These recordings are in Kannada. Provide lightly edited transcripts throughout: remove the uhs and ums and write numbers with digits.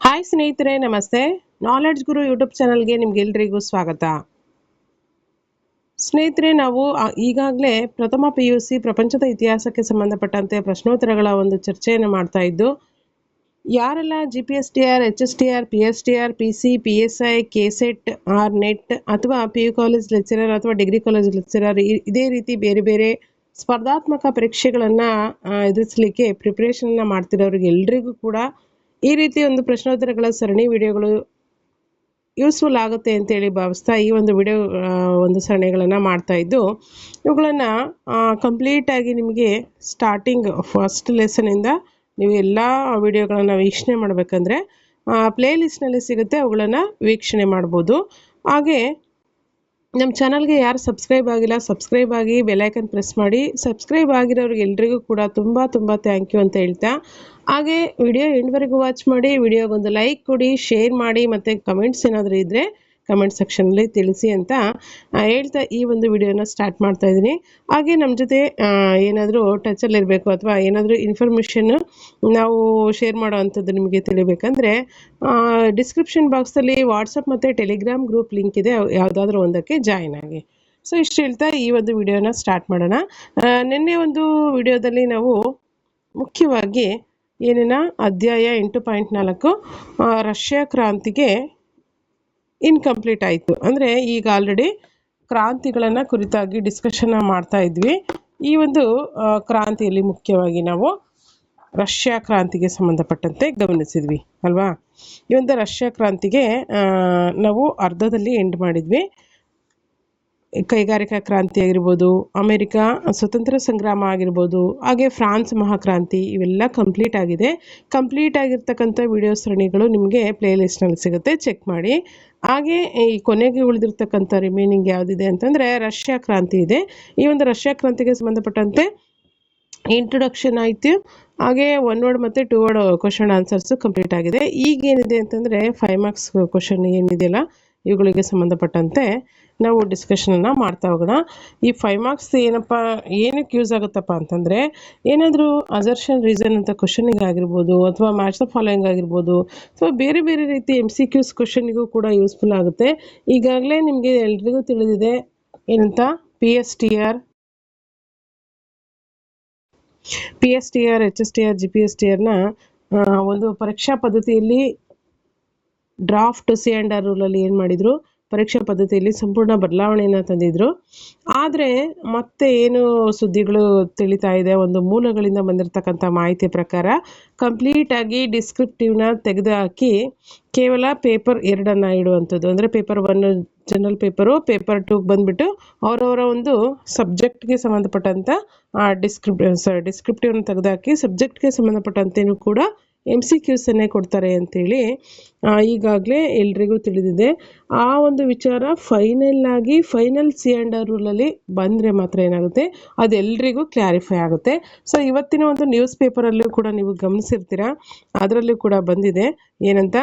ಹಾಯ್ ಸ್ನೇಹಿತರೆ, ನಮಸ್ತೆ. ನಾಲೆಡ್ಜ್ ಗುರು ಯೂಟ್ಯೂಬ್ ಚಾನಲ್ಗೆ ನಿಮ್ಗೆಲ್ರಿಗೂ ಸ್ವಾಗತ. ಸ್ನೇಹಿತರೆ, ನಾವು ಈಗಾಗಲೇ ಪ್ರಥಮ PUC ಪ್ರಪಂಚದ ಇತಿಹಾಸಕ್ಕೆ ಸಂಬಂಧಪಟ್ಟಂತೆ ಪ್ರಶ್ನೋತ್ತರಗಳ ಒಂದು ಚರ್ಚೆಯನ್ನು ಮಾಡ್ತಾ ಇದ್ದು, ಯಾರೆಲ್ಲ GPSTR, HSTR, PSTR, PC, PSI, KSET or NET ಅಥವಾ PU ಕಾಲೇಜ್ ಲೆಕ್ಚರರ್ ಅಥವಾ ಡಿಗ್ರಿ ಕಾಲೇಜ್ ಲೆಕ್ಚರರ್ ಇದೇ ರೀತಿ ಬೇರೆ ಬೇರೆ ಸ್ಪರ್ಧಾತ್ಮಕ ಪರೀಕ್ಷೆಗಳನ್ನು ಎದುರಿಸಲಿಕ್ಕೆ ಪ್ರಿಪ್ರೇಷನ್ನ ಮಾಡ್ತಿರೋರಿಗೆ ಎಲ್ರಿಗೂ ಕೂಡ ಈ ರೀತಿ ಒಂದು ಪ್ರಶ್ನೋತ್ತರಗಳ ಸರಣಿ ವಿಡಿಯೋಗಳು ಯೂಸ್ಫುಲ್ ಆಗುತ್ತೆ ಅಂತೇಳಿ ಭಾವಿಸ್ತಾ ಈ ಒಂದು ವಿಡಿಯೋ ಒಂದು ಸರಣಿಗಳನ್ನು ಮಾಡ್ತಾ ಇದ್ದು, ಇವುಗಳನ್ನು ಕಂಪ್ಲೀಟಾಗಿ ನಿಮಗೆ ಸ್ಟಾರ್ಟಿಂಗ್ ಫಸ್ಟ್ ಲೆಸನಿಂದ ನೀವು ಎಲ್ಲ ವಿಡಿಯೋಗಳನ್ನು ವೀಕ್ಷಣೆ ಮಾಡಬೇಕಂದ್ರೆ ಪ್ಲೇ ಲಿಸ್ಟ್ನಲ್ಲಿ ಸಿಗುತ್ತೆ, ಅವುಗಳನ್ನು ವೀಕ್ಷಣೆ ಮಾಡ್ಬೋದು. ಹಾಗೆ ನಮ್ಮ ಚಾನಲ್ಗೆ ಯಾರು ಸಬ್ಸ್ಕ್ರೈಬ್ ಆಗಿಲ್ಲ, ಸಬ್ಸ್ಕ್ರೈಬ್ ಆಗಿ ಬೆಲೈಕನ್ ಪ್ರೆಸ್ ಮಾಡಿ. ಸಬ್ಸ್ಕ್ರೈಬ್ ಆಗಿರೋರಿಗೆ ಎಲ್ರಿಗೂ ಕೂಡ ತುಂಬ ತುಂಬ ಥ್ಯಾಂಕ್ ಯು ಅಂತ ಹೇಳ್ತಾ, ಹಾಗೆ ವಿಡಿಯೋ ಎಂಡ್ವರೆಗೂ ವಾಚ್ ಮಾಡಿ, ವಿಡಿಯೋಗೊಂದು ಲೈಕ್ ಕೊಡಿ, ಶೇರ್ ಮಾಡಿ, ಮತ್ತು ಕಮೆಂಟ್ಸ್ ಏನಾದರೂ ಇದ್ದರೆ ಕಮೆಂಟ್ ಸೆಕ್ಷನಲ್ಲಿ ತಿಳಿಸಿ ಅಂತ ಹೇಳ್ತಾ ಈ ಒಂದು ವಿಡಿಯೋನ ಸ್ಟಾರ್ಟ್ ಮಾಡ್ತಾ ಇದ್ದೀನಿ. ಹಾಗೆ ನಮ್ಮ ಜೊತೆ ಏನಾದರೂ ಟಚಲ್ಲಿರಬೇಕು ಅಥವಾ ಏನಾದರೂ ಇನ್ಫಾರ್ಮೇಷನ್ನು ನಾವು ಶೇರ್ ಮಾಡೋ ಅಂಥದ್ದು ನಿಮಗೆ ತಿಳಿಬೇಕಂದ್ರೆ ಡಿಸ್ಕ್ರಿಪ್ಷನ್ ಬಾಕ್ಸಲ್ಲಿ ವಾಟ್ಸಪ್ ಮತ್ತು ಟೆಲಿಗ್ರಾಮ್ ಗ್ರೂಪ್ ಲಿಂಕ್ ಇದೆ, ಯಾವುದಾದ್ರೂ ಒಂದಕ್ಕೆ ಜಾಯಿನ್ ಆಗಿ. ಸೊ ಇಷ್ಟು ಹೇಳ್ತಾ ಈ ಒಂದು ವಿಡಿಯೋನ ಸ್ಟಾರ್ಟ್ ಮಾಡೋಣ. ನಿನ್ನೆ ಒಂದು ವಿಡಿಯೋದಲ್ಲಿ ನಾವು ಮುಖ್ಯವಾಗಿ ಏನೇನ ಅಧ್ಯಾಯ 8.4 ರಷ್ಯಾ ಕ್ರಾಂತಿಗೆ ಇನ್ಕಂಪ್ಲೀಟ್ ಆಯಿತು. ಅಂದರೆ ಈಗ ಆಲ್ರೆಡಿ ಕ್ರಾಂತಿಗಳನ್ನು ಕುರಿತಾಗಿ ಡಿಸ್ಕಷನ್ ಮಾಡ್ತಾ ಇದ್ವಿ. ಈ ಒಂದು ಕ್ರಾಂತಿಯಲ್ಲಿ ಮುಖ್ಯವಾಗಿ ನಾವು ರಷ್ಯಾ ಕ್ರಾಂತಿಗೆ ಸಂಬಂಧಪಟ್ಟಂತೆ ಗಮನಿಸಿದ್ವಿ ಅಲ್ವಾ. ಈ ಒಂದು ರಷ್ಯಾ ಕ್ರಾಂತಿಗೆ ನಾವು ಅರ್ಧದಲ್ಲಿ ಎಂಡ್ ಮಾಡಿದ್ವಿ. ಕೈಗಾರಿಕಾ ಕ್ರಾಂತಿ ಆಗಿರ್ಬೋದು, ಅಮೆರಿಕ ಸ್ವತಂತ್ರ ಸಂಗ್ರಾಮ ಆಗಿರ್ಬೋದು, ಹಾಗೆ ಫ್ರಾನ್ಸ್ ಮಹಾಕ್ರಾಂತಿ, ಇವೆಲ್ಲ ಕಂಪ್ಲೀಟ್ ಆಗಿದೆ. ಕಂಪ್ಲೀಟ್ ಆಗಿರ್ತಕ್ಕಂಥ ವಿಡಿಯೋ ಸರಣಿಗಳು ನಿಮಗೆ ಪ್ಲೇ ಲಿಸ್ಟ್ನಲ್ಲಿ ಸಿಗುತ್ತೆ, ಚೆಕ್ ಮಾಡಿ. ಹಾಗೆ ಈ ಕೊನೆಗೆ ಉಳಿದಿರ್ತಕ್ಕಂಥ ರಿಮೈನಿಂಗ್ ಯಾವುದಿದೆ ಅಂತಂದರೆ ರಷ್ಯಾ ಕ್ರಾಂತಿ ಇದೆ. ಈ ಒಂದು ರಷ್ಯಾ ಕ್ರಾಂತಿಗೆ ಸಂಬಂಧಪಟ್ಟಂತೆ ಇಂಟ್ರೊಡಕ್ಷನ್ ಆಯಿತು, ಹಾಗೆ 1 ವರ್ಡ್ ಮತ್ತು 2 ವರ್ಡ್ ಕ್ವಶನ್ ಆನ್ಸರ್ಸು ಕಂಪ್ಲೀಟ್ ಆಗಿದೆ. ಈಗೇನಿದೆ ಅಂತಂದರೆ 5 ಮಾರ್ಕ್ಸ್ ಕ್ವಶನ್ ಏನಿದೆಯಲ್ಲ, ಇವುಗಳಿಗೆ ಸಂಬಂಧಪಟ್ಟಂತೆ ನಾವು ಡಿಸ್ಕಷನನ್ನು ಮಾಡ್ತಾ ಹೋಗೋಣ. ಈ 5 ಮಾರ್ಕ್ಸ್ ಏನಕ್ಕೆ ಯೂಸ್ ಆಗುತ್ತಪ್ಪ ಅಂತಂದರೆ, ಏನಾದರೂ ಅಸರ್ಷನ್ ರೀಸನ್ ಅಂತ ಕ್ವಶನಿಗೆ ಆಗಿರ್ಬೋದು, ಅಥವಾ ಮ್ಯಾಚ್ ದ ಫಾಲೋಯಿಂಗ್ ಆಗಿರ್ಬೋದು, ಅಥವಾ ಬೇರೆ ಬೇರೆ ರೀತಿ MCQs ಕ್ವಶನಿಗೂ ಕೂಡ ಯೂಸ್ಫುಲ್ ಆಗುತ್ತೆ. ಈಗಾಗಲೇ ನಿಮಗೆ ಎಲ್ರಿಗೂ ತಿಳಿದಿದೆ ಏನಂತ, PSTR, HSTR, GPSTRನ ಒಂದು ಪರೀಕ್ಷಾ ಪದ್ಧತಿಯಲ್ಲಿ ಡ್ರಾಫ್ಟ್ C&R ರೂಲಲ್ಲಿ ಏನು ಮಾಡಿದರು, ಪರೀಕ್ಷಾ ಪದ್ಧತಿಯಲ್ಲಿ ಸಂಪೂರ್ಣ ಬದಲಾವಣೆಯನ್ನು ತಂದಿದ್ರು. ಆದರೆ ಮತ್ತೆ ಏನು ಸುದ್ದಿಗಳು ತಿಳಿತಾ ಇದೆ, ಒಂದು ಮೂಲಗಳಿಂದ ಬಂದಿರತಕ್ಕಂಥ ಮಾಹಿತಿಯ ಪ್ರಕಾರ ಕಂಪ್ಲೀಟಾಗಿ ಡಿಸ್ಕ್ರಿಪ್ಟಿವ್ನ ತೆಗೆದುಹಾಕಿ ಕೇವಲ ಪೇಪರ್ 2 ಇಡುವಂಥದ್ದು. ಅಂದರೆ ಪೇಪರ್ 1 ಜನರಲ್ ಪೇಪರು, ಪೇಪರ್ 2 ಬಂದುಬಿಟ್ಟು ಅವರವರ ಒಂದು ಸಬ್ಜೆಕ್ಟ್ಗೆ ಸಂಬಂಧಪಟ್ಟಂಥ ಡಿಸ್ಕ್ರಿಪ್ಟಿವ್ನ ತೆಗೆದುಹಾಕಿ ಸಬ್ಜೆಕ್ಟ್ಗೆ ಸಂಬಂಧಪಟ್ಟಂತೆಯೂ ಕೂಡ MCQಸನ್ನೇ ಕೊಡ್ತಾರೆ ಅಂತೇಳಿ ಈಗಾಗಲೇ ಎಲ್ರಿಗೂ ತಿಳಿದಿದೆ. ಆ ಒಂದು ವಿಚಾರ ಫೈನಲ್ C&R ರೂಲಲ್ಲಿ ಬಂದರೆ ಮಾತ್ರ ಏನಾಗುತ್ತೆ, ಅದೆಲ್ಲರಿಗೂ ಕ್ಲಾರಿಫೈ ಆಗುತ್ತೆ. ಸೊ ಇವತ್ತಿನ ಒಂದು ನ್ಯೂಸ್ ಪೇಪರಲ್ಲೂ ಕೂಡ ನೀವು ಗಮನಿಸಿರ್ತೀರ, ಅದರಲ್ಲೂ ಕೂಡ ಬಂದಿದೆ ಏನಂತ,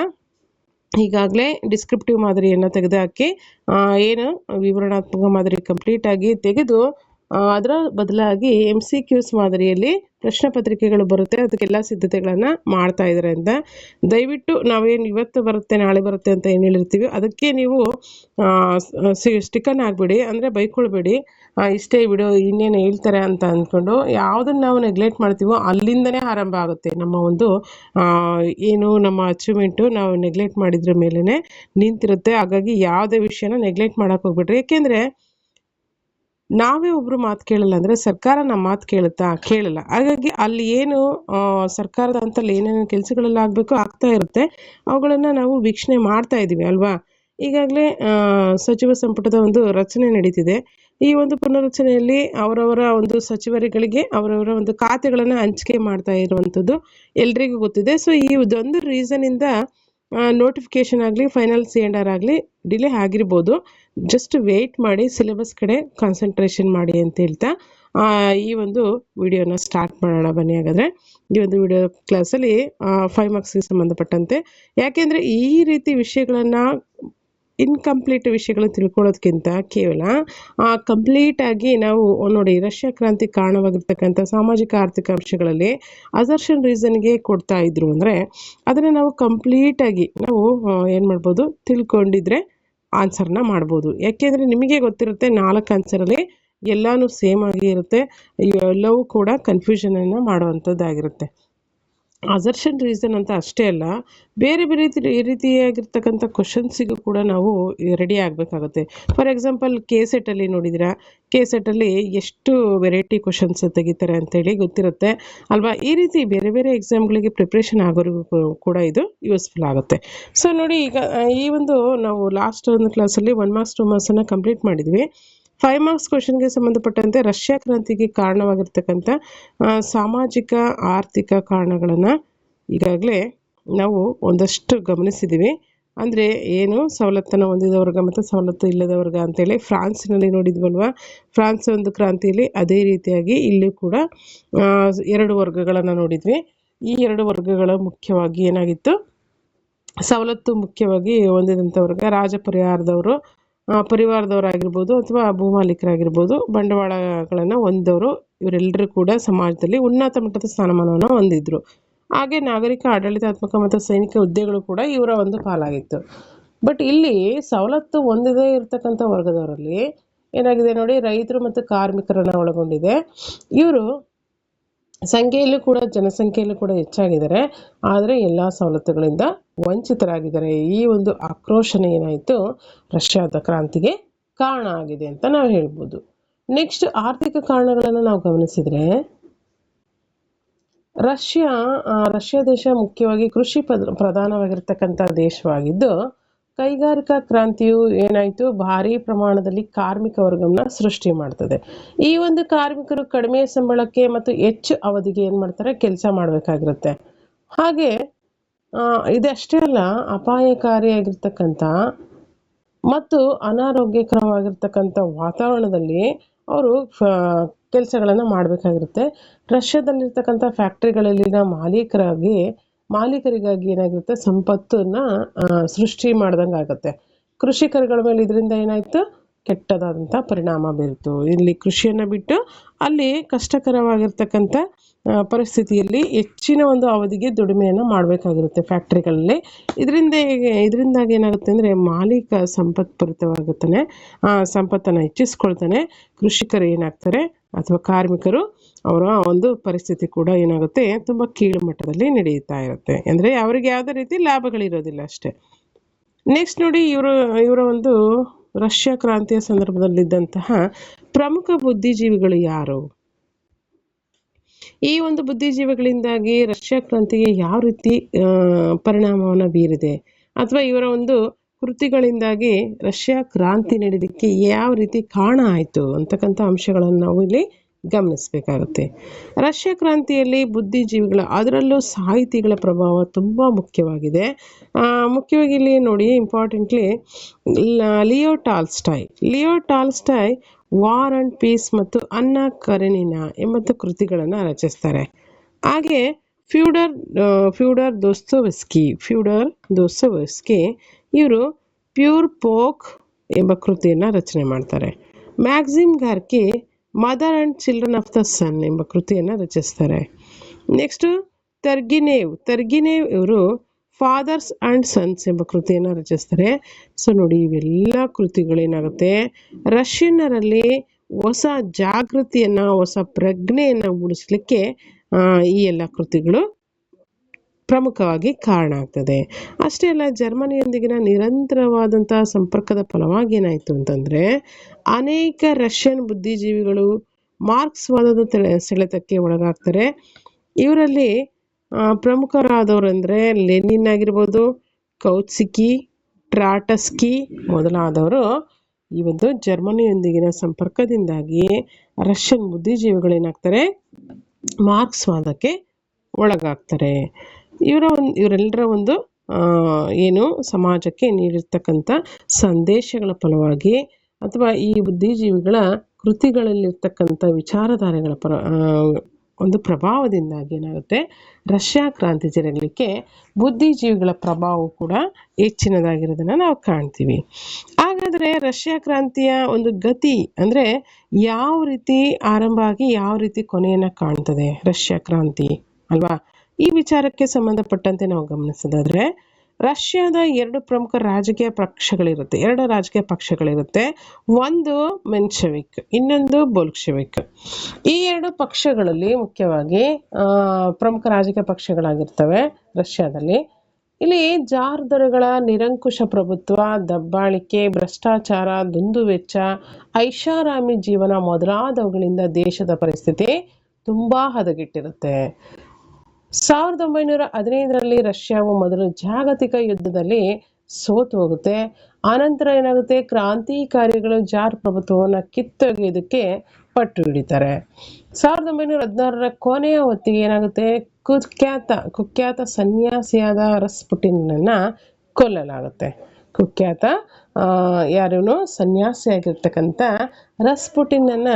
ಈಗಾಗಲೇ ಡಿಸ್ಕ್ರಿಪ್ಟಿವ್ ಮಾದರಿಯನ್ನು ತೆಗೆದುಹಾಕಿ ಏನು ವಿವರಣಾತ್ಮಕ ಮಾದರಿ ಕಂಪ್ಲೀಟಾಗಿ ತೆಗೆದು ಅದರ ಬದಲಾಗಿ MCQs ಮಾದರಿಯಲ್ಲಿ ಪ್ರಶ್ನೆ ಪತ್ರಿಕೆಗಳು ಬರುತ್ತೆ, ಅದಕ್ಕೆಲ್ಲ ಸಿದ್ಧತೆಗಳನ್ನು ಮಾಡ್ತಾ ಇದ್ದಾರೆ ಅಂತ. ದಯವಿಟ್ಟು ನಾವೇನು ಇವತ್ತು ಬರುತ್ತೆ ನಾಳೆ ಬರುತ್ತೆ ಅಂತ ಏನು ಹೇಳಿರ್ತೀವಿ ಅದಕ್ಕೆ ನೀವು ಸ್ಟಿಕನ್ ಆಗಬೇಡಿ, ಅಂದರೆ ಬೈಕೊಳ್ಬೇಡಿ. ಇಷ್ಟೇ ವಿಡಿಯೋ ಇನ್ನೇನು ಹೇಳ್ತಾರೆ ಅಂತ ಅಂದ್ಕೊಂಡು ಯಾವುದನ್ನು ನಾವು ನೆಗ್ಲೆಕ್ಟ್ ಮಾಡ್ತೀವೋ ಅಲ್ಲಿಂದನೇ ಆರಂಭ ಆಗುತ್ತೆ ನಮ್ಮ ಒಂದು ಏನು ನಮ್ಮ ಅಚೀವ್ಮೆಂಟು. ನಾವು ನೆಗ್ಲೆಕ್ಟ್ ಮಾಡಿದ್ರ ಮೇಲೇ ನಿಂತಿರುತ್ತೆ. ಹಾಗಾಗಿ ಯಾವುದೇ ವಿಷಯನ ನೆಗ್ಲೆಕ್ಟ್ ಮಾಡೋಕ್ಕೆ ಹೋಗ್ಬಿಟ್ರಿ. ಏಕೆಂದರೆ ನಾವೇ ಒಬ್ಬರು ಮಾತು ಕೇಳಲ್ಲ ಅಂದರೆ ಸರ್ಕಾರ ನಮ್ಮ ಮಾತು ಕೇಳಲ್ಲ. ಹಾಗಾಗಿ ಅಲ್ಲಿ ಏನು ಸರ್ಕಾರದ ಹಂತಲ್ಲಿ ಏನೇನು ಕೆಲಸಗಳೆಲ್ಲ ಆಗಬೇಕು ಆಗ್ತಾ ಇರುತ್ತೆ, ಅವುಗಳನ್ನು ನಾವು ವೀಕ್ಷಣೆ ಮಾಡ್ತಾ ಇದ್ದೀವಿ ಅಲ್ವಾ. ಈಗಾಗಲೇ ಸಚಿವ ಸಂಪುಟದ ಒಂದು ರಚನೆ ನಡೀತಿದೆ. ಈ ಒಂದು ಪುನರ್ರಚನೆಯಲ್ಲಿ ಅವರವರ ಒಂದು ಸಚಿವರುಗಳಿಗೆ ಅವರವರ ಒಂದು ಖಾತೆಗಳನ್ನು ಹಂಚಿಕೆ ಮಾಡ್ತಾ ಇರುವಂಥದ್ದು ಎಲ್ರಿಗೂ ಗೊತ್ತಿದೆ. ಸೊ ಈ ಒಂದು ರೀಸನಿಂದ ನೋಟಿಫಿಕೇಶನ್ ಆಗಲಿ ಫೈನಲ್ C&R ಆಗಲಿ ಡಿಲೇ ಆಗಿರ್ಬೋದು. ಜಸ್ಟ್ ವೆಯ್ಟ್ ಮಾಡಿ, ಸಿಲೆಬಸ್ ಕಡೆ ಕಾನ್ಸಂಟ್ರೇಷನ್ ಮಾಡಿ ಅಂತ ಹೇಳ್ತಾ ಈ ಒಂದು ವಿಡಿಯೋನ ಸ್ಟಾರ್ಟ್ ಮಾಡೋಣ ಬನ್ನಿ. ಹಾಗಾದರೆ ಈ ಒಂದು ವಿಡಿಯೋ ಕ್ಲಾಸಲ್ಲಿ 5 ಮಾರ್ಕ್ಸ್ಗೆ ಸಂಬಂಧಪಟ್ಟಂತೆ, ಯಾಕೆಂದರೆ ಈ ರೀತಿ ವಿಷಯಗಳನ್ನು ಇನ್ಕಂಪ್ಲೀಟ್ ವಿಷಯಗಳು ತಿಳ್ಕೊಳ್ಳೋದಕ್ಕಿಂತ ಕೇವಲ ಕಂಪ್ಲೀಟಾಗಿ ನಾವು ನೋಡಿ ರಷ್ಯಾ ಕ್ರಾಂತಿ ಕಾರಣವಾಗಿರ್ತಕ್ಕಂಥ ಸಾಮಾಜಿಕ ಆರ್ಥಿಕ ಅಂಶಗಳಲ್ಲಿ ಅಸರ್ಷನ್ ರೀಸನ್ಗೆ ಕೊಡ್ತಾ ಇದ್ರು ಅಂದರೆ ಅದನ್ನು ನಾವು ಕಂಪ್ಲೀಟಾಗಿ ನಾವು ಏನು ಮಾಡ್ಬೋದು ತಿಳ್ಕೊಂಡಿದ್ರೆ ಆನ್ಸರ್ನ ಮಾಡ್ಬೋದು. ಯಾಕೆಂದರೆ ನಿಮಗೆ ಗೊತ್ತಿರುತ್ತೆ 4 ಆನ್ಸರಲ್ಲಿ ಎಲ್ಲನೂ ಸೇಮ್ ಆಗಿ ಇರುತ್ತೆ, ಎಲ್ಲವೂ ಕೂಡ ಕನ್ಫ್ಯೂಷನನ್ನು ಮಾಡುವಂಥದ್ದಾಗಿರುತ್ತೆ. ಅಸರ್ಷನ್ ರೀಸನ್ ಅಂತ ಅಷ್ಟೇ ಅಲ್ಲ, ಬೇರೆ ಬೇರೆ ರೀತಿಯಾಗಿರ್ತಕ್ಕಂಥ ಕ್ವಶನ್ಸಿಗೂ ಕೂಡ ನಾವು ರೆಡಿ ಆಗಬೇಕಾಗುತ್ತೆ. ಫಾರ್ ಎಕ್ಸಾಂಪಲ್ KSET-ಅಲ್ಲಿ ನೋಡಿದಿರಾ, KSET-ಅಲ್ಲಿ ಎಷ್ಟು ವೆರೈಟಿ ಕ್ವಶನ್ಸ್ ತೆಗಿತಾರೆ ಅಂತೇಳಿ ಗೊತ್ತಿರುತ್ತೆ ಅಲ್ವಾ. ಈ ರೀತಿ ಬೇರೆ ಬೇರೆ ಎಕ್ಸಾಮ್ಗಳಿಗೆ ಪ್ರಿಪ್ರೇಷನ್ ಆಗೋರಿಗೂ ಕೂಡ ಇದು ಯೂಸ್ಫುಲ್ ಆಗುತ್ತೆ. ಸೊ ನೋಡಿ, ಈಗ ಈ ಒಂದು ನಾವು ಲಾಸ್ಟ್ ಒಂದು ಕ್ಲಾಸಲ್ಲಿ 1 ಮಾರ್ಕ್ಸ್ 2 ಮಾರ್ಕ್ಸನ್ನು ಕಂಪ್ಲೀಟ್ ಮಾಡಿದ್ವಿ. 5 ಮಾರ್ಕ್ಸ್ ಕ್ವಶನ್ಗೆ ಸಂಬಂಧಪಟ್ಟಂತೆ ರಷ್ಯಾ ಕ್ರಾಂತಿಗೆ ಕಾರಣವಾಗಿರ್ತಕ್ಕಂಥ ಸಾಮಾಜಿಕ ಆರ್ಥಿಕ ಕಾರಣಗಳನ್ನು ಈಗಾಗಲೇ ನಾವು ಒಂದಷ್ಟು ಗಮನಿಸಿದ್ದೀವಿ. ಅಂದರೆ ಏನು ಸವಲತ್ತನ್ನು ಹೊಂದಿದವರ್ಗ ಮತ್ತು ಸವಲತ್ತು ಇಲ್ಲದವರ್ಗ ಅಂತೇಳಿ ಫ್ರಾನ್ಸ್ನಲ್ಲಿ ನೋಡಿದ್ವಲ್ವ. ಫ್ರಾನ್ಸ್ ಒಂದು ಕ್ರಾಂತಿಯಲ್ಲಿ ಅದೇ ರೀತಿಯಾಗಿ ಇಲ್ಲಿ ಕೂಡ 2 ವರ್ಗಗಳನ್ನು ನೋಡಿದ್ವಿ. ಈ 2 ವರ್ಗಗಳ ಮುಖ್ಯವಾಗಿ ಏನಾಗಿತ್ತು, ಸವಲತ್ತು ಮುಖ್ಯವಾಗಿ ಹೊಂದಿದಂಥ ವರ್ಗ ರಾಜ ಪರಿವಾರದವರಾಗಿರ್ಬೋದು ಅಥವಾ ಭೂಮಾಲೀಕರಾಗಿರ್ಬೋದು, ಬಂಡವಾಳಗಳನ್ನು ಹೊಂದವರು, ಇವರೆಲ್ಲರೂ ಕೂಡ ಸಮಾಜದಲ್ಲಿ ಉನ್ನತ ಮಟ್ಟದ ಸ್ಥಾನಮಾನವನ್ನು ಹೊಂದಿದ್ರು. ಹಾಗೆ ನಾಗರಿಕ, ಆಡಳಿತಾತ್ಮಕ ಮತ್ತು ಸೈನಿಕ ಹುದ್ದೆಗಳು ಕೂಡ ಇವರ ಒಂದು ಪಾಲಾಗಿತ್ತು. ಬಟ್ ಇಲ್ಲಿ ಸವಲತ್ತು ಹೊಂದದೇ ಇರತಕ್ಕಂಥ ವರ್ಗದವರಲ್ಲಿ ಏನಾಗಿದೆ ನೋಡಿ, ರೈತರು ಮತ್ತು ಕಾರ್ಮಿಕರನ್ನು ಒಳಗೊಂಡಿದೆ. ಇವರು ಸಂಖ್ಯೆಯಲ್ಲೂ ಕೂಡ ಜನಸಂಖ್ಯೆಯಲ್ಲೂ ಕೂಡ ಹೆಚ್ಚಾಗಿದ್ದಾರೆ, ಆದರೆ ಎಲ್ಲ ಸವಲತ್ತುಗಳಿಂದ ವಂಚಿತರಾಗಿದ್ದಾರೆ. ಈ ಒಂದು ಆಕ್ರೋಶನ ಏನಾಯಿತು, ರಷ್ಯಾದ ಕ್ರಾಂತಿಗೆ ಕಾರಣ ಆಗಿದೆ ಅಂತ ನಾವು ಹೇಳ್ಬೋದು. ನೆಕ್ಸ್ಟ್ ಆರ್ಥಿಕ ಕಾರಣಗಳನ್ನು ನಾವು ಗಮನಿಸಿದರೆ, ರಷ್ಯಾ ದೇಶ ಮುಖ್ಯವಾಗಿ ಕೃಷಿ ಪ್ರಧಾನವಾಗಿರ್ತಕ್ಕಂಥ ದೇಶವಾಗಿದ್ದು, ಕೈಗಾರಿಕಾ ಕ್ರಾಂತಿಯು ಏನಾಯಿತು, ಭಾರಿ ಪ್ರಮಾಣದಲ್ಲಿ ಕಾರ್ಮಿಕ ವರ್ಗವನ್ನು ಸೃಷ್ಟಿ ಮಾಡ್ತದೆ. ಈ ಒಂದು ಕಾರ್ಮಿಕರು ಕಡಿಮೆ ಸಂಬಳಕ್ಕೆ ಮತ್ತು ಹೆಚ್ಚು ಅವಧಿಗೆ ಏನು ಮಾಡ್ತಾರೆ, ಕೆಲಸ ಮಾಡಬೇಕಾಗಿರುತ್ತೆ. ಹಾಗೆ ಇದಷ್ಟೇ ಅಲ್ಲ, ಅಪಾಯಕಾರಿಯಾಗಿರ್ತಕ್ಕಂಥ ಮತ್ತು ಅನಾರೋಗ್ಯಕರವಾಗಿರ್ತಕ್ಕಂಥ ವಾತಾವರಣದಲ್ಲಿ ಅವರು ಕೆಲಸಗಳನ್ನು ಮಾಡಬೇಕಾಗಿರುತ್ತೆ. ರಷ್ಯಾದಲ್ಲಿರ್ತಕ್ಕಂಥ ಫ್ಯಾಕ್ಟ್ರಿಗಳಲ್ಲಿನ ಮಾಲೀಕರಿಗಾಗಿ ಏನಾಗಿರುತ್ತೆ, ಸಂಪತ್ತನ್ನು ಸೃಷ್ಟಿ ಮಾಡ್ದಂಗೆ ಆಗುತ್ತೆ. ಕೃಷಿಕರುಗಳ ಮೇಲೆ ಇದರಿಂದ ಏನಾಯಿತು, ಕೆಟ್ಟದಾದಂಥ ಪರಿಣಾಮ ಬೀರಿತು. ಇಲ್ಲಿ ಕೃಷಿಯನ್ನು ಬಿಟ್ಟು ಅಲ್ಲಿ ಕಷ್ಟಕರವಾಗಿರ್ತಕ್ಕಂಥ ಪರಿಸ್ಥಿತಿಯಲ್ಲಿ ಹೆಚ್ಚಿನ ಒಂದು ಅವಧಿಗೆ ದುಡಿಮೆಯನ್ನು ಮಾಡಬೇಕಾಗಿರುತ್ತೆ ಫ್ಯಾಕ್ಟ್ರಿಗಳಲ್ಲಿ. ಇದರಿಂದಾಗಿ ಏನಾಗುತ್ತೆ ಅಂದರೆ, ಮಾಲೀಕ ಸಂಪತ್ಪರಿತವಾಗುತ್ತಾನೆ, ಸಂಪತ್ತನ್ನು ಹೆಚ್ಚಿಸ್ಕೊಳ್ತಾನೆ. ಕೃಷಿಕರು ಏನಾಗ್ತಾರೆ ಅಥವಾ ಕಾರ್ಮಿಕರು, ಅವರ ಒಂದು ಪರಿಸ್ಥಿತಿ ಕೂಡ ಏನಾಗುತ್ತೆ, ತುಂಬ ಕೀಳು ಮಟ್ಟದಲ್ಲಿ ನಡೆಯುತ್ತಾ ಇರುತ್ತೆ. ಅಂದರೆ ಅವರಿಗೆ ಯಾವುದೇ ರೀತಿ ಲಾಭಗಳಿರೋದಿಲ್ಲ ಅಷ್ಟೇ. ನೆಕ್ಸ್ಟ್ ನೋಡಿ, ಇವರ ಒಂದು ರಷ್ಯಾ ಕ್ರಾಂತಿಯ ಸಂದರ್ಭದಲ್ಲಿದ್ದಂತಹ ಪ್ರಮುಖ ಬುದ್ಧಿಜೀವಿಗಳು ಯಾರು? ಈ ಒಂದು ಬುದ್ಧಿಜೀವಿಗಳಿಂದಾಗಿ ರಷ್ಯಾ ಕ್ರಾಂತಿಗೆ ಯಾವ ರೀತಿ ಪರಿಣಾಮವನ್ನು ಬೀರಿದೆ, ಅಥವಾ ಇವರ ಒಂದು ಕೃತಿಗಳಿಂದಾಗಿ ರಷ್ಯಾ ಕ್ರಾಂತಿ ನಡೆಯೋದಕ್ಕೆ ಯಾವ ರೀತಿ ಕಾರಣ ಆಯಿತು ಅಂತಕ್ಕಂಥ ಅಂಶಗಳನ್ನು ನಾವು ಇಲ್ಲಿ ಗಮನಿಸಬೇಕಾಗುತ್ತೆ. ರಷ್ಯಾ ಕ್ರಾಂತಿಯಲ್ಲಿ ಬುದ್ಧಿಜೀವಿಗಳ, ಅದರಲ್ಲೂ ಸಾಹಿತಿಗಳ ಪ್ರಭಾವ ತುಂಬ ಮುಖ್ಯವಾಗಿದೆ. ಮುಖ್ಯವಾಗಿ ಇಲ್ಲಿ ನೋಡಿ, importantly Leo Tolstoy War and Peace ಮತ್ತು ಅನ್ನಾ ಕರೆನಿನಾ ಎಂಬಂಥ ಕೃತಿಗಳನ್ನು ರಚಿಸ್ತಾರೆ. ಹಾಗೆ ಫ್ಯೂಡರ್ ದೋಸ್ತೋವ್ಸ್ಕಿ ಇವರು ಪ್ಯೂರ್ ಪೋಕ್ ಎಂಬ ಕೃತಿಯನ್ನು ರಚನೆ ಮಾಡ್ತಾರೆ. Maxim Gorky mother and children of the sun ಎಂಬ ಕೃತಿಯನ್ನು ರಚಿಸ್ತಾರೆ. ನೆಕ್ಸ್ಟು ತರ್ಗಿನೇವ್ ಇವರು ಫಾದರ್ಸ್ ಆ್ಯಂಡ್ ಸನ್ಸ್ ಎಂಬ ಕೃತಿಯನ್ನು ರಚಿಸ್ತಾರೆ. ಸೊ ನೋಡಿ, ಇವೆಲ್ಲ ಕೃತಿಗಳೇನಾಗುತ್ತೆ, ರಷ್ಯನ್ನರಲ್ಲಿ ಹೊಸ ಜಾಗೃತಿಯನ್ನು, ಹೊಸ ಪ್ರಜ್ಞೆಯನ್ನು ಮೂಡಿಸಲಿಕ್ಕೆ ಈ ಎಲ್ಲ ಕೃತಿಗಳು ಪ್ರಮುಖವಾಗಿ ಕಾರಣ ಆಗ್ತದೆ. ಅಷ್ಟೇ ಅಲ್ಲ, ಜರ್ಮನಿಯೊಂದಿಗಿನ ನಿರಂತರವಾದಂತಹ ಸಂಪರ್ಕದ ಫಲವಾಗಿ ಏನಾಯಿತು ಅಂತಂದರೆ, ಅನೇಕ ರಷ್ಯನ್ ಬುದ್ಧಿಜೀವಿಗಳು ಮಾರ್ಕ್ಸ್ವಾದದ ಸೆಳೆತಕ್ಕೆ ಒಳಗಾಗ್ತಾರೆ. ಇವರಲ್ಲಿ ಪ್ರಮುಖರಾದವರು ಅಂದರೆ ಲೆನಿನ್ ಆಗಿರ್ಬೋದು, ಕೌಟ್ಸ್ಕಿ, ಟ್ರಾಟ್ಸ್ಕಿ ಮೊದಲಾದವರು ಈ ಒಂದು ಜರ್ಮನಿಯೊಂದಿಗಿನ ಸಂಪರ್ಕದಿಂದಾಗಿ ರಷ್ಯನ್ ಬುದ್ಧಿಜೀವಿಗಳೇನಾಗ್ತಾರೆ, ಮಾರ್ಕ್ಸ್ವಾದಕ್ಕೆ ಒಳಗಾಗ್ತಾರೆ. ಇವರೆಲ್ಲರ ಒಂದು ಏನು ಸಮಾಜಕ್ಕೆ ನೀಡಿರ್ತಕ್ಕಂಥ ಸಂದೇಶಗಳ ಫಲವಾಗಿ, ಅಥವಾ ಈ ಬುದ್ಧಿಜೀವಿಗಳ ಕೃತಿಗಳಲ್ಲಿರ್ತಕ್ಕಂಥ ವಿಚಾರಧಾರೆಗಳ ಒಂದು ಪ್ರಭಾವದಿಂದಾಗಿ ಏನಾಗುತ್ತೆ, ರಷ್ಯಾ ಕ್ರಾಂತಿ ಜರುಗಲಿಕ್ಕೆ ಬುದ್ಧಿಜೀವಿಗಳ ಪ್ರಭಾವ ಕೂಡ ಹೆಚ್ಚಿನದಾಗಿರೋದನ್ನು ನಾವು ಕಾಣ್ತೀವಿ. ಹಾಗಾದರೆ ರಷ್ಯಾ ಕ್ರಾಂತಿಯ ಒಂದು ಗತಿ ಅಂದರೆ ಯಾವ ರೀತಿ ಆರಂಭ ಆಗಿ ಯಾವ ರೀತಿ ಕೊನೆಯನ್ನು ಕಾಣ್ತದೆ ರಷ್ಯಾ ಕ್ರಾಂತಿ ಅಲ್ವಾ? ಈ ವಿಚಾರಕ್ಕೆ ಸಂಬಂಧಪಟ್ಟಂತೆ ನಾವು ಗಮನಿಸೋದಾದ್ರೆ, ರಷ್ಯಾದ ಎರಡು ಪ್ರಮುಖ ರಾಜಕೀಯ ಪಕ್ಷಗಳಿರುತ್ತೆ. ಒಂದು ಮೆನ್ಶೆವಿಕ್, ಇನ್ನೊಂದು ಬೋಲ್ಶೆವಿಕ್. ಈ ಎರಡು ಪಕ್ಷಗಳಲ್ಲಿ ಮುಖ್ಯವಾಗಿ ಪ್ರಮುಖ ರಾಜಕೀಯ ಪಕ್ಷಗಳಾಗಿರ್ತವೆ ರಷ್ಯಾದಲ್ಲಿ. ಇಲ್ಲಿ ಜಾರ್ ದೊರೆಗಳ ನಿರಂಕುಶ ಪ್ರಭುತ್ವ, ದಬ್ಬಾಳಿಕೆ, ಭ್ರಷ್ಟಾಚಾರ, ದುಂದುವೆಚ್ಚ, ಐಷಾರಾಮಿ ಜೀವನ ಮೊದಲಾದವುಗಳಿಂದ ದೇಶದ ಪರಿಸ್ಥಿತಿ ತುಂಬಾ ಹದಗೆಟ್ಟಿರುತ್ತೆ. 1915ರಲ್ಲಿ ರಷ್ಯಾವು ಮೊದಲು ಜಾಗತಿಕ ಯುದ್ಧದಲ್ಲಿ ಸೋತು ಹೋಗುತ್ತೆ. ಆನಂತರ ಏನಾಗುತ್ತೆ, ಕ್ರಾಂತಿಕಾರಿಗಳು ಜಾರ್ ಪ್ರಭುತ್ವವನ್ನು ಕಿತ್ತೊಗೆಯೋದಕ್ಕೆ ಪಟ್ಟು ಹಿಡಿತಾರೆ. 1916ರ ಕೊನೆಯ ಹೊತ್ತಿಗೆ ಏನಾಗುತ್ತೆ, ಕುಖ್ಯಾತ ಸನ್ಯಾಸಿಯಾದ ರಸ್ಪುಟಿನ್ನನ್ನ ಕೊಲ್ಲಲಾಗುತ್ತೆ. ಯಾರೇನು ಸನ್ಯಾಸಿಯಾಗಿರ್ತಕ್ಕಂಥ ರಸ್ಪುಟಿನ್ನನ್ನ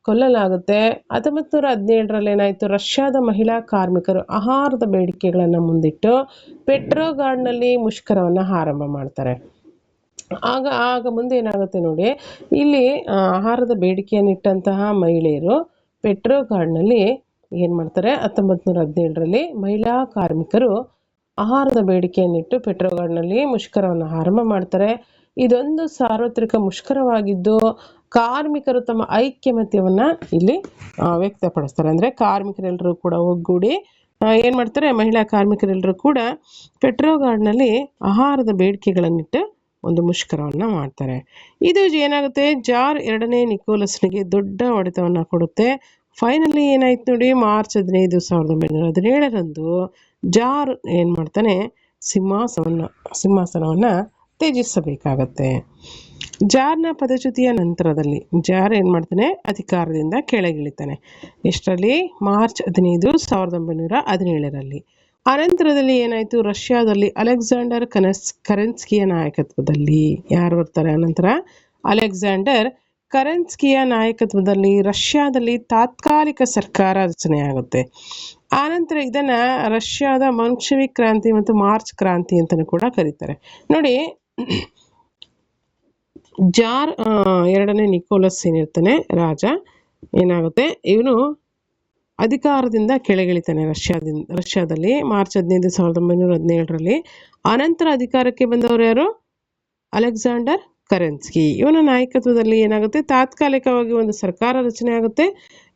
ಕೊಲ್ಲಲಾಗುತ್ತೆ. 1917ರಲ್ಲಿ ಏನಾಯಿತು, ರಷ್ಯಾದ ಮಹಿಳಾ ಕಾರ್ಮಿಕರು ಆಹಾರದ ಬೇಡಿಕೆಗಳನ್ನು ಮುಂದಿಟ್ಟು ಪೆಟ್ರೋಗಾರ್ಡ್ನಲ್ಲಿ ಮುಷ್ಕರವನ್ನು ಆರಂಭ ಮಾಡ್ತಾರೆ. ಆಗ ಮುಂದೆ ಏನಾಗುತ್ತೆ ನೋಡಿ, ಇಲ್ಲಿ ಆಹಾರದ ಬೇಡಿಕೆಯನ್ನಿಟ್ಟಂತಹ ಮಹಿಳೆಯರು ಪೆಟ್ರೋಗಾರ್ಡ್ನಲ್ಲಿ ಏನು ಮಾಡ್ತಾರೆ, 1917ರಲ್ಲಿ ಮಹಿಳಾ ಕಾರ್ಮಿಕರು ಆಹಾರದ ಬೇಡಿಕೆಯನ್ನಿಟ್ಟು ಪೆಟ್ರೋಗಾರ್ಡ್ನಲ್ಲಿ ಮುಷ್ಕರವನ್ನು ಆರಂಭ ಮಾಡ್ತಾರೆ. ಇದೊಂದು ಸಾರ್ವತ್ರಿಕ ಮುಷ್ಕರವಾಗಿದ್ದು ಕಾರ್ಮಿಕರು ತಮ್ಮ ಐಕ್ಯಮತ್ಯವನ್ನು ಇಲ್ಲಿ ವ್ಯಕ್ತಪಡಿಸ್ತಾರೆ. ಅಂದರೆ ಕಾರ್ಮಿಕರೆಲ್ಲರೂ ಕೂಡ ಒಗ್ಗೂಡಿ ಏನು ಮಾಡ್ತಾರೆ, ಮಹಿಳಾ ಕಾರ್ಮಿಕರೆಲ್ಲರೂ ಕೂಡ ಪೆಟ್ರೋಗಾರ್ಡ್ನಲ್ಲಿ ಆಹಾರದ ಬೇಡಿಕೆಗಳನ್ನಿಟ್ಟು ಒಂದು ಮುಷ್ಕರವನ್ನು ಮಾಡ್ತಾರೆ. ಇದು ಏನಾಗುತ್ತೆ, ಜಾರ್ ಎರಡನೇ ನಿಕೋಲಸ್ನಿಗೆ ದೊಡ್ಡ ಹೊಡೆತವನ್ನು ಕೊಡುತ್ತೆ. ಫೈನಲಿ ಏನಾಯ್ತು ನೋಡಿ, ಮಾರ್ಚ್ 15, 1917ರಂದು ಜಾರ್ ಏನು ಮಾಡ್ತಾನೆ, ಸಿಂಹಾಸನವನ್ನು ತ್ಯಜಿಸಬೇಕಾಗತ್ತೆ. ಜಾರ್ನ ಪದಚ್ಯುತಿಯ ನಂತರದಲ್ಲಿ ಜಾರ್ ಏನು ಮಾಡ್ತಾನೆ, ಅಧಿಕಾರದಿಂದ ಕೆಳಗಿಳಿತಾನೆ. ಎಷ್ಟರಲ್ಲಿ, ಮಾರ್ಚ್ 15, 1917ರಲ್ಲಿ. ಅನಂತರದಲ್ಲಿ ಏನಾಯಿತು, ರಷ್ಯಾದಲ್ಲಿ ಅಲೆಕ್ಸಾಂಡರ್ ಕರೆನ್ಸ್ಕಿಯ ನಾಯಕತ್ವದಲ್ಲಿ ಯಾರು ಬರ್ತಾರೆ ಅನಂತರ, ಅಲೆಕ್ಸಾಂಡರ್ ಕರೆನ್ಸ್ಕಿಯ ನಾಯಕತ್ವದಲ್ಲಿ ರಷ್ಯಾದಲ್ಲಿ ತಾತ್ಕಾಲಿಕ ಸರ್ಕಾರ ರಚನೆಯಾಗುತ್ತೆ. ಆನಂತರ ಇದನ್ನ ರಷ್ಯಾದ ಮನ್ಶೆವಿಕ್ ಕ್ರಾಂತಿ ಮತ್ತು ಮಾರ್ಚ್ ಕ್ರಾಂತಿ ಅಂತಲೂ ಕೂಡ ಕರೀತಾರೆ. ನೋಡಿ, ಜಾರ್ ಎರಡನೇ ನಿಕೋಲಸ್ ಏನಿರ್ತಾನೆ ರಾಜ, ಏನಾಗುತ್ತೆ, ಇವನು ಅಧಿಕಾರದಿಂದ ಕೆಳಗಿಳಿತಾನೆ ರಷ್ಯಾದಲ್ಲಿ ಮಾರ್ಚ್ 15, 1917ರಲ್ಲಿ. ಅನಂತರ ಅಧಿಕಾರಕ್ಕೆ ಬಂದವರು ಯಾರು, ಅಲೆಕ್ಸಾಂಡರ್ ಕರೆನ್ಸ್ಕಿ. ಇವನ ನಾಯಕತ್ವದಲ್ಲಿ ಏನಾಗುತ್ತೆ, ತಾತ್ಕಾಲಿಕವಾಗಿ ಒಂದು ಸರ್ಕಾರ ರಚನೆ ಆಗುತ್ತೆ.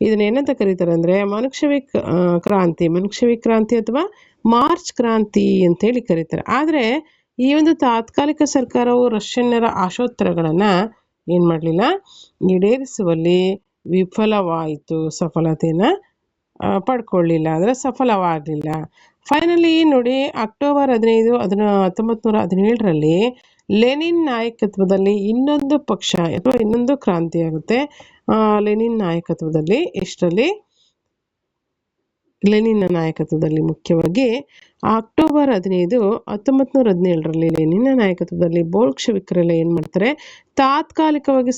ಇದನ್ನ ಏನಂತ ಕರೀತಾರೆ ಅಂದರೆ ಮನ್ಶೆವಿಕ್ ಕ್ರಾಂತಿ ಅಥವಾ ಮಾರ್ಚ್ ಕ್ರಾಂತಿ ಅಂತೇಳಿ ಕರೀತಾರೆ. ಆದರೆ ಈ ಒಂದು ತಾತ್ಕಾಲಿಕ ಸರ್ಕಾರವು ರಷ್ಯನ್ನರ ಆಶೋತ್ತರಗಳನ್ನು ಏನು ಮಾಡಲಿಲ್ಲ, ಈಡೇರಿಸುವಲ್ಲಿ ವಿಫಲವಾಯಿತು, ಸಫಲತೆಯನ್ನು ಪಡ್ಕೊಳ್ಳಿಲ್ಲ, ಅಂದರೆ ಸಫಲವಾಗಲಿಲ್ಲ. ಫೈನಲಿ ನೋಡಿ, ಅಕ್ಟೋಬರ್ 15, 1917ರಲ್ಲಿ ಲೆನಿನ್ ನಾಯಕತ್ವದಲ್ಲಿ ಇನ್ನೊಂದು ಪಕ್ಷ ಅಥವಾ ಇನ್ನೊಂದು ಕ್ರಾಂತಿ ಆಗುತ್ತೆ. ಲೆನಿನ್ ನಾಯಕತ್ವದಲ್ಲಿ ಲೆನಿನ್ನ ನಾಯಕತ್ವದಲ್ಲಿ ಮುಖ್ಯವಾಗಿ ಅಕ್ಟೋಬರ್ 15, 1917ರಲ್ಲಿ ಲೆನಿನ್ನ ನಾಯಕತ್ವದಲ್ಲಿ ಬೋಲ್ಶೆವಿಕರೆಲ್ಲ ಏನು ಮಾಡ್ತಾರೆ, ತಾತ್ಕಾಲಿಕವಾಗಿ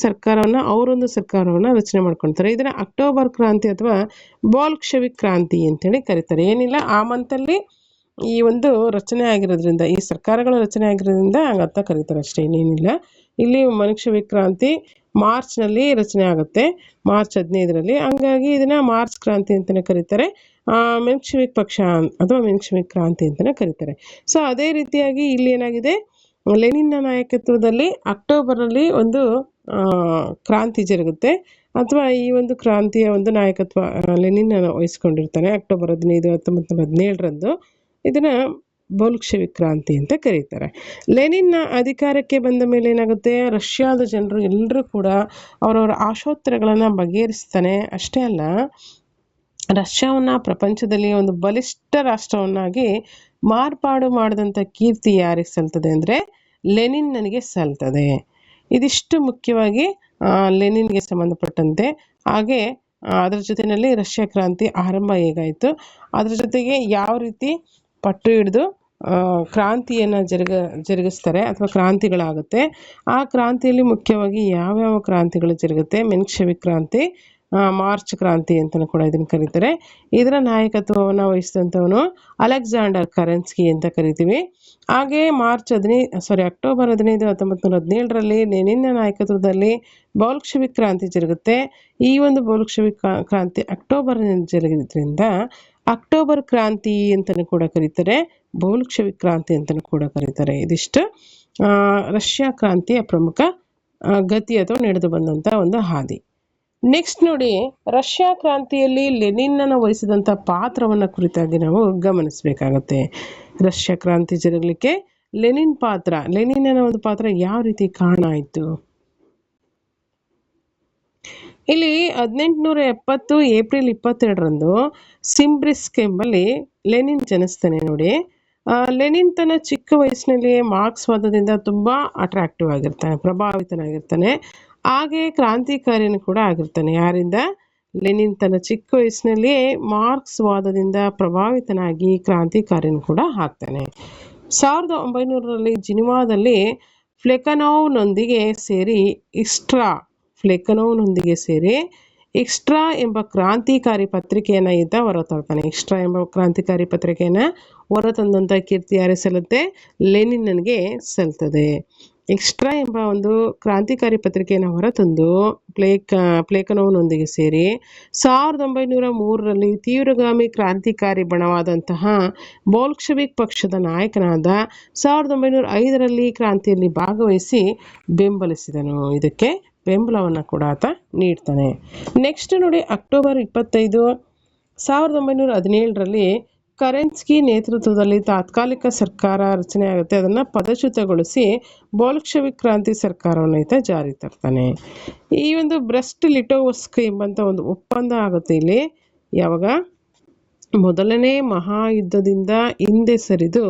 ಅವರೊಂದು ಸರ್ಕಾರವನ್ನು ರಚನೆ ಮಾಡ್ಕೊಳ್ತಾರೆ. ಇದನ್ನ ಅಕ್ಟೋಬರ್ ಕ್ರಾಂತಿ ಅಥವಾ ಬೋಲ್ಶೆವಿಕ್ ಕ್ರಾಂತಿ ಅಂತೇಳಿ ಕರೀತಾರೆ. ಏನಿಲ್ಲ, ಆ ಮಂತಲ್ಲಿ ಈ ಒಂದು ರಚನೆ ಆಗಿರೋದ್ರಿಂದ, ಈ ಸರ್ಕಾರಗಳ ರಚನೆ ಆಗಿರೋದ್ರಿಂದ ಹಂಗಂತ ಕರೀತಾರೆ ಅಷ್ಟೇ, ಇನ್ನೇನಿಲ್ಲ. ಇಲ್ಲಿ ಮನ್ಶೆವಿಕ್ ಕ್ರಾಂತಿ ಮಾರ್ಚ್ನಲ್ಲಿ ರಚನೆ ಆಗುತ್ತೆ, ಮಾರ್ಚ್ 15ರಲ್ಲಿ. ಹಂಗಾಗಿ ಇದನ್ನ ಮಾರ್ಚ್ ಕ್ರಾಂತಿ ಅಂತಲೇ ಕರೀತಾರೆ, ಮೆನ್ಶೆವಿಕ್ ಪಕ್ಷ ಅಥವಾ ಮೆನ್ಶೆವಿಕ್ ಕ್ರಾಂತಿ ಅಂತಲೇ ಕರೀತಾರೆ. ಸೊ ಅದೇ ರೀತಿಯಾಗಿ ಇಲ್ಲಿ ಏನಾಗಿದೆ, ಲೆನಿನ್ನ ನಾಯಕತ್ವದಲ್ಲಿ ಅಕ್ಟೋಬರಲ್ಲಿ ಒಂದು ಕ್ರಾಂತಿ ಜರುಗುತ್ತೆ, ಅಥವಾ ಈ ಒಂದು ಕ್ರಾಂತಿಯ ಒಂದು ನಾಯಕತ್ವ ಲೆನಿನ್ ವಹಿಸ್ಕೊಂಡಿರ್ತಾನೆ ಅಕ್ಟೋಬರ್ 15, 1917ರಂದು. ಇದನ್ನ ಬೋಲ್ಶೆವಿಕ್ ಕ್ರಾಂತಿ ಅಂತ ಕರೀತಾರೆ. ಲೆನಿನ್ನ ಅಧಿಕಾರಕ್ಕೆ ಬಂದ ಮೇಲೆ ಏನಾಗುತ್ತೆ, ರಷ್ಯಾದ ಜನರು ಎಲ್ಲರೂ ಕೂಡ ಅವರವರ ಆಶೋತ್ತರಗಳನ್ನು ಬಗೆಹರಿಸ್ತಾನೆ. ಅಷ್ಟೇ ಅಲ್ಲ, ರಷ್ಯಾವನ್ನು ಪ್ರಪಂಚದಲ್ಲಿ ಒಂದು ಬಲಿಷ್ಠ ರಾಷ್ಟ್ರವನ್ನಾಗಿ ಮಾರ್ಪಾಡು ಮಾಡಿದಂಥ ಕೀರ್ತಿ ಯಾರಿಗೆ ಸಲ್ತದೆ ಅಂದರೆ ಲೆನಿನ್ ನನಗೆ ಸಲ್ತದೆ. ಇದಿಷ್ಟು ಮುಖ್ಯವಾಗಿ ಲೆನಿನ್ಗೆ ಸಂಬಂಧಪಟ್ಟಂತೆ. ಹಾಗೆ ಅದರ ಜೊತೆಯಲ್ಲಿ ರಷ್ಯಾ ಕ್ರಾಂತಿ ಆರಂಭ ಹೇಗಾಯಿತು, ಅದರ ಜೊತೆಗೆ ಯಾವ ರೀತಿ ಪಟ್ಟು ಹಿಡಿದು ಕ್ರಾಂತಿಯನ್ನು ಜರುಗಿಸ್ತಾರೆ ಅಥವಾ ಕ್ರಾಂತಿಗಳಾಗುತ್ತೆ, ಆ ಕ್ರಾಂತಿಯಲ್ಲಿ ಮುಖ್ಯವಾಗಿ ಯಾವ್ಯಾವ ಕ್ರಾಂತಿಗಳು ಜರುಗುತ್ತೆ, ಮೆನ್ಶೆವಿಕ್ ಕ್ರಾಂತಿ, ಮಾರ್ಚ್ ಕ್ರಾಂತಿ ಅಂತಲೂ ಕೂಡ ಇದನ್ನು ಕರೀತಾರೆ. ಇದರ ನಾಯಕತ್ವವನ್ನು ವಹಿಸಿದಂಥವನು ಅಲೆಕ್ಸಾಂಡರ್ ಕರೆನ್ಸ್ಕಿ ಅಂತ ಕರಿತೀವಿ. ಹಾಗೆ ಅಕ್ಟೋಬರ್ 15, 1917ರಲ್ಲಿ ಲೆನಿನ್ನ ನಾಯಕತ್ವದಲ್ಲಿ ಬೌಲ್ಶೆವಿಕ್ ಕ್ರಾಂತಿ ಜರುಗುತ್ತೆ. ಈ ಒಂದು ಬೌಲ್ಶೆವಿಕ್ ಕ್ರಾಂತಿ ಅಕ್ಟೋಬರ್ನಲ್ಲಿ ಜರುಗಿದ್ರಿಂದ ಅಕ್ಟೋಬರ್ ಕ್ರಾಂತಿ ಅಂತಲೂ ಕೂಡ ಕರೀತಾರೆ, ಬೌಲ್ಶೆವಿಕ್ ಕ್ರಾಂತಿ ಅಂತಲೂ ಕೂಡ ಕರೀತಾರೆ. ಇದಿಷ್ಟು ರಷ್ಯಾ ಕ್ರಾಂತಿಯ ಪ್ರಮುಖ ಗತಿ ಅಥವಾ ನಡೆದು ಬಂದಂಥ ಒಂದು ಹಾದಿ. ನೆಕ್ಸ್ಟ್ ನೋಡಿ, ರಷ್ಯಾ ಕ್ರಾಂತಿಯಲ್ಲಿ ಲೆನಿನ್ನ ವಹಿಸಿದಂಥ ಪಾತ್ರವನ್ನು ಕುರಿತಾಗಿ ನಾವು ಗಮನಿಸಬೇಕಾಗತ್ತೆ. ರಷ್ಯಾ ಕ್ರಾಂತಿ ಜರುಗಲಿಕ್ಕೆ ಲೆನಿನ್ನ ಒಂದು ಪಾತ್ರ ಯಾವ ರೀತಿ ಕಾರಣ ಆಯಿತು? ಇಲ್ಲಿ 1870 ಏಪ್ರಿಲ್ 22ರಂದು ಸಿಂಬ್ರಿಸ್ಕ್ ಎಂಬಲ್ಲಿ ಲೆನಿನ್ ಜನಿಸ್ತಾನೆ. ನೋಡಿ, ಲೆನಿನ್ ತನ್ನ ಚಿಕ್ಕ ವಯಸ್ಸಿನಲ್ಲಿಯೇ ಮಾರ್ಕ್ಸ್ವಾದದಿಂದ ತುಂಬ ಅಟ್ರಾಕ್ಟಿವ್ ಆಗಿರ್ತಾನೆ, ಪ್ರಭಾವಿತನಾಗಿರ್ತಾನೆ. ಹಾಗೆ ಕ್ರಾಂತಿಕಾರಿನೂ ಕೂಡ ಆಗಿರ್ತಾನೆ. ಯಾರಿಂದ? ಲೆನಿನ್ ತನ್ನ ಚಿಕ್ಕ ವಯಸ್ಸಿನಲ್ಲಿಯೇ ಮಾರ್ಕ್ಸ್ವಾದದಿಂದ ಪ್ರಭಾವಿತನಾಗಿ ಕ್ರಾಂತಿಕಾರಿನೂ ಕೂಡ ಆಗ್ತಾನೆ. 1900ರಲ್ಲಿ ಜಿನಿವಾದಲ್ಲಿ ಪ್ಲೆಖನೋವ್ನೊಂದಿಗೆ ಸೇರಿ ಎಕ್ಸ್ಟ್ರಾ ಎಂಬ ಕ್ರಾಂತಿಕಾರಿ ಪತ್ರಿಕೆಯನ್ನು ಈತ ಹೊರತರ್ತಾನೆ. ಎಕ್ಸ್ಟ್ರಾ ಎಂಬ ಕ್ರಾಂತಿಕಾರಿ ಪತ್ರಿಕೆಯನ್ನು ಹೊರತಂದಂಥ ಕೀರ್ತಿ ಯಾರೇ ಸಲ್ಲುತ್ತೆ? ಲೆನಿನ್ನನಿಗೆ ಸಲ್ತದೆ. ಎಕ್ಸ್ಟ್ರಾ ಎಂಬ ಒಂದು ಕ್ರಾಂತಿಕಾರಿ ಪತ್ರಿಕೆಯನ್ನು ಹೊರತಂದು ಪ್ಲೇಖನೋವ್ನೊಂದಿಗೆ ಸೇರಿ 1903ರಲ್ಲಿ ತೀವ್ರಗಾಮಿ ಕ್ರಾಂತಿಕಾರಿ ಬಣವಾದಂತಹ ಬೋಲ್ಶೆವಿಕ್ ಪಕ್ಷದ ನಾಯಕನಾದ 1905ರಲ್ಲಿ ಕ್ರಾಂತಿಯಲ್ಲಿ ಭಾಗವಹಿಸಿ ಬೆಂಬಲಿಸಿದನು. ಇದಕ್ಕೆ ಬೆಂಬಲವನ್ನು ಕೂಡ ಆತ ನೀಡ್ತಾನೆ. ನೆಕ್ಸ್ಟ್ ನೋಡಿ, ಅಕ್ಟೋಬರ್ 25, 1917ರಲ್ಲಿ ಕರೆನ್ಸ್ಕಿ ನೇತೃತ್ವದಲ್ಲಿ ತಾತ್ಕಾಲಿಕ ಸರ್ಕಾರ ರಚನೆ ಆಗುತ್ತೆ. ಅದನ್ನು ಪದಚ್ಯುತಗೊಳಿಸಿ ಬೋಲ್ಶೆವಿಕ್ ಕ್ರಾಂತಿ ಸರ್ಕಾರವನ್ನು ಈತ ಜಾರಿ ತರ್ತಾನೆ. ಈ ಒಂದು ಬ್ರೆಸ್ಟ್ ಲಿಟೋವ್ಸ್ಕ್ ಎಂಬಂಥ ಒಂದು ಒಪ್ಪಂದ ಆಗುತ್ತೆ. ಇಲ್ಲಿ ಯಾವಾಗ? ಮೊದಲನೇ ಮಹಾಯುದ್ಧದಿಂದ ಹಿಂದೆ ಸರಿದು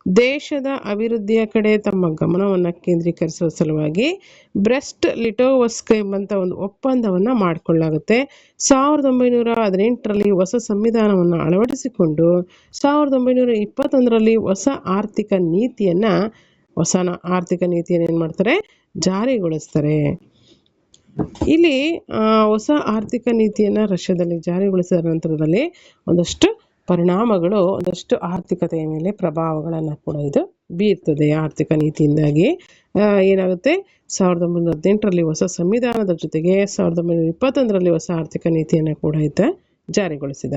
ದೇಶದ ಅಭಿವೃದ್ಧಿಯ ಕಡೆ ತಮ್ಮ ಗಮನವನ್ನು ಕೇಂದ್ರೀಕರಿಸುವ ಸಲುವಾಗಿ ಬ್ರೆಸ್ಟ್ ಲಿಟೋವ್ಸ್ಕ್ ಎಂಬಂಥ ಒಂದು ಒಪ್ಪಂದವನ್ನು ಮಾಡಿಕೊಳ್ಳಲಾಗುತ್ತೆ. 1918ರಲ್ಲಿ ಹೊಸ ಸಂವಿಧಾನವನ್ನು ಅಳವಡಿಸಿಕೊಂಡು 1921ರಲ್ಲಿ ಹೊಸ ಆರ್ಥಿಕ ನೀತಿಯನ್ನು ಏನು ಮಾಡ್ತಾರೆ? ಜಾರಿಗೊಳಿಸ್ತಾರೆ. ಇಲ್ಲಿ ಹೊಸ ಆರ್ಥಿಕ ನೀತಿಯನ್ನು ರಷ್ಯಾದಲ್ಲಿ ಜಾರಿಗೊಳಿಸಿದ ನಂತರದಲ್ಲಿ ಒಂದಷ್ಟು ಪರಿಣಾಮಗಳು, ಒಂದಷ್ಟು ಆರ್ಥಿಕತೆಯ ಮೇಲೆ ಪ್ರಭಾವಗಳನ್ನು ಕೂಡ ಇದು ಬೀರ್ತದೆ. ಆರ್ಥಿಕ ನೀತಿಯಿಂದಾಗಿ ಏನಾಗುತ್ತೆ? 1918ರಲ್ಲಿ ಹೊಸ ಸಂವಿಧಾನದ ಜೊತೆಗೆ 1921ರಲ್ಲಿ ಹೊಸ ಆರ್ಥಿಕ ನೀತಿಯನ್ನು ಕೂಡ ಈತ ಜಾರಿಗೊಳಿಸಿದ.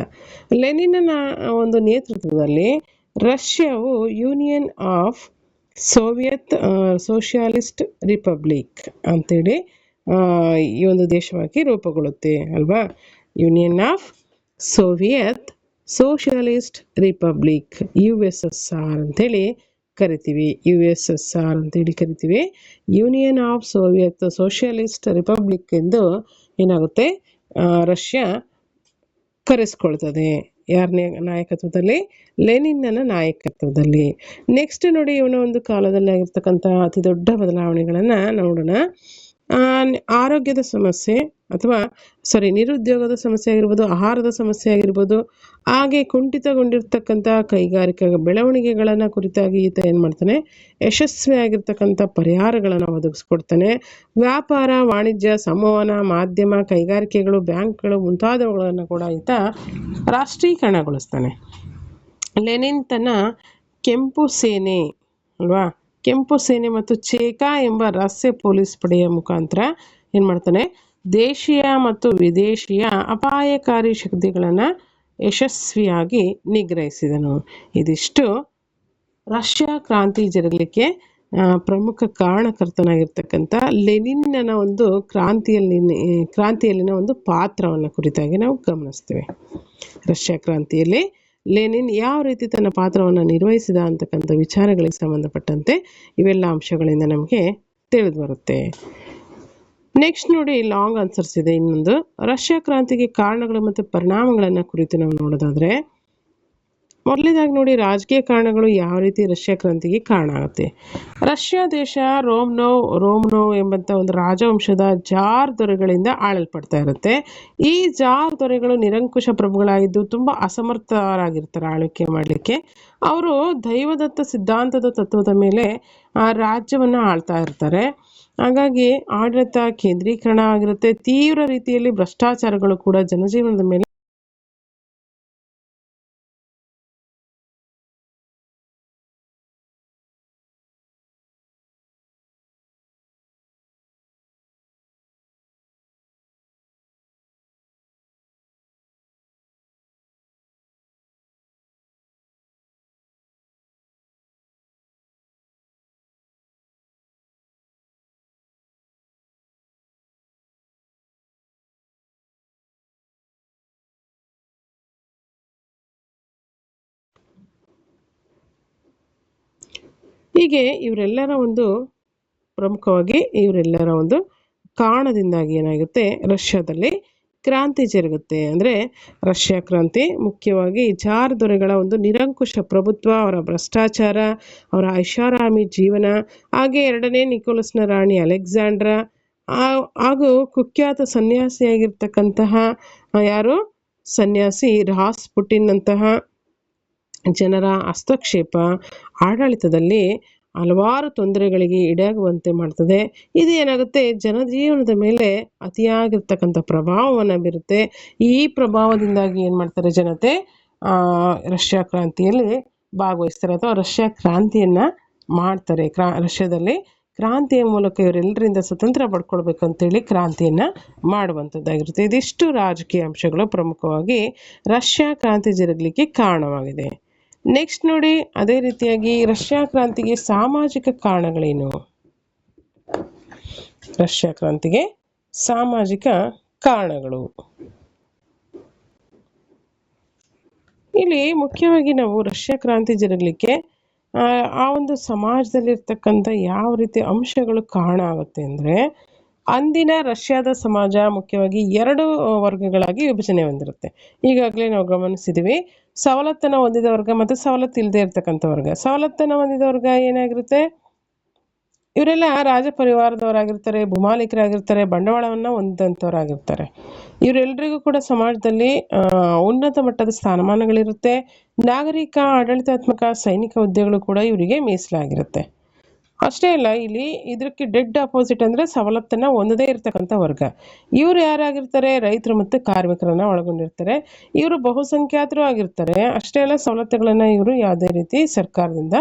ಲೆನಿನ್ನ ಒಂದು ನೇತೃತ್ವದಲ್ಲಿ ರಷ್ಯಾವು Union of Soviet Socialist Republic ಅಂತೇಳಿ ಈ ಒಂದು ದೇಶವಾಗಿ ರೂಪುಗೊಳ್ಳುತ್ತೆ ಅಲ್ವಾ? Union of Soviet Socialist Republic, USSR ಅಂತೇಳಿ ಕರಿತೀವಿ. USSR ಅಂತೇಳಿ ಕರಿತೀವಿ. Union of Soviet Socialist Republic ಎಂದು ಏನಾಗುತ್ತೆ? ರಷ್ಯಾ ಕರೆಸ್ಕೊಳ್ತದೆ. ಯಾರ ನಾಯಕತ್ವದಲ್ಲಿ? ಲೆನಿನ್ನ ನಾಯಕತ್ವದಲ್ಲಿ. ನೆಕ್ಸ್ಟ್ ನೋಡಿ, ಇವನ ಒಂದು ಕಾಲದಲ್ಲಿ ಆಗಿರ್ತಕ್ಕಂಥ ಅತಿ ದೊಡ್ಡ ಬದಲಾವಣೆಗಳನ್ನು ನೋಡೋಣ. ಆರೋಗ್ಯದ ಸಮಸ್ಯೆ ನಿರುದ್ಯೋಗದ ಸಮಸ್ಯೆ ಆಗಿರ್ಬೋದು, ಆಹಾರದ ಸಮಸ್ಯೆ ಆಗಿರ್ಬೋದು, ಹಾಗೆ ಕುಂಠಿತಗೊಂಡಿರ್ತಕ್ಕಂಥ ಕೈಗಾರಿಕಾ ಬೆಳವಣಿಗೆಗಳನ್ನು ಕುರಿತಾಗಿ ಈತ ಏನು ಮಾಡ್ತಾನೆ? ಯಶಸ್ವಿಯಾಗಿರ್ತಕ್ಕಂಥ ಪರಿಹಾರಗಳನ್ನು ಒದಗಿಸ್ಕೊಡ್ತಾನೆ. ವ್ಯಾಪಾರ, ವಾಣಿಜ್ಯ, ಸಂವಹನ ಮಾಧ್ಯಮ, ಕೈಗಾರಿಕೆಗಳು, ಬ್ಯಾಂಕ್ಗಳು ಮುಂತಾದವುಗಳನ್ನು ಕೂಡ ಈತ ರಾಷ್ಟ್ರೀಕರಣಗೊಳಿಸ್ತಾನೆ. ಲೆನಿನ್ ತನ್ನ ಕೆಂಪು ಸೇನೆ ಮತ್ತು ಚೇಕಾ ಎಂಬ ರಹಸ್ಯ ಪೊಲೀಸ್ ಪಡೆಯ ಮುಖಾಂತರ ಏನು ಮಾಡ್ತಾನೆ? ದೇಶೀಯ ಮತ್ತು ವಿದೇಶಿಯ ಅಪಾಯಕಾರಿ ಶಕ್ತಿಗಳನ್ನು ಯಶಸ್ವಿಯಾಗಿ ನಿಗ್ರಹಿಸಿದನು. ಇದಿಷ್ಟು ರಷ್ಯಾ ಕ್ರಾಂತಿ ಜರುಗಲಿಕ್ಕೆ ಕಾರಣಕರ್ತನಾಗಿರ್ತಕ್ಕಂಥ ಲೆನಿನ್ನ ಒಂದು ಕ್ರಾಂತಿಯಲ್ಲಿನ ಒಂದು ಪಾತ್ರವನ್ನು ಕುರಿತಾಗಿ ನಾವು ಗಮನಿಸ್ತೇವೆ. ರಷ್ಯಾ ಕ್ರಾಂತಿಯಲ್ಲಿ ಲೆನಿನ್ ಯಾವ ರೀತಿ ತನ್ನ ಪಾತ್ರವನ್ನು ನಿರ್ವಹಿಸಿದ ಅಂತಕ್ಕಂಥ ವಿಚಾರಗಳಿಗೆ ಸಂಬಂಧಪಟ್ಟಂತೆ ಇವೆಲ್ಲ ಅಂಶಗಳಿಂದ ನಮಗೆ ತಿಳಿದು ಬರುತ್ತೆ. ನೆಕ್ಸ್ಟ್ ನೋಡಿ, ಲಾಂಗ್ ಆನ್ಸರ್ಸ್ ಇದೆ. ಇನ್ನೊಂದು, ರಷ್ಯಾ ಕ್ರಾಂತಿಗೆ ಕಾರಣಗಳು ಮತ್ತು ಪರಿಣಾಮಗಳನ್ನು ಕುರಿತು ನಾವು ನೋಡೋದಾದ್ರೆ, ಮೊದಲನೇದಾಗಿ ನೋಡಿ, ರಾಜಕೀಯ ಕಾರಣಗಳು ಯಾವ ರೀತಿ ರಷ್ಯಾ ಕ್ರಾಂತಿಗೆ ಕಾರಣ ಆಗುತ್ತೆ. ರಷ್ಯಾ ದೇಶ ರೋಮ್ನೋವ್ ಎಂಬಂಥ ಒಂದು ರಾಜವಂಶದ ಜಾರ್ ದೊರೆಗಳಿಂದ ಆಳಲ್ಪಡ್ತಾ ಇರುತ್ತೆ. ಈ ಜಾರ್ ದೊರೆಗಳು ನಿರಂಕುಶ ಪ್ರಭುಗಳಾಗಿದ್ದು ತುಂಬ ಅಸಮರ್ಥರಾಗಿರ್ತಾರೆ ಆಳ್ವಿಕೆ ಮಾಡಲಿಕ್ಕೆ. ಅವರು ದೈವದತ್ತ ಸಿದ್ಧಾಂತದ ತತ್ವದ ಮೇಲೆ ಆ ರಾಜ್ಯವನ್ನು ಆಳ್ತಾ ಇರ್ತಾರೆ. ಹಾಗಾಗಿ ಆಡಳಿತ ಕೇಂದ್ರೀಕರಣ ಆಗಿರುತ್ತೆ. ತೀವ್ರ ರೀತಿಯಲ್ಲಿ ಭ್ರಷ್ಟಾಚಾರಗಳು ಕೂಡ ಜನಜೀವನದ ಮೇಲೆ ಹೀಗೆ ಇವರೆಲ್ಲರ ಒಂದು ಪ್ರಮುಖವಾಗಿ ಇವರೆಲ್ಲರ ಒಂದು ಕಾರಣದಿಂದಾಗಿ ಏನಾಗುತ್ತೆ, ರಷ್ಯಾದಲ್ಲಿ ಕ್ರಾಂತಿ ಜರುಗುತ್ತೆ. ಅಂದರೆ ರಷ್ಯಾ ಕ್ರಾಂತಿ ಮುಖ್ಯವಾಗಿ ಜಾರ್ ದೊರೆಗಳ ಒಂದು ನಿರಂಕುಶ ಪ್ರಭುತ್ವ, ಅವರ ಭ್ರಷ್ಟಾಚಾರ, ಅವರ ಐಷಾರಾಮಿ ಜೀವನ, ಹಾಗೆ ಎರಡನೇ ನಿಕೋಲಸ್ನ ರಾಣಿ ಅಲೆಕ್ಸಾಂಡ್ರಾ ಹಾಗೂ ಕುಖ್ಯಾತ ಸನ್ಯಾಸಿಯಾಗಿರ್ತಕ್ಕಂತಹ ಯಾರು ಸನ್ಯಾಸಿ ರಾಸ್ಪುಟಿನ್ ಅಂತಹ ಜನರ ಹಸ್ತಕ್ಷೇಪ ಆಡಳಿತದಲ್ಲಿ ಹಲವಾರು ತೊಂದರೆಗಳಿಗೆ ಈಡಾಗುವಂತೆ ಮಾಡ್ತದೆ. ಇದು ಏನಾಗುತ್ತೆ, ಜನಜೀವನದ ಮೇಲೆ ಅತಿಯಾಗಿರ್ತಕ್ಕಂಥ ಪ್ರಭಾವವನ್ನು ಬೀರುತ್ತೆ. ಈ ಪ್ರಭಾವದಿಂದಾಗಿ ಏನು ಮಾಡ್ತಾರೆ, ಜನತೆ ರಷ್ಯಾ ಕ್ರಾಂತಿಯಲ್ಲಿ ಭಾಗವಹಿಸ್ತಾರೆ ಅಥವಾ ರಷ್ಯಾ ಕ್ರಾಂತಿಯನ್ನು ಮಾಡ್ತಾರೆ. ರಷ್ಯಾದಲ್ಲಿ ಕ್ರಾಂತಿಯ ಮೂಲಕ ಇವರೆಲ್ಲರಿಂದ ಸ್ವತಂತ್ರ ಪಡ್ಕೊಳ್ಬೇಕು ಅಂತೇಳಿ ಕ್ರಾಂತಿಯನ್ನು ಮಾಡುವಂಥದ್ದಾಗಿರುತ್ತೆ. ಇದಿಷ್ಟು ರಾಜಕೀಯ ಅಂಶಗಳು ಪ್ರಮುಖವಾಗಿ ರಷ್ಯಾ ಕ್ರಾಂತಿ ಜರುಗಲಿಕ್ಕೆ ಕಾರಣವಾಗಿದೆ. ನೆಕ್ಸ್ಟ್ ನೋಡಿ, ಅದೇ ರೀತಿಯಾಗಿ ರಷ್ಯಾ ಕ್ರಾಂತಿಗೆ ಸಾಮಾಜಿಕ ಕಾರಣಗಳೇನು? ರಷ್ಯಾ ಕ್ರಾಂತಿಗೆ ಸಾಮಾಜಿಕ ಕಾರಣಗಳು. ಇಲ್ಲಿ ಮುಖ್ಯವಾಗಿ ನಾವು ರಷ್ಯಾ ಕ್ರಾಂತಿ ಜರುಗಲಿಕ್ಕೆ ಆ ಒಂದು ಸಮಾಜದಲ್ಲಿರ್ತಕ್ಕಂಥ ಯಾವ ರೀತಿ ಅಂಶಗಳು ಕಾರಣ ಆಗುತ್ತೆ ಅಂದರೆ, ಅಂದಿನ ರಷ್ಯಾದ ಸಮಾಜ ಮುಖ್ಯವಾಗಿ 2 ವರ್ಗಗಳಾಗಿ ವಿಭಜನೆ ಹೊಂದಿರುತ್ತೆ. ಈಗಾಗಲೇ ನಾವು ಗಮನಿಸಿದ್ದೀವಿ, ಸವಲತ್ತನ್ನು ಹೊಂದಿದ ವರ್ಗ ಮತ್ತು ಸವಲತ್ತು ಇಲ್ಲದೆ ಇರ್ತಕ್ಕಂಥ ವರ್ಗ. ಸವಲತ್ತನ್ನು ಹೊಂದಿದ ವರ್ಗ ಏನಾಗಿರುತ್ತೆ, ಇವರೆಲ್ಲ ರಾಜ ಪರಿವಾರದವರಾಗಿರ್ತಾರೆ, ಭೂಮಾಲೀಕರಾಗಿರ್ತಾರೆ, ಬಂಡವಾಳವನ್ನು ಹೊಂದಿದಂಥವರಾಗಿರ್ತಾರೆ. ಇವರೆಲ್ಲರಿಗೂ ಕೂಡ ಸಮಾಜದಲ್ಲಿ ಉನ್ನತ ಮಟ್ಟದ ಸ್ಥಾನಮಾನಗಳಿರುತ್ತೆ. ನಾಗರಿಕ, ಆಡಳಿತಾತ್ಮಕ, ಸೈನಿಕ ಹುದ್ದೆಗಳು ಕೂಡ ಇವರಿಗೆ ಮೀಸಲಾಗಿರುತ್ತೆ. ಅಷ್ಟೇ ಅಲ್ಲ, ಇಲ್ಲಿ ಇದಕ್ಕೆ ಡೆಡ್ ಅಪೋಸಿಟ್ ಅಂದರೆ ಸವಲತ್ತನ್ನು ಹೊಂದದೇ ಇರತಕ್ಕಂಥ ವರ್ಗ. ಇವರು ಯಾರಾಗಿರ್ತಾರೆ, ರೈತರು ಮತ್ತು ಕಾರ್ಮಿಕರನ್ನು ಒಳಗೊಂಡಿರ್ತಾರೆ. ಇವರು ಬಹುಸಂಖ್ಯಾತರು ಆಗಿರ್ತಾರೆ. ಅಷ್ಟೇ ಅಲ್ಲ, ಸವಲತ್ತುಗಳನ್ನು ಇವರು ಯಾವುದೇ ರೀತಿ ಸರ್ಕಾರದಿಂದ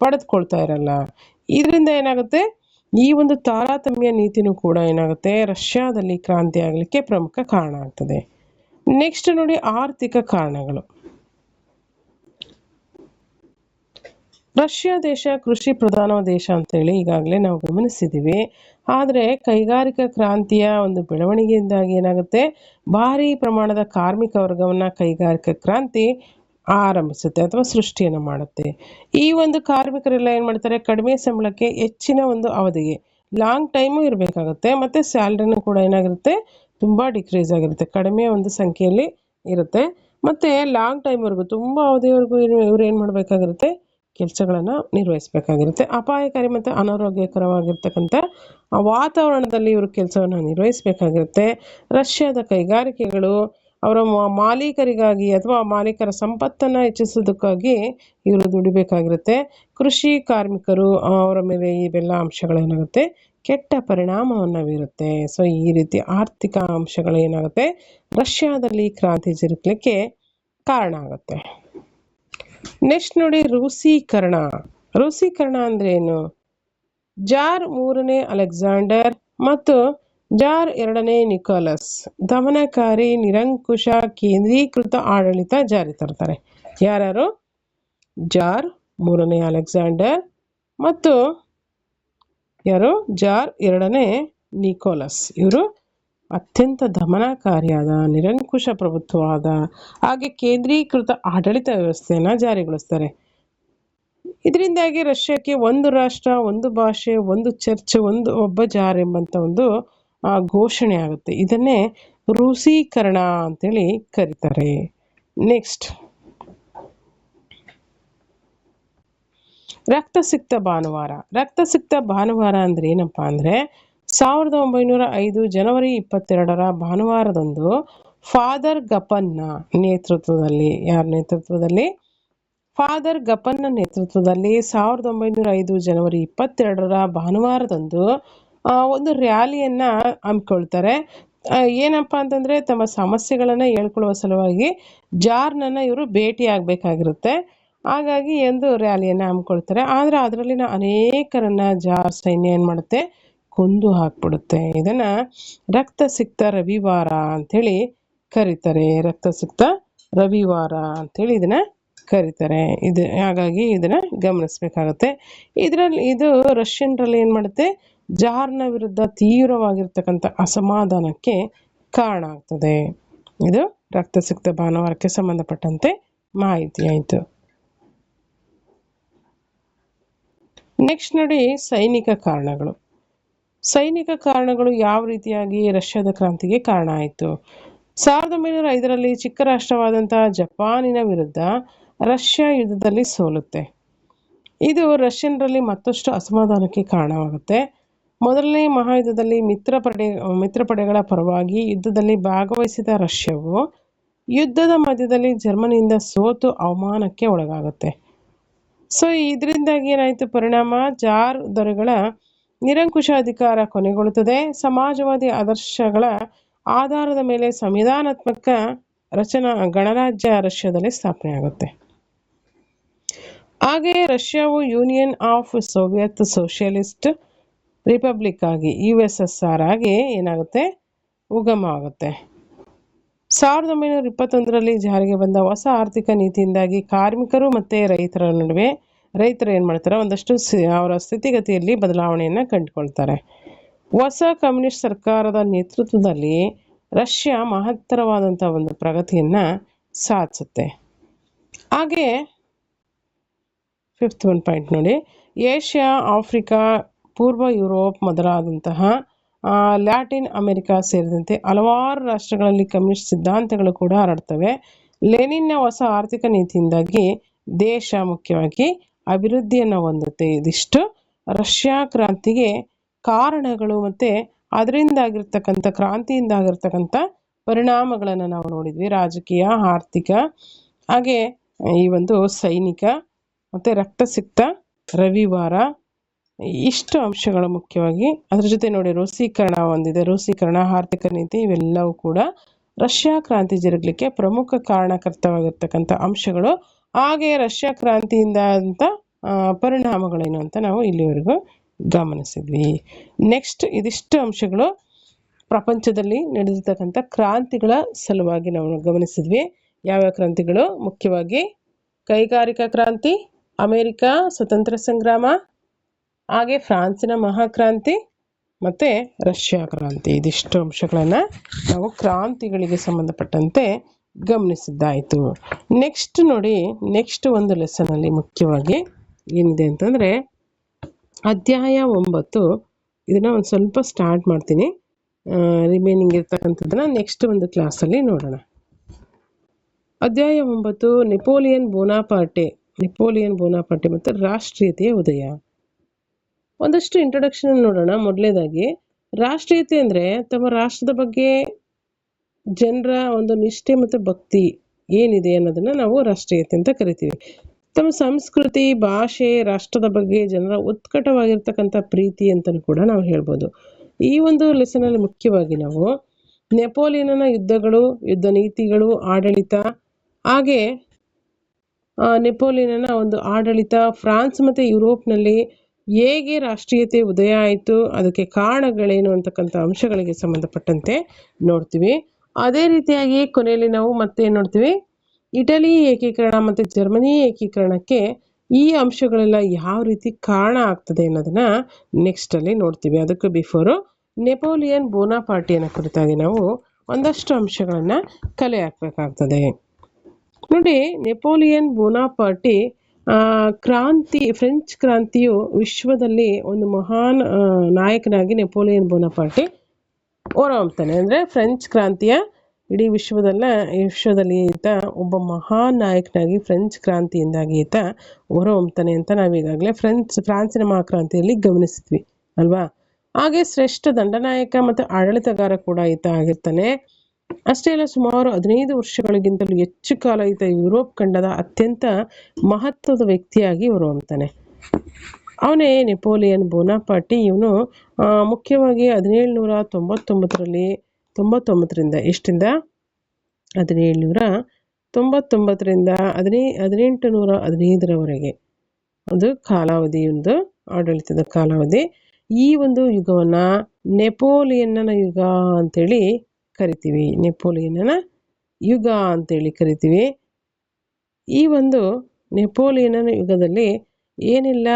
ಪಡೆದುಕೊಳ್ತಾ ಇರಲ್ಲ. ಇದರಿಂದ ಏನಾಗುತ್ತೆ, ಈ ಒಂದು ತಾರತಮ್ಯ ನೀತಿನೂ ಕೂಡ ಏನಾಗುತ್ತೆ, ರಷ್ಯಾದಲ್ಲಿ ಕ್ರಾಂತಿ ಆಗಲಿಕ್ಕೆ ಪ್ರಮುಖ ಕಾರಣ ಆಗ್ತದೆ. ನೆಕ್ಸ್ಟ್ ನೋಡಿ, ಆರ್ಥಿಕ ಕಾರಣಗಳು. ರಷ್ಯಾ ದೇಶ ಕೃಷಿ ಪ್ರಧಾನ ದೇಶ ಅಂತೇಳಿ ಈಗಾಗಲೇ ನಾವು ಗಮನಿಸಿದ್ದೀವಿ. ಆದರೆ ಕೈಗಾರಿಕಾ ಕ್ರಾಂತಿಯ ಒಂದು ಬೆಳವಣಿಗೆಯಿಂದಾಗಿ ಏನಾಗುತ್ತೆ, ಭಾರಿ ಪ್ರಮಾಣದ ಕಾರ್ಮಿಕ ವರ್ಗವನ್ನು ಕೈಗಾರಿಕಾ ಕ್ರಾಂತಿ ಆರಂಭಿಸುತ್ತೆ ಅಥವಾ ಸೃಷ್ಟಿಯನ್ನು ಮಾಡುತ್ತೆ. ಈ ಒಂದು ಕಾರ್ಮಿಕರೆಲ್ಲ ಏನು ಮಾಡ್ತಾರೆ, ಕಡಿಮೆ ಸಂಬಳಕ್ಕೆ ಹೆಚ್ಚಿನ ಒಂದು ಅವಧಿಗೆ ಲಾಂಗ್ ಟೈಮು ಇರಬೇಕಾಗುತ್ತೆ. ಮತ್ತು ಸ್ಯಾಲ್ರಿನೂ ಕೂಡ ಏನಾಗಿರುತ್ತೆ, ತುಂಬ ಡಿಕ್ರೀಸ್ ಆಗಿರುತ್ತೆ, ಕಡಿಮೆ ಒಂದು ಸಂಖ್ಯೆಯಲ್ಲಿ ಇರುತ್ತೆ. ಮತ್ತು ಲಾಂಗ್ ಟೈಮ್ವರೆಗೂ ತುಂಬ ಅವಧಿವರೆಗೂ ಇವ್ರು ಏನು ಮಾಡಬೇಕಾಗಿರುತ್ತೆ, ಕೆಲಸಗಳನ್ನು ನಿರ್ವಹಿಸಬೇಕಾಗಿರುತ್ತೆ. ಅಪಾಯಕಾರಿ ಮತ್ತು ಅನಾರೋಗ್ಯಕರವಾಗಿರ್ತಕ್ಕಂಥ ವಾತಾವರಣದಲ್ಲಿ ಇವರು ಕೆಲಸವನ್ನು ನಿರ್ವಹಿಸಬೇಕಾಗಿರುತ್ತೆ. ರಷ್ಯಾದ ಕೈಗಾರಿಕೆಗಳು ಅವರ ಮಾಲೀಕರಿಗಾಗಿ ಅಥವಾ ಮಾಲೀಕರ ಸಂಪತ್ತನ್ನು ಹೆಚ್ಚಿಸೋದಕ್ಕಾಗಿ ಇವರು ದುಡಿಬೇಕಾಗಿರುತ್ತೆ. ಕೃಷಿ ಕಾರ್ಮಿಕರು ಅವರ ಮೇಲೆ ಇವೆಲ್ಲ ಅಂಶಗಳೇನಾಗುತ್ತೆ, ಕೆಟ್ಟ ಪರಿಣಾಮವನ್ನು ಬೀರುತ್ತೆ. ಸೊ ಈ ರೀತಿ ಆರ್ಥಿಕ ಅಂಶಗಳು ಏನಾಗುತ್ತೆ, ರಷ್ಯಾದಲ್ಲಿ ಕ್ರಾಂತಿ ಜರುಗಲಿಕ್ಕೆ ಕಾರಣ ಆಗುತ್ತೆ. ನೆಕ್ಸ್ಟ್ ನೋಡಿ, ರೂಸೀಕರಣ. ರೂಸೀಕರಣ ಅಂದ್ರೆ ಏನು? ಜಾರ್ 3ನೇ ಅಲೆಕ್ಸಾಂಡರ್ ಮತ್ತು ಜಾರ್ 2ನೇ ನಿಕೋಲಸ್ ದಮನಕಾರಿ, ನಿರಂಕುಶ, ಕೇಂದ್ರೀಕೃತ ಆಡಳಿತ ಜಾರಿ ತರ್ತಾರೆ. ಯಾರ್ಯಾರು? ಜಾರ್ 3ನೇ ಅಲೆಕ್ಸಾಂಡರ್ ಮತ್ತು ಯಾರು? ಜಾರ್ 2ನೇ ನಿಕೋಲಸ್. ಇವರು ಅತ್ಯಂತ ದಮನಕಾರಿಯಾದ, ನಿರಂಕುಶ ಪ್ರಭುತ್ವವಾದ ಹಾಗೆ ಕೇಂದ್ರೀಕೃತ ಆಡಳಿತ ವ್ಯವಸ್ಥೆಯನ್ನು ಜಾರಿಗೊಳಿಸ್ತಾರೆ. ಇದರಿಂದಾಗಿ ರಷ್ಯಾಕ್ಕೆ ಒಂದು ರಾಷ್ಟ್ರ, ಒಂದು ಭಾಷೆ, ಒಂದು ಚರ್ಚ್, ಒಬ್ಬ ಜಾರ್ ಎಂಬಂತ ಒಂದು ಘೋಷಣೆ ಆಗುತ್ತೆ. ಇದನ್ನೇ ರೂಸೀಕರಣ ಅಂತೇಳಿ ಕರೀತಾರೆ. ನೆಕ್ಸ್ಟ್, ರಕ್ತಸಿಕ್ತ ಭಾನುವಾರ. ರಕ್ತಸಿಕ್ತ ಭಾನುವಾರ ಅಂದ್ರೆ ಏನಪ್ಪ ಅಂದ್ರೆ, 1905 ಜನವರಿ 22ರ ಭಾನುವಾರದಂದು ಫಾದರ್ ಗಪನ್ನ ನೇತೃತ್ವದಲ್ಲಿ, ಯಾರ ನೇತೃತ್ವದಲ್ಲಿ? ಫಾದರ್ ಗಪನ್ನ ನೇತೃತ್ವದಲ್ಲಿ 1905 ಜನವರಿ 22ರ ಭಾನುವಾರದಂದು ಒಂದು ರ್ಯಾಲಿಯನ್ನು ಹಮ್ಮಿಕೊಳ್ತಾರೆ. ಏನಪ್ಪ ಅಂತಂದರೆ ತಮ್ಮ ಸಮಸ್ಯೆಗಳನ್ನು ಹೇಳ್ಕೊಳ್ಳುವ ಸಲುವಾಗಿ ಜಾರ್ನನ್ನು ಇವರು ಭೇಟಿ ಆಗಬೇಕಾಗಿರುತ್ತೆ. ಹಾಗಾಗಿ ಒಂದು ರ್ಯಾಲಿಯನ್ನು ಹಮ್ಮಿಕೊಳ್ತಾರೆ. ಆದರೆ ಅದರಲ್ಲಿನ ಅನೇಕರನ್ನು ಜಾರ್ ಸೈನ್ಯ ಏನು ಮಾಡುತ್ತೆ, ಕೊಂದು ಹಾಕ್ಬಿಡುತ್ತೆ. ಇದನ್ನು ರಕ್ತಸಿಕ್ತ ರವಿವಾರ ಅಂಥೇಳಿ ಕರೀತಾರೆ. ರಕ್ತಸಿಕ್ತ ರವಿವಾರ ಅಂಥೇಳಿ ಇದನ್ನು ಕರೀತಾರೆ. ಹಾಗಾಗಿ ಇದನ್ನು ಗಮನಿಸಬೇಕಾಗತ್ತೆ. ಇದು ರಷ್ಯನ್ರಲ್ಲಿ ಏನು ಮಾಡುತ್ತೆ, ಜಾರ್ನ ವಿರುದ್ಧ ತೀವ್ರವಾಗಿರ್ತಕ್ಕಂಥ ಅಸಮಾಧಾನಕ್ಕೆ ಕಾರಣ ಆಗ್ತದೆ. ಇದು ರಕ್ತಸಿಕ್ತ ಭಾನುವಾರಕ್ಕೆ ಸಂಬಂಧಪಟ್ಟಂತೆ ಮಾಹಿತಿ ಆಯಿತು. ನೆಕ್ಸ್ಟ್ ನೋಡಿ, ಸೈನಿಕ ಕಾರಣಗಳು. ಸೈನಿಕ ಕಾರಣಗಳು ಯಾವ ರೀತಿಯಾಗಿ ರಷ್ಯಾದ ಕ್ರಾಂತಿಗೆ ಕಾರಣ ಆಯಿತು. 1905ರಲ್ಲಿ ಚಿಕ್ಕ ರಾಷ್ಟ್ರವಾದಂತಹ ಜಪಾನಿನ ವಿರುದ್ಧ ರಷ್ಯಾ ಯುದ್ಧದಲ್ಲಿ ಸೋಲುತ್ತೆ. ಇದು ರಷ್ಯನ್ರಲ್ಲಿ ಮತ್ತಷ್ಟು ಅಸಮಾಧಾನಕ್ಕೆ ಕಾರಣವಾಗುತ್ತೆ. ಮೊದಲನೇ ಮಹಾಯುದ್ಧದಲ್ಲಿ ಮಿತ್ರಪಡೆಗಳ ಪರವಾಗಿ ಯುದ್ಧದಲ್ಲಿ ಭಾಗವಹಿಸಿದ ರಷ್ಯಾವು ಯುದ್ಧದ ಮಧ್ಯದಲ್ಲಿ ಜರ್ಮನಿಯಿಂದ ಸೋತು ಅವಮಾನಕ್ಕೆ ಒಳಗಾಗುತ್ತೆ. ಸೊ ಇದರಿಂದಾಗಿ ಏನಾಯಿತು ಪರಿಣಾಮ, ಜಾರ್ ದೊರೆಗಳ ನಿರಂಕುಶ ಅಧಿಕಾರ ಕೊನೆಗೊಳ್ಳುತ್ತದೆ. ಸಮಾಜವಾದಿ ಆದರ್ಶಗಳ ಆಧಾರದ ಮೇಲೆ ಸಂವಿಧಾನಾತ್ಮಕ ರಚನಾ ಗಣರಾಜ್ಯ ರಷ್ಯಾದಲ್ಲಿ ಸ್ಥಾಪನೆ ಆಗುತ್ತೆ. ಹಾಗೆಯೇ ರಷ್ಯಾವು Union of Soviet Socialist Republic ಆಗಿ USSR ಆಗಿ ಏನಾಗುತ್ತೆ, ಉಗಮ ಆಗುತ್ತೆ. 1921ರಲ್ಲಿ ಜಾರಿಗೆ ಬಂದ ಹೊಸ ಆರ್ಥಿಕ ನೀತಿಯಿಂದಾಗಿ ಕಾರ್ಮಿಕರು ಮತ್ತು ರೈತರು ಏನು ಮಾಡ್ತಾರೆ, ಒಂದಷ್ಟು ಅವರ ಸ್ಥಿತಿಗತಿಯಲ್ಲಿ ಬದಲಾವಣೆಯನ್ನು ಕಂಡುಕೊಳ್ತಾರೆ. ಹೊಸ ಕಮ್ಯುನಿಸ್ಟ್ ಸರ್ಕಾರದ ನೇತೃತ್ವದಲ್ಲಿ ರಷ್ಯಾ ಮಹತ್ತರವಾದಂಥ ಒಂದು ಪ್ರಗತಿಯನ್ನು ಸಾಧಿಸುತ್ತೆ. ಹಾಗೆ 5th ಒಂದು ಪಾಯಿಂಟ್ ನೋಡಿ, ಏಷ್ಯಾ, ಆಫ್ರಿಕಾ, ಪೂರ್ವ ಯುರೋಪ್ ಮೊದಲಾದಂತಹ ಲ್ಯಾಟಿನ್ ಅಮೆರಿಕಾ ಸೇರಿದಂತೆ ಹಲವಾರು ರಾಷ್ಟ್ರಗಳಲ್ಲಿ ಕಮ್ಯುನಿಸ್ಟ್ ಸಿದ್ಧಾಂತಗಳು ಕೂಡ ಹರಡ್ತವೆ. ಲೆನಿನ್ನ ಹೊಸ ಆರ್ಥಿಕ ನೀತಿಯಿಂದಾಗಿ ದೇಶ ಮುಖ್ಯವಾಗಿ ಅಭಿವೃದ್ಧಿಯನ್ನು ಹೊಂದುತ್ತೆ. ಇದಿಷ್ಟು ರಷ್ಯಾ ಕ್ರಾಂತಿಗೆ ಕಾರಣಗಳು ಮತ್ತು ಅದರಿಂದಾಗಿರ್ತಕ್ಕಂಥ ಕ್ರಾಂತಿಯಿಂದಾಗಿರ್ತಕ್ಕಂಥ ಪರಿಣಾಮಗಳನ್ನು ನಾವು ನೋಡಿದ್ವಿ. ರಾಜಕೀಯ, ಆರ್ಥಿಕ, ಹಾಗೆ ಈ ಒಂದು ಸೈನಿಕ ಮತ್ತು ರಕ್ತಸಿಕ್ತ ರವಿವಾರ, ಇಷ್ಟು ಅಂಶಗಳು ಮುಖ್ಯವಾಗಿ. ಅದರ ಜೊತೆ ನೋಡಿ ರೂಸೀಕರಣ ಒಂದಿದೆ. ರೂಸೀಕರಣ, ಆರ್ಥಿಕ ನೀತಿ ಇವೆಲ್ಲವೂ ಕೂಡ ರಷ್ಯಾ ಕ್ರಾಂತಿ ಜರುಗಲಿಕ್ಕೆ ಪ್ರಮುಖ ಕಾರಣಕರ್ತವಾಗಿರ್ತಕ್ಕಂಥ ಅಂಶಗಳು. ಹಾಗೆ ರಷ್ಯಾ ಕ್ರಾಂತಿಯಿಂದ ಅಂತ ಪರಿಣಾಮಗಳೇನು ಅಂತ ನಾವು ಇಲ್ಲಿವರೆಗೂ ಗಮನಿಸಿದ್ವಿ. ನೆಕ್ಸ್ಟ್ ಇದಿಷ್ಟು ಅಂಶಗಳು ಪ್ರಪಂಚದಲ್ಲಿ ನಡೆದಿರ್ತಕ್ಕಂಥ ಕ್ರಾಂತಿಗಳ ಸಲುವಾಗಿ ನಾವು ಗಮನಿಸಿದ್ವಿ. ಯಾವ್ಯಾವ ಕ್ರಾಂತಿಗಳು? ಮುಖ್ಯವಾಗಿ ಕೈಗಾರಿಕಾ ಕ್ರಾಂತಿ, ಅಮೆರಿಕ ಸ್ವತಂತ್ರ ಸಂಗ್ರಾಮ, ಹಾಗೆ ಫ್ರಾನ್ಸಿನ ಮಹಾಕ್ರಾಂತಿ ಮತ್ತು ರಷ್ಯಾ ಕ್ರಾಂತಿ. ಇದಿಷ್ಟು ಅಂಶಗಳನ್ನು ನಾವು ಕ್ರಾಂತಿಗಳಿಗೆ ಸಂಬಂಧಪಟ್ಟಂತೆ ಗಮನಿಸಿದ್ದಾಯಿತು. ನೆಕ್ಸ್ಟ್ ನೋಡಿ, ನೆಕ್ಸ್ಟ್ ಒಂದು ಲೆಸನಲ್ಲಿ ಮುಖ್ಯವಾಗಿ ಏನಿದೆ ಅಂತಂದರೆ ಅಧ್ಯಾಯ 9. ಇದನ್ನು ಒಂದು ಸ್ವಲ್ಪ ಸ್ಟಾರ್ಟ್ ಮಾಡ್ತೀನಿ, ರಿಮೈನಿಂಗ್ ಇರ್ತಕ್ಕಂಥದ್ದನ್ನು ನೆಕ್ಸ್ಟ್ ಒಂದು ಕ್ಲಾಸಲ್ಲಿ ನೋಡೋಣ. ಅಧ್ಯಾಯ 9 ನೆಪೋಲಿಯನ್ ಬೋನಾಪಾರ್ಟೆ ಮತ್ತು ರಾಷ್ಟ್ರೀಯತೆಯ ಉದಯ. ಒಂದಷ್ಟು ಇಂಟ್ರೊಡಕ್ಷನ್ ನೋಡೋಣ. ಮೊದಲನೇದಾಗಿ, ರಾಷ್ಟ್ರೀಯತೆ ಅಂದರೆ ತಮ್ಮ ರಾಷ್ಟ್ರದ ಬಗ್ಗೆ ಜನರ ಒಂದು ನಿಷ್ಠೆ ಮತ್ತು ಭಕ್ತಿ ಏನಿದೆ ಅನ್ನೋದನ್ನು ನಾವು ರಾಷ್ಟ್ರೀಯತೆ ಅಂತ ಕರಿತೀವಿ. ತಮ್ಮ ಸಂಸ್ಕೃತಿ, ಭಾಷೆ, ರಾಷ್ಟ್ರದ ಬಗ್ಗೆ ಜನರ ಉತ್ಕಟವಾಗಿರ್ತಕ್ಕಂಥ ಪ್ರೀತಿ ಅಂತಲೂ ಕೂಡ ನಾವು ಹೇಳ್ಬೋದು. ಈ ಒಂದು ಲೆಸನಲ್ಲಿ ಮುಖ್ಯವಾಗಿ ನಾವು ನೆಪೋಲಿಯನ್ನ ಯುದ್ಧಗಳು, ಯುದ್ಧ ನೀತಿಗಳು, ಆಡಳಿತ, ಹಾಗೆ ನೆಪೋಲಿಯನ್ನ ಒಂದು ಆಡಳಿತ, ಫ್ರಾನ್ಸ್ ಮತ್ತು ಯುರೋಪ್ನಲ್ಲಿ ಹೇಗೆ ರಾಷ್ಟ್ರೀಯತೆ ಉದಯ ಆಯಿತು, ಅದಕ್ಕೆ ಕಾರಣಗಳೇನು ಅಂತಕ್ಕಂಥ ಅಂಶಗಳಿಗೆ ಸಂಬಂಧಪಟ್ಟಂತೆ ನೋಡ್ತೀವಿ. ಅದೇ ರೀತಿಯಾಗಿ ಕೊನೆಯಲ್ಲಿ ನಾವು ಮತ್ತೆ ನೋಡ್ತೀವಿ, ಇಟಲಿ ಏಕೀಕರಣ ಮತ್ತು ಜರ್ಮನಿ ಏಕೀಕರಣಕ್ಕೆ ಈ ಅಂಶಗಳೆಲ್ಲ ಯಾವ ರೀತಿ ಕಾರಣ ಆಗ್ತದೆ ಅನ್ನೋದನ್ನ ನೆಕ್ಸ್ಟ್ ಅಲ್ಲಿ ನೋಡ್ತೀವಿ. ಅದಕ್ಕೂ ಬಿಫೋರು ನೆಪೋಲಿಯನ್ ಬೋನಾಪಾರ್ಟಿಯನ್ನು ಕುರಿತಾಗಿ ನಾವು ಒಂದಷ್ಟು ಅಂಶಗಳನ್ನು ಕಲೆ ಹಾಕಬೇಕಾಗ್ತದೆ. ನೋಡಿ, ನೆಪೋಲಿಯನ್ ಬೋನಾಪಾರ್ಟಿ ಫ್ರೆಂಚ್ ಕ್ರಾಂತಿಯು ವಿಶ್ವದಲ್ಲಿ ಒಂದು ಮಹಾನ್ ನಾಯಕನಾಗಿ ನೆಪೋಲಿಯನ್ ಬೋನಾಪಾರ್ಟಿ ಹೊರಹೊಮ್ತಾನೆ. ಅಂದರೆ ಫ್ರೆಂಚ್ ಕ್ರಾಂತಿಯ ಇಡೀ ವಿಶ್ವದಲ್ಲಿ ಈತ ಒಬ್ಬ ಮಹಾನ್ ನಾಯಕನಾಗಿ ಫ್ರೆಂಚ್ ಕ್ರಾಂತಿಯಿಂದಾಗಿ ಈತ ಹೊರಹೊಮ್ತಾನೆ ಅಂತ ನಾವೀಗಾಗಲೇ ಫ್ರಾನ್ಸಿನ ಮಹಾಕ್ರಾಂತಿಯಲ್ಲಿ ಗಮನಿಸಿದ್ವಿ ಅಲ್ವಾ. ಹಾಗೆ ಶ್ರೇಷ್ಠ ದಂಡನಾಯಕ ಮತ್ತು ಆಡಳಿತಗಾರ ಕೂಡ ಈತ ಆಗಿರ್ತಾನೆ. ಅಷ್ಟೇ ಅಲ್ಲ, ಸುಮಾರು 15 ವರ್ಷಗಳಿಗಿಂತಲೂ ಹೆಚ್ಚು ಕಾಲ ಈತ ಯುರೋಪ್ ಖಂಡದ ಅತ್ಯಂತ ಮಹತ್ವದ ವ್ಯಕ್ತಿಯಾಗಿ ಹೊರಹೊಮ್ತಾನೆ. ಅವನೇ ನೆಪೋಲಿಯನ್ ಬೋನಾಪಾರ್ಟಿ. ಇವನು ಮುಖ್ಯವಾಗಿ 1799ರಲ್ಲಿ 99ರಿಂದ ಎಷ್ಟಿಂದ 1799ರಿಂದ 1815ರವರೆಗೆ ಅದು ಕಾಲಾವಧಿ, ಒಂದು ಆಡಳಿತದ ಕಾಲಾವಧಿ. ಈ ಒಂದು ಯುಗವನ್ನ ನೆಪೋಲಿಯನ್ನನ ಯುಗ ಅಂತೇಳಿ ಕರಿತೀವಿ. ನೆಪೋಲಿಯನ್ನನ ಯುಗ ಅಂತೇಳಿ ಕರಿತೀವಿ. ಈ ಒಂದು ನೆಪೋಲಿಯನ್ನನ ಯುಗದಲ್ಲಿ ಏನೆಲ್ಲ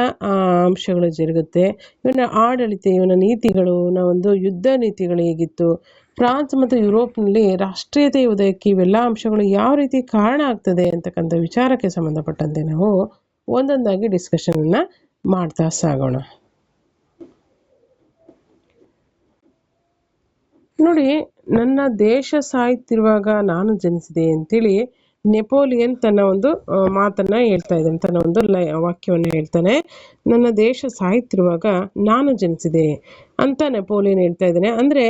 ಅಂಶಗಳು ಜರುಗುತ್ತೆ, ಇವನ ಆಡಳಿತ, ಇವನ ನೀತಿಗಳು, ಒಂದು ಯುದ್ಧ ನೀತಿಗಳು ಹೇಗಿತ್ತು, ಫ್ರಾನ್ಸ್ ಮತ್ತು ಯುರೋಪ್ನಲ್ಲಿ ರಾಷ್ಟ್ರೀಯತೆ ಉದಯಕ್ಕೆ ಇವೆಲ್ಲ ಅಂಶಗಳು ಯಾವ ರೀತಿ ಕಾರಣ ಆಗ್ತದೆ ಅಂತಕ್ಕಂಥ ವಿಚಾರಕ್ಕೆ ಸಂಬಂಧಪಟ್ಟಂತೆ ನಾವು ಒಂದೊಂದಾಗಿ ಡಿಸ್ಕಷನನ್ನು ಮಾಡ್ತಾ ಸಾಗೋಣ. ನೋಡಿ, ನನ್ನ ದೇಶ ಸಾಯುತ್ತಿರುವಾಗ ನಾನು ಜನಿಸಿದೆ ಅಂತೇಳಿ ನೆಪೋಲಿಯನ್ ತನ್ನ ಒಂದು ಮಾತನ್ನ ಹೇಳ್ತಾ ಇದ್ದಾನೆ, ತನ್ನ ಒಂದು ವಾಕ್ಯವನ್ನು ಹೇಳ್ತಾನೆ. ನನ್ನ ದೇಶ ಸಾಯುತ್ತಿರುವಾಗ ನಾನು ಜನಿಸಿದೆ ಅಂತ ನೆಪೋಲಿಯನ್ ಹೇಳ್ತಾ ಇದ್ದಾನೆ. ಅಂದರೆ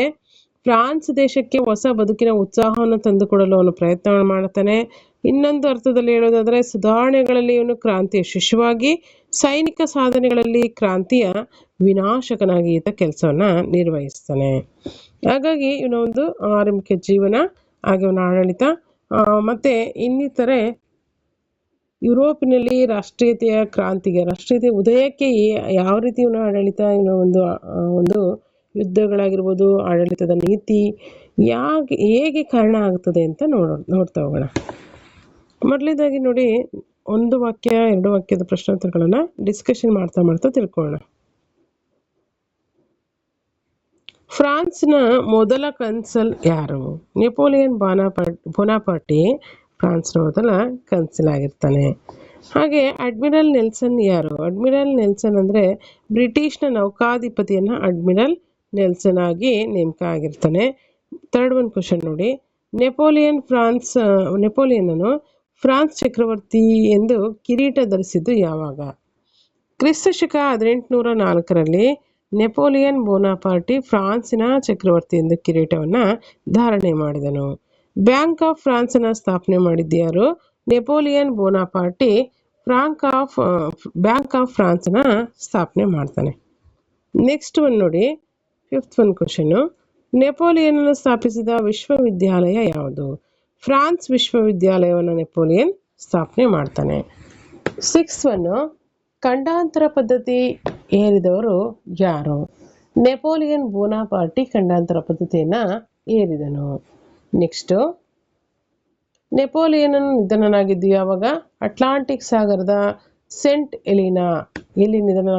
ಫ್ರಾನ್ಸ್ ದೇಶಕ್ಕೆ ಹೊಸ ಬದುಕಿನ ಉತ್ಸಾಹವನ್ನು ತಂದುಕೊಡಲು ಅವನು ಪ್ರಯತ್ನ ಮಾಡ್ತಾನೆ. ಇನ್ನೊಂದು ಅರ್ಥದಲ್ಲಿ ಹೇಳೋದಾದ್ರೆ ಸುಧಾರಣೆಗಳಲ್ಲಿ ಇವನು ಕ್ರಾಂತಿಯ ಶಿಶುವಾಗಿ, ಸೈನಿಕ ಸಾಧನೆಗಳಲ್ಲಿ ಕ್ರಾಂತಿಯ ವಿನಾಶಕನಾಗಿ ಈತ ಕೆಲಸವನ್ನ ನಿರ್ವಹಿಸ್ತಾನೆ. ಹಾಗಾಗಿ ಇವನ ಒಂದು ಆರಂಭಿಕ ಜೀವನ, ಹಾಗೆ ಅವನ ಆಡಳಿತ ಮತ್ತೆ ಇನ್ನಿತರೆ ಯುರೋಪಿನಲ್ಲಿ ರಾಷ್ಟ್ರೀಯತೆಯ ಕ್ರಾಂತಿಗೆ, ರಾಷ್ಟ್ರೀಯತೆಯ ಉದಯಕ್ಕೆ ಯಾವ ರೀತಿ ಇವನ ಆಡಳಿತ, ಇವನ ಒಂದು ಯುದ್ಧಗಳಾಗಿರ್ಬೋದು, ಆಡಳಿತದ ನೀತಿ ಹೇಗೆ ಕಾರಣ ಆಗ್ತದೆ ಅಂತ ನೋಡ್ತಾ ಹೋಗೋಣ. ಮೊದಲನೇದಾಗಿ ನೋಡಿ, ಒಂದು ವಾಕ್ಯ 2 ವಾಕ್ಯದ ಪ್ರಶ್ನೋತ್ತರಗಳನ್ನ ಡಿಸ್ಕಷನ್ ಮಾಡ್ತಾ ತಿಳ್ಕೊಳ್ಳೋಣ. ಫ್ರಾನ್ಸ್ನ ಮೊದಲ ಕನ್ಸಲ್ ಯಾರು? ನೆಪೋಲಿಯನ್ ಬೋನಾಪಾರ್ಟಿ ಫ್ರಾನ್ಸ್ನ ಮೊದಲ ಕನ್ಸಲ್ ಆಗಿರ್ತಾನೆ. ಹಾಗೆ ಅಡ್ಮಿರಲ್ ನೆಲ್ಸನ್ ಯಾರು? ಅಡ್ಮಿರಲ್ ನೆಲ್ಸನ್ ಅಂದರೆ ಬ್ರಿಟಿಷ್ನ ನೌಕಾಧಿಪತಿಯನ್ನು ಅಡ್ಮಿರಲ್ ನೆಲ್ಸನ್ ಆಗಿ ನೇಮಕ ಆಗಿರ್ತಾನೆ. 3rd ಒಂದು ಕ್ವಶನ್ ನೋಡಿ, ನೆಪೋಲಿಯನ್ನನು ಫ್ರಾನ್ಸ್ ಚಕ್ರವರ್ತಿ ಎಂದು ಕಿರೀಟ ಧರಿಸಿದ್ದು ಯಾವಾಗ? ಕ್ರಿಸ್ತಶಕ 1804ರಲ್ಲಿ ನೆಪೋಲಿಯನ್ ಬೋನಾಪಾರ್ಟಿ ಫ್ರಾನ್ಸಿನ ಚಕ್ರವರ್ತಿ ಎಂದು ಕಿರೀಟವನ್ನು ಧಾರಣೆ ಮಾಡಿದನು. ಬ್ಯಾಂಕ್ ಆಫ್ ಫ್ರಾನ್ಸನ್ನ ಸ್ಥಾಪನೆ ಮಾಡಿದ್ಯಾರು? ನೆಪೋಲಿಯನ್ ಬೋನಾಪಾರ್ಟಿ ಬ್ಯಾಂಕ್ ಆಫ್ ಫ್ರಾನ್ಸ್ನ ಸ್ಥಾಪನೆ ಮಾಡ್ತಾನೆ. ನೆಕ್ಸ್ಟ್ ಒಂದು ನೋಡಿ, 5th ಒಂದು ಕ್ವಶನು, ನೆಪೋಲಿಯನ್ ಸ್ಥಾಪಿಸಿದ ವಿಶ್ವವಿದ್ಯಾಲಯ ಯಾವುದು? ಫ್ರಾನ್ಸ್ ವಿಶ್ವವಿದ್ಯಾಲಯವನ್ನು ನೆಪೋಲಿಯನ್ ಸ್ಥಾಪನೆ ಮಾಡ್ತಾನೆ. 6th ಒಂದು, ಖಂಡಾಂತರ ಪದ್ಧತಿ ಏರಿದವರು ಯಾರು? ನೆಪೋಲಿಯನ್ ಬೋನಾಪಾರ್ಟಿ ಖಂಡಾಂತರ ಪದ್ಧತಿಯನ್ನ ಏರಿದನು. ನೆಕ್ಸ್ಟ್, ನೆಪೋಲಿಯನ್ ನಿಧನನಾಗಿದ್ದು ಯಾವಾಗ? ಅಟ್ಲಾಂಟಿಕ್ ಸಾಗರದ ಸೆಂಟ್ ಎಲಿನಾ, ಎಲ್ಲಿ ನಿಧನ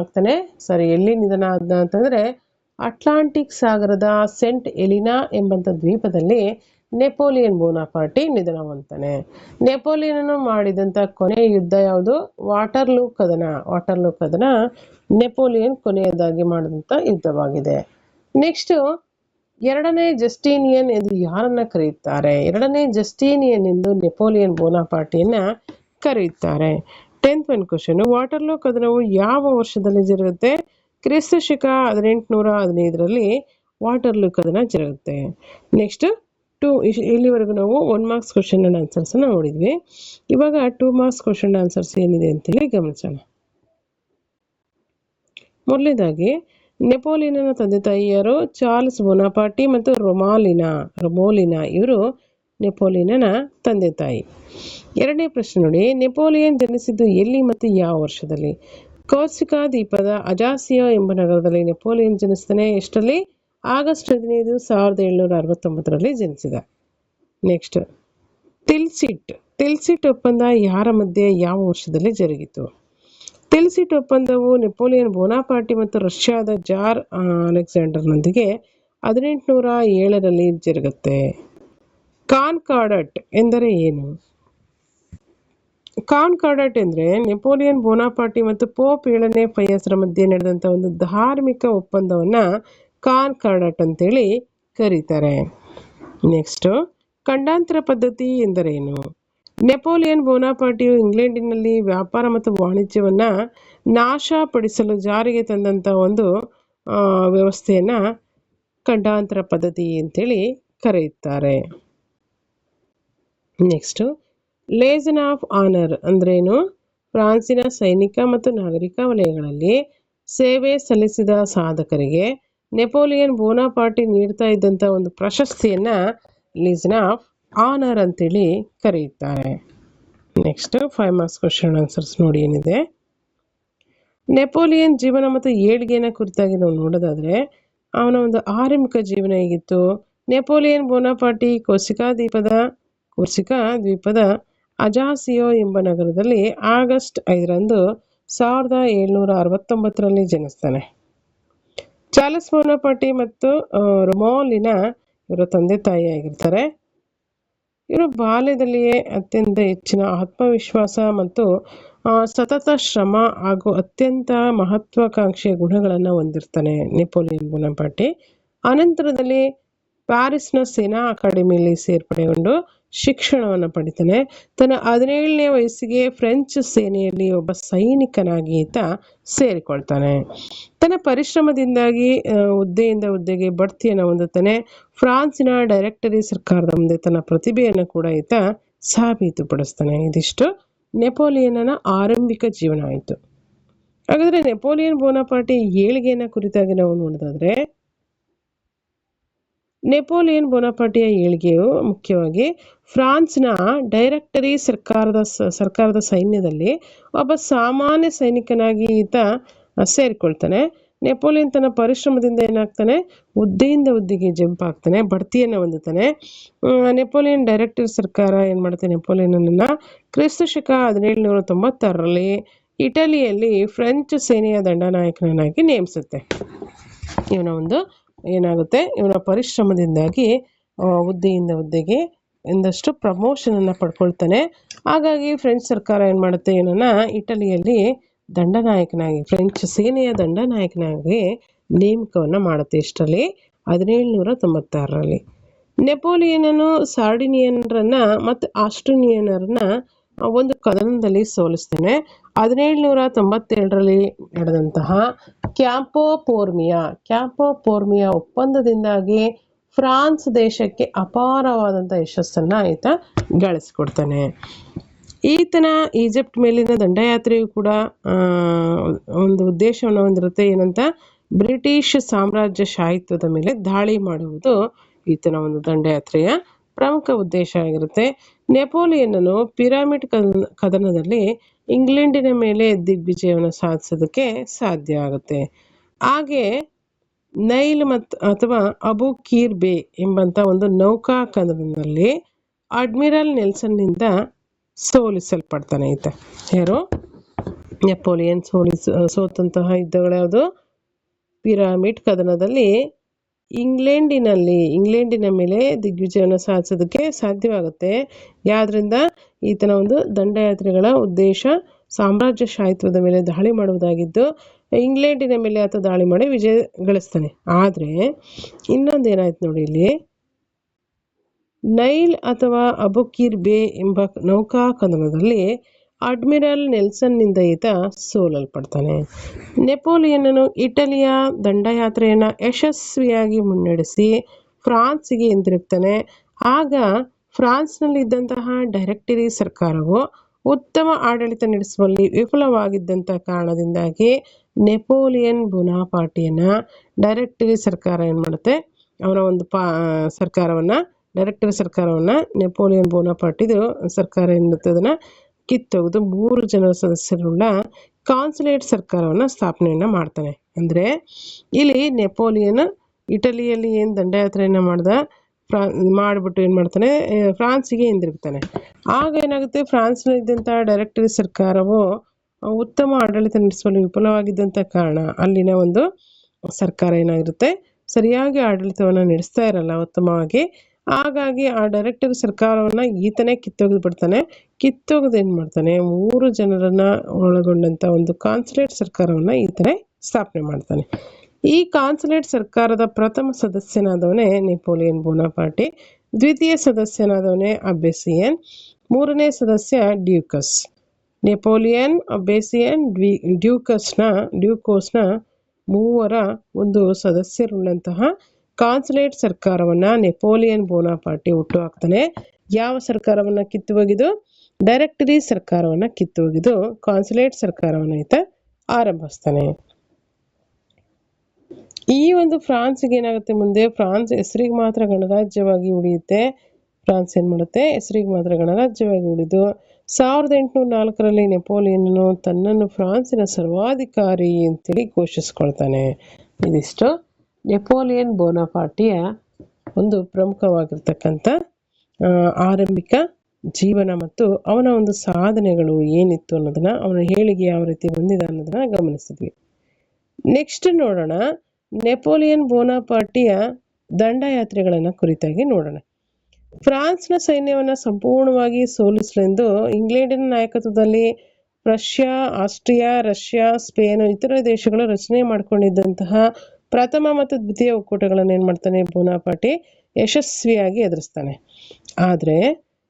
ಆದ ಅಂತಂದ್ರೆ ಅಟ್ಲಾಂಟಿಕ್ ಸಾಗರದ ಸೆಂಟ್ ಎಲಿನಾ ಎಂಬಂತ ದ್ವೀಪದಲ್ಲಿ ನೆಪೋಲಿಯನ್ ಬೋನಾಪಾರ್ಟಿ ನಿಧನ ಹೊಂದ್ತಾನೆ. ನೆಪೋಲಿಯನ್ ಮಾಡಿದಂಥ ಕೊನೆಯ ಯುದ್ಧ ಯಾವುದು? ವಾಟರ್ಲೂ ಕದನ ನೆಪೋಲಿಯನ್ ಕೊನೆಯದಾಗಿ ಮಾಡಿದಂಥ ಯುದ್ಧವಾಗಿದೆ. ನೆಕ್ಸ್ಟ್, 2ನೇ ಜಸ್ಟೀನಿಯನ್ ಎಂದು ಯಾರನ್ನ ಕರೆಯುತ್ತಾರೆ? 2ನೇ ಜಸ್ಟೀನಿಯನ್ ಎಂದು ನೆಪೋಲಿಯನ್ ಬೋನಾಪಾರ್ಟಿಯನ್ನ ಕರೆಯುತ್ತಾರೆ. 10th ಒಂದು ಕ್ವಶನ್, ವಾಟರ್ಲೂ ಕದನವು ಯಾವ ವರ್ಷದಲ್ಲಿ ಜರುಗುತ್ತೆ? ಕ್ರಿಸ್ತಶಕ 1815ರಲ್ಲಿ ವಾಟರ್ಲೂ ಕದನ ಜರುಗುತ್ತೆ. ನೆಕ್ಸ್ಟ್, ಇಲ್ಲಿವರೆಗೂ ನಾವು 1 ಮಾರ್ಕ್ಸ್ ಕ್ವಶನ್ ಅಂಡ್ ಆನ್ಸರ್ಸ್ ನೋಡಿದ್ವಿ. ಇವಾಗ 2 ಮಾರ್ಕ್ಸ್ ಕ್ವಶನ್ ಅಂಡ್ ಆನ್ಸರ್ಸ್ ಏನಿದೆ ಅಂತೇಳಿ ಗಮನಿಸೋಣ. ಮೊದಲನೇದಾಗಿ, ನೆಪೋಲಿಯನ್ನ ತಂದೆ ತಾಯಿ ಯಾರು? ಚಾರ್ಲ್ಸ್ ಬೋನಾಪಾರ್ಟಿ ಮತ್ತು ರೊಮೋಲಿನಾ ಇವರು ನೆಪೋಲಿಯನ್ನ ತಂದೆ ತಾಯಿ. 2ನೇ ಪ್ರಶ್ನೆ ನೋಡಿ, ನೆಪೋಲಿಯನ್ ಜನಿಸಿದ್ದು ಎಲ್ಲಿ ಮತ್ತು ಯಾವ ವರ್ಷದಲ್ಲಿ? ಕೋರ್ಸಿಕಾ ದ್ವೀಪದ ಅಜಾಸಿಯೋ ಎಂಬ ನಗರದಲ್ಲಿ ನೆಪೋಲಿಯನ್ ಜನಿಸ್ತಾನೆ. ಎಷ್ಟರಲ್ಲಿ? ಆಗಸ್ಟ್ 15, 1769ರಲ್ಲಿ ಜನಿಸಿದ. ನೆಕ್ಸ್ಟ್, ತಿಲ್ಸಿಟ್ ಒಪ್ಪಂದ ಯಾರ ಮಧ್ಯೆ ಯಾವ ವರ್ಷದಲ್ಲಿ ಜರುಗಿತು? ತಿಲ್ಸಿಟ್ ಒಪ್ಪಂದವು ನೆಪೋಲಿಯನ್ ಬೋನಾಪಾರ್ಟಿ ಮತ್ತು ರಷ್ಯಾದ ಜಾರ್ ಅಲೆಕ್ಸಾಂಡರ್ನೊಂದಿಗೆ 1807ರಲ್ಲಿ ಜರುಗುತ್ತೆ. ಕಾನ್ಕಾರ್ಡಟ್ ಎಂದರೆ ಏನು? ಕಾನ್ಕಾರ್ಡಟ್ ಎಂದರೆ ನೆಪೋಲಿಯನ್ ಬೋನಾಪಾರ್ಟಿ ಮತ್ತು ಪೋಪ್ 7ನೇ ಪಯಸ್ರ ಮಧ್ಯೆ ನಡೆದಂಥ ಒಂದು ಧಾರ್ಮಿಕ ಒಪ್ಪಂದವನ್ನ ಕಾನ್ಕಾರ್ಡಟ್ ಅಂತೇಳಿ ಕರೀತಾರೆ. ನೆಕ್ಸ್ಟ್, ಖಂಡಾಂತರ ಪದ್ಧತಿ ಎಂದರೇನು? ನೆಪೋಲಿಯನ್ ಬೋನಾಪಾರ್ಟಿಯು ಇಂಗ್ಲೆಂಡಿನಲ್ಲಿ ವ್ಯಾಪಾರ ಮತ್ತು ವಾಣಿಜ್ಯವನ್ನ ನಾಶಪಡಿಸಲು ಜಾರಿಗೆ ತಂದಂಥ ಒಂದು ವ್ಯವಸ್ಥೆಯನ್ನ ಖಂಡಾಂತರ ಪದ್ಧತಿ ಅಂತೇಳಿ ಕರೆಯುತ್ತಾರೆ. ನೆಕ್ಸ್ಟ್, ಲೇಜನ್ ಆಫ್ ಆನರ್ ಅಂದ್ರೇನು? ಫ್ರಾನ್ಸಿನ ಸೈನಿಕ ಮತ್ತು ನಾಗರಿಕ ವಲಯಗಳಲ್ಲಿ ಸೇವೆ ಸಲ್ಲಿಸಿದ ಸಾಧಕರಿಗೆ ನೆಪೋಲಿಯನ್ ಬೋನಾಪಾರ್ಟಿ ನೀಡ್ತಾ ಇದ್ದಂಥ ಒಂದು ಪ್ರಶಸ್ತಿಯನ್ನ ಲೀಜನ್ ಆಫ್ ಆನರ್ ಅಂತೇಳಿ ಕರೆಯುತ್ತಾರೆ. ನೆಕ್ಸ್ಟ್ 5 ಮಾರ್ಕ್ಸ್ ಕ್ವಶನ್ ಆನ್ಸರ್ಸ್ ನೋಡಿ ಏನಿದೆ. ನೆಪೋಲಿಯನ್ ಜೀವನ ಮತ್ತು ಏಳ್ಗೆನ ಕುರಿತಾಗಿ ನಾವು ನೋಡೋದಾದ್ರೆ ಅವನ ಒಂದು ಆರಂಭಿಕ ಜೀವನ ಹೇಗಿತ್ತು. ನೆಪೋಲಿಯನ್ ಬೋನಾಪಾರ್ಟಿ ಕೋರ್ಸಿಕಾ ದ್ವೀಪದ ಅಜಾಸಿಯೋ ಎಂಬ ನಗರದಲ್ಲಿ ಆಗಸ್ಟ್ 5ರಂದು 1769ರಲ್ಲಿ ಜನಿಸ್ತಾನೆ. ಚಾರ್ಲ್ಸ್ ಬೋನಾಪಾರ್ಟಿ ಮತ್ತು ರೊಮೋಲಿನಾ ಇವರ ತಂದೆ ತಾಯಿಯಾಗಿರ್ತಾರೆ. ಇವರು ಬಾಲ್ಯದಲ್ಲಿಯೇ ಅತ್ಯಂತ ಹೆಚ್ಚಿನ ಆತ್ಮವಿಶ್ವಾಸ ಮತ್ತು ಸತತ ಶ್ರಮ ಹಾಗೂ ಅತ್ಯಂತ ಮಹತ್ವಾಕಾಂಕ್ಷೆಯ ಗುಣಗಳನ್ನು ಹೊಂದಿರ್ತಾನೆ ನೆಪೋಲಿಯನ್ ಬೋನಾಪಾರ್ಟಿ. ಅನಂತರದಲ್ಲಿ ಪ್ಯಾರಿಸ್ನ ಸೇನಾ ಅಕಾಡೆಮಿಯಲ್ಲಿ ಸೇರ್ಪಡೆಗೊಂಡು ಶಿಕ್ಷಣವನ್ನು ಪಡಿತಾನೆ. ತನ್ನ 17ನೇ ವಯಸ್ಸಿಗೆ ಫ್ರೆಂಚ್ ಸೇನೆಯಲ್ಲಿ ಒಬ್ಬ ಸೈನಿಕನಾಗಿ ಈತ ಸೇರಿಕೊಳ್ತಾನೆ. ತನ್ನ ಪರಿಶ್ರಮದಿಂದಾಗಿ ಹುದ್ದೆಯಿಂದ ಹುದ್ದೆಗೆ ಬಡ್ತಿಯನ್ನು ಹೊಂದುತ್ತಾನೆ. ಫ್ರಾನ್ಸಿನ ಡೈರೆಕ್ಟರಿ ಸರ್ಕಾರದ ಮುಂದೆ ತನ್ನ ಪ್ರತಿಭೆಯನ್ನು ಕೂಡ ಈತ ಸಾಬೀತುಪಡಿಸ್ತಾನೆ. ಇದಿಷ್ಟು ನೆಪೋಲಿಯನ್ನ ಆರಂಭಿಕ ಜೀವನ ಆಯಿತು. ಹಾಗಾದ್ರೆ ನೆಪೋಲಿಯನ್ ಬೋನಾಪಾರ್ಟಿ ಏಳ್ಗೆನ ಕುರಿತಾಗಿ ನಾವು ನೋಡೋದಾದ್ರೆ ನೆಪೋಲಿಯನ್ ಬೋನಾಪಾರ್ಟಿಯ ಏಳ್ಗೆಯು ಮುಖ್ಯವಾಗಿ ಫ್ರಾನ್ಸ್ನ ಡೈರೆಕ್ಟರಿ ಸರ್ಕಾರದ ಸೈನ್ಯದಲ್ಲಿ ಒಬ್ಬ ಸಾಮಾನ್ಯ ಸೈನಿಕನಾಗಿ ಈತ ಸೇರಿಕೊಳ್ತಾನೆ. ನೆಪೋಲಿಯನ್ ತನ್ನ ಪರಿಶ್ರಮದಿಂದ ಏನಾಗ್ತಾನೆ, ಹುದ್ದೆಯಿಂದ ಹುದ್ದೆಗೆ ಜಂಪ್ ಆಗ್ತಾನೆ, ಬಡ್ತಿಯನ್ನು ಹೊಂದುತ್ತಾನೆ. ನೆಪೋಲಿಯನ್ ಡೈರೆಕ್ಟರಿ ಸರ್ಕಾರ ಏನ್ ಮಾಡುತ್ತೆ, ನೆಪೋಲಿಯನ್ನ ಕ್ರಿಸ್ತ ಶಕ 1796ರಲ್ಲಿ ಇಟಲಿಯಲ್ಲಿ ಫ್ರೆಂಚ್ ಸೇನೆಯ ದಂಡನಾಯಕನಾಗಿ ನೇಮಿಸುತ್ತೆ. ಇವನ ಪರಿಶ್ರಮದಿಂದಾಗಿ ಹುದ್ದೆಯಿಂದ ಹುದ್ದೆಗೆ ಒಂದಷ್ಟು ಪ್ರಮೋಷನ್ ಅನ್ನ ಪಡ್ಕೊಳ್ತಾನೆ. ಹಾಗಾಗಿ ಫ್ರೆಂಚ್ ಸರ್ಕಾರ ಏನ್ ಮಾಡುತ್ತೆ, ಇವನನ್ನ ಇಟಲಿಯಲ್ಲಿ ಫ್ರೆಂಚ್ ಸೇನೆಯ ದಂಡನಾಯಕನಾಗಿ ನೇಮಕವನ್ನ ಮಾಡುತ್ತೆ. ಇಷ್ಟರಲ್ಲಿ 1796ರಲ್ಲಿ ನೆಪೋಲಿಯನನು ಸಾರ್ಡಿನಿಯನ್ರನ್ನ ಮತ್ತು ಆಸ್ಟ್ರೇಲಿಯನ್ನರನ್ನ ಒಂದು ಕದನದಲ್ಲಿ ಸೋಲಿಸ್ತಾನೆ. 1797ರಲ್ಲಿ ನಡೆದಂತಹ ಕ್ಯಾಂಪೋ ಫೋರ್ಮಿಯಾ ಒಪ್ಪಂದದಿಂದಾಗಿ ಫ್ರಾನ್ಸ್ ದೇಶಕ್ಕೆ ಅಪಾರವಾದಂಥ ಯಶಸ್ಸನ್ನ ಈತ ಗಳಿಸಿಕೊಡ್ತಾನೆ. ಈತನ ಈಜಿಪ್ಟ್ ಮೇಲಿನ ದಂಡಯಾತ್ರೆಯು ಕೂಡ ಒಂದು ಉದ್ದೇಶವನ್ನು ಹೊಂದಿರುತ್ತೆ. ಏನಂತ, ಬ್ರಿಟಿಷ್ ಸಾಮ್ರಾಜ್ಯಶಾಹಿತ್ವದ ಮೇಲೆ ದಾಳಿ ಮಾಡುವುದು ಈತನ ಒಂದು ದಂಡಯಾತ್ರೆಯ ಪ್ರಮುಖ ಉದ್ದೇಶ ಆಗಿರುತ್ತೆ. ನೆಪೋಲಿಯನ್ನನು ಪಿರಮಿಡ್ ಕದನದಲ್ಲಿ ಇಂಗ್ಲೆಂಡಿನ ಮೇಲೆ ದಿಗ್ವಿಜಯವನ್ನು ಸಾಧಿಸೋದಕ್ಕೆ ಸಾಧ್ಯ ಆಗುತ್ತೆ. ಹಾಗೆ ನೈಲ್ ಅಥವಾ ಅಬು ಕೀರ್ ಬೇ ಎಂಬಂತ ಒಂದು ನೌಕಾ ಕದನದಲ್ಲಿ ಅಡ್ಮಿರಲ್ ನೆಲ್ಸನ್ನಿಂದ ಸೋಲಿಸಲ್ಪಡ್ತಾನೆ ಈತ. ಯಾರು? ನೆಪೋಲಿಯನ್ ಸೋತಂತಹ ಯುದ್ಧಗಳ್ಯಾವುದು? ಪಿರಮಿಡ್ ಕದನದಲ್ಲಿ ಇಂಗ್ಲೆಂಡಿನ ಮೇಲೆ ದಿಗ್ವಿಜಯವನ್ನು ಸಾಧಿಸೋದಕ್ಕೆ ಸಾಧ್ಯವಾಗುತ್ತೆ. ಯಾವ್ದ್ರಿಂದ? ಈತನ ಒಂದು ದಂಡಯಾತ್ರೆಗಳ ಉದ್ದೇಶ ಸಾಮ್ರಾಜ್ಯಶಾಹಿತ್ವದ ಮೇಲೆ ದಾಳಿ ಮಾಡುವುದಾಗಿದ್ದು ಇಂಗ್ಲೆಂಡಿನ ಮೇಲೆ ಆತ ದಾಳಿ ಮಾಡಿ ವಿಜಯ ಗಳಿಸ್ತಾನೆ. ಆದ್ರೆ ಇನ್ನೊಂದೇನಾಯ್ತು ನೋಡಿ, ಇಲ್ಲಿ ನೈಲ್ ಅಥವಾ ಅಬುಕೀರ್ ಬೇ ಎಂಬ ನೌಕಾ ಕದನದಲ್ಲಿ ಅಡ್ಮಿರಲ್ ನೆಲ್ಸನ್ನಿಂದ ಈತ ಸೋಲಲ್ಪಡ್ತಾನೆ. ನೆಪೋಲಿಯನ್ನನು ಇಟಲಿಯ ದಂಡಯಾತ್ರೆಯನ್ನ ಯಶಸ್ವಿಯಾಗಿ ಮುನ್ನಡೆಸಿ ಫ್ರಾನ್ಸಿಗೆ ಹಿಂದಿರುಗ್ತಾನೆ. ಆಗ ಫ್ರಾನ್ಸ್ನಲ್ಲಿದ್ದಂತಹ ಡೈರೆಕ್ಟರಿ ಸರ್ಕಾರವು ಉತ್ತಮ ಆಡಳಿತ ನಡೆಸುವಲ್ಲಿ ವಿಫಲವಾಗಿದ್ದಂಥ ಕಾರಣದಿಂದಾಗಿ ನೆಪೋಲಿಯನ್ ಬೋನಾಪಾರ್ಟಿಯನ್ನ ಡೈರೆಕ್ಟರಿ ಸರ್ಕಾರ ಏನ್ ಮಾಡುತ್ತೆ, ಅವನ ಒಂದು ಡೈರೆಕ್ಟರಿ ಸರ್ಕಾರವನ್ನ ನೆಪೋಲಿಯನ್ ಬೋನಾಪಾರ್ಟಿದು ಸರ್ಕಾರ ಏನಿರುತ್ತೆ ಅದನ್ನ ಕಿತ್ತೊಗೆದು 3 ಜನರ ಸದಸ್ಯರುಳ್ಳ ಕಾನ್ಸುಲೇಟ್ ಸರ್ಕಾರವನ್ನ ಸ್ಥಾಪನೆಯನ್ನ ಮಾಡ್ತಾನೆ. ಅಂದ್ರೆ ಇಲ್ಲಿ ನೆಪೋಲಿಯನ್ ಇಟಲಿಯಲ್ಲಿ ಏನ್ ದಂಡಯಾತ್ರೆಯನ್ನ ಮಾಡಿಬಿಟ್ಟು ಏನ್ ಮಾಡ್ತಾನೆ, ಫ್ರಾನ್ಸಿಗೆ ಹಿಂದಿರುಗ್ತಾನೆ. ಆಗ ಏನಾಗುತ್ತೆ, ಫ್ರಾನ್ಸ್ನಲ್ಲಿದ್ದಂಥ ಡೈರೆಕ್ಟರಿ ಸರ್ಕಾರವು ಉತ್ತಮ ಆಡಳಿತ ನಡೆಸುವಲ್ಲಿ ವಿಫಲವಾಗಿದ್ದಂಥ ಕಾರಣ ಅಲ್ಲಿನ ಒಂದು ಸರ್ಕಾರ ಏನಾಗಿರುತ್ತೆ, ಸರಿಯಾಗಿ ಆಡಳಿತವನ್ನು ನಡೆಸ್ತಾ ಇರಲ್ಲ ಉತ್ತಮವಾಗಿ. ಹಾಗಾಗಿ ಆ ಡೈರೆಕ್ಟರಿ ಸರ್ಕಾರವನ್ನ ಈತನೇ ಕಿತ್ತೊಗೆದು ಬಿಡ್ತಾನೆ. ಕಿತ್ತೊಗೆದು ಏನ್ ಮಾಡ್ತಾನೆ, 3 ಜನರನ್ನ ಒಳಗೊಂಡಂತ ಒಂದು ಕಾನ್ಸುಲೇಟ್ ಸರ್ಕಾರವನ್ನ ಈತನೇ ಸ್ಥಾಪನೆ ಮಾಡ್ತಾನೆ. ಈ ಕಾನ್ಸುಲೇಟ್ ಸರ್ಕಾರದ ಪ್ರಥಮ ಸದಸ್ಯನಾದವನೇ ನೆಪೋಲಿಯನ್ ಬೋನಾಪಾರ್ಟಿ, ದ್ವಿತೀಯ ಸದಸ್ಯನಾದವನೇ ಅಬ್ಬೆಸಿಯನ್, 3ನೇ ಸದಸ್ಯ ಡ್ಯೂಕಸ್. ನೆಪೋಲಿಯನ್, ಅಬ್ಬೆಸಿಯನ್, ಡ್ಯೂಕೋಸ್ನ 3 ಒಂದು ಸದಸ್ಯರುಳ್ಳಂತಹ ಕಾನ್ಸುಲೇಟ್ ಸರ್ಕಾರವನ್ನ ನೆಪೋಲಿಯನ್ ಬೋನಾಪಾರ್ಟಿ ಹುಟ್ಟುಹಾಕ್ತಾನೆ. ಯಾವ ಸರ್ಕಾರವನ್ನ ಕಿತ್ತುಒಗೆದು? ಡೈರೆಕ್ಟರಿ ಸರ್ಕಾರವನ್ನ ಕಿತ್ತುಒಗೆದು ಕಾನ್ಸುಲೇಟ್ ಸರ್ಕಾರವನ್ನ ಈತ ಆರಂಭಿಸ್ತಾನೆ. ಈ ಒಂದು ಫ್ರಾನ್ಸ್ಗೆ ಏನಾಗುತ್ತೆ, ಮುಂದೆ ಫ್ರಾನ್ಸ್ ಹೆಸರಿಗೆ ಮಾತ್ರ ಗಣರಾಜ್ಯವಾಗಿ ಉಳಿಯುತ್ತೆ. ಫ್ರಾನ್ಸ್ ಏನ್ ಮಾಡುತ್ತೆ, ಹೆಸರಿಗೆ ಮಾತ್ರ ಗಣರಾಜ್ಯವಾಗಿ ಉಳಿದು 1804ರಲ್ಲಿ ನೆಪೋಲಿಯನ್ನನು ತನ್ನನ್ನು ಫ್ರಾನ್ಸಿನ ಸರ್ವಾಧಿಕಾರಿ ಅಂತೇಳಿ ಘೋಷಿಸ್ಕೊಳ್ತಾನೆ. ಇದಿಷ್ಟು ನೆಪೋಲಿಯನ್ ಬೋನಾಪಾರ್ಟಿಯ ಒಂದು ಪ್ರಮುಖವಾಗಿರ್ತಕ್ಕಂಥ ಆರಂಭಿಕ ಜೀವನ ಮತ್ತು ಅವನ ಒಂದು ಸಾಧನೆಗಳು ಏನಿತ್ತು ಅನ್ನೋದನ್ನ, ಅವನ ಹೇಳಿಕೆ ಯಾವ ರೀತಿ ಬಂದಿದೆ ಅನ್ನೋದನ್ನ ಗಮನಿಸಿದ್ವಿ. ನೆಕ್ಸ್ಟ್ ನೋಡೋಣ, ನೆಪೋಲಿಯನ್ ಬೋನಾಪಾರ್ಟಿಯ ದಂಡಯಾತ್ರೆಗಳನ್ನ ಕುರಿತಾಗಿ ನೋಡೋಣ. ಫ್ರಾನ್ಸ್ನ ಸೈನ್ಯವನ್ನು ಸಂಪೂರ್ಣವಾಗಿ ಸೋಲಿಸಲೆಂದು ಇಂಗ್ಲೆಂಡಿನ ನಾಯಕತ್ವದಲ್ಲಿ ಪ್ರಷ್ಯಾ, ಆಸ್ಟ್ರಿಯಾ, ರಷ್ಯಾ, ಸ್ಪೇನ್ ಇತರ ದೇಶಗಳು ರಚನೆ ಮಾಡಿಕೊಂಡಿದ್ದಂತಹ ಪ್ರಥಮ ಮತ್ತು ದ್ವಿತೀಯ ಒಕ್ಕೂಟಗಳನ್ನು ಏನ್ ಮಾಡ್ತಾನೆ ಬೋನಾಪಾರ್ಟಿ ಯಶಸ್ವಿಯಾಗಿ ಎದುರಿಸ್ತಾನೆ. ಆದ್ರೆ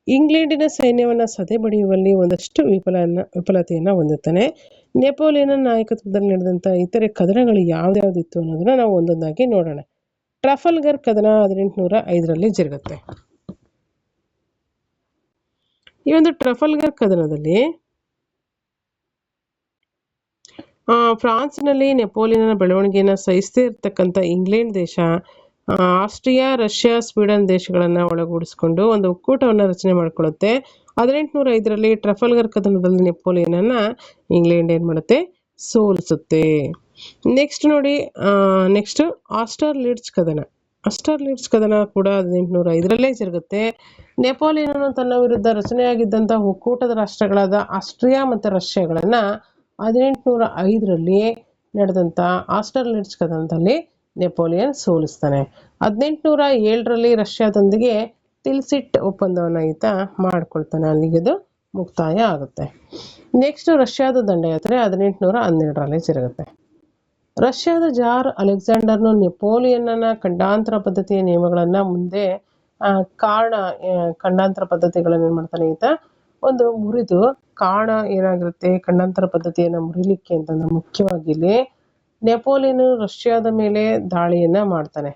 ಇಂಗ್ಲೆಂಡಿನ ಸೈನ್ಯವನ್ನ ಸದೆಬಡಿಯುವಲ್ಲಿ ಒಂದಷ್ಟು ವಿಫಲತೆಯನ್ನ ಹೊಂದುತ್ತಾನೆ. ನೆಪೋಲಿಯನ್ ನಾಯಕತ್ವದಲ್ಲಿ ನಡೆದಂತ ಇತರೆ ಕದನಗಳು ಯಾವ್ದಾವ್ದಿತ್ತು ಅನ್ನೋದನ್ನ ನಾವು ಒಂದೊಂದಾಗಿ ನೋಡೋಣ. ಟ್ರಫಲ್ಗರ್ ಕದನ 1805ರಲ್ಲಿ ಜರುಗುತ್ತೆ. ಈ ಒಂದು ಟ್ರಫಲ್ಗರ್ ಕದನದಲ್ಲಿ ಫ್ರಾನ್ಸ್ನಲ್ಲಿ ನೆಪೋಲಿಯನ್ನ ಬೆಳವಣಿಗೆಯನ್ನು ಸಹಿಸದೇ ಇರತಕ್ಕಂಥ ಇಂಗ್ಲೆಂಡ್ ದೇಶ ಆಸ್ಟ್ರಿಯಾ, ರಷ್ಯಾ, ಸ್ವೀಡನ್ ದೇಶಗಳನ್ನ ಒಳಗೂಡಿಸಿಕೊಂಡು ಒಂದು ಒಕ್ಕೂಟವನ್ನು ರಚನೆ ಮಾಡಿಕೊಳ್ಳುತ್ತೆ. 1805ರಲ್ಲಿ ಟ್ರಫಲ್ಗರ್ ಕದನದಲ್ಲಿ ನೆಪೋಲಿಯನ್ನ ಇಂಗ್ಲೆಂಡ್ ಏನ್ ಮಾಡುತ್ತೆ, ಸೋಲಿಸುತ್ತೆ. ನೆಕ್ಸ್ಟ್ ನೋಡಿ, ನೆಕ್ಸ್ಟ್ ಆಸ್ಟರ್ಲಿಟ್ಜ್ ಕದನ. ಆಸ್ಟರ್ಲಿಟ್ಜ್ ಕದನ ಕೂಡ 1805ರಲ್ಲೇ ಜರುಗುತ್ತೆ. ನೆಪೋಲಿಯನ್ ತನ್ನ ವಿರುದ್ಧ ರಚನೆಯಾಗಿದ್ದಂತಹ ಒಕ್ಕೂಟದ ರಾಷ್ಟ್ರಗಳಾದ ಆಸ್ಟ್ರಿಯಾ ಮತ್ತು ರಷ್ಯಾಗಳನ್ನ 1805ರಲ್ಲಿ ನಡೆದಂತ ಆಸ್ಟರ್ಲಿಟ್ಜ್ ಕದನದಲ್ಲಿ ನೆಪೋಲಿಯನ್ ಸೋಲಿಸ್ತಾನೆ. 1807ರಲ್ಲಿ ರಷ್ಯಾದೊಂದಿಗೆ ಟಿಲ್ಸಿಟ್ ಒಪ್ಪಂದವನ್ನ ಈತ ಮಾಡ್ಕೊಳ್ತಾನೆ. ಅಲ್ಲಿಗೆ ಅದು ಮುಕ್ತಾಯ ಆಗುತ್ತೆ. ನೆಕ್ಸ್ಟ್ ರಷ್ಯಾದ ದಂಡಯಾತ್ರೆ 1812ರಲ್ಲಿ ಜರುಗುತ್ತೆ. ರಷ್ಯಾದ ಜಾರ್ ಅಲೆಕ್ಸಾಂಡರ್ನು ನೆಪೋಲಿಯನ್ನ ಖಂಡಾಂತರ ಪದ್ಧತಿಯ ನಿಯಮಗಳನ್ನ ಮುಂದೆ ಖಂಡಾಂತರ ಪದ್ಧತಿಗಳನ್ನ ಏನ್ ಮಾಡ್ತಾನೆ ಈತ ಒಂದು ಮುರಿದು, ಕಾರಣ ಏನಾಗಿರುತ್ತೆ ಖಂಡಾಂತರ ಪದ್ಧತಿಯನ್ನ ಮುರಿಲಿಕ್ಕೆ ಅಂತಂದ್ರೆ ಮುಖ್ಯವಾಗಿ ಇಲ್ಲಿ ನೆಪೋಲಿಯನ್ ರಷ್ಯಾದ ಮೇಲೆ ದಾಳಿಯನ್ನ ಮಾಡ್ತಾನೆ.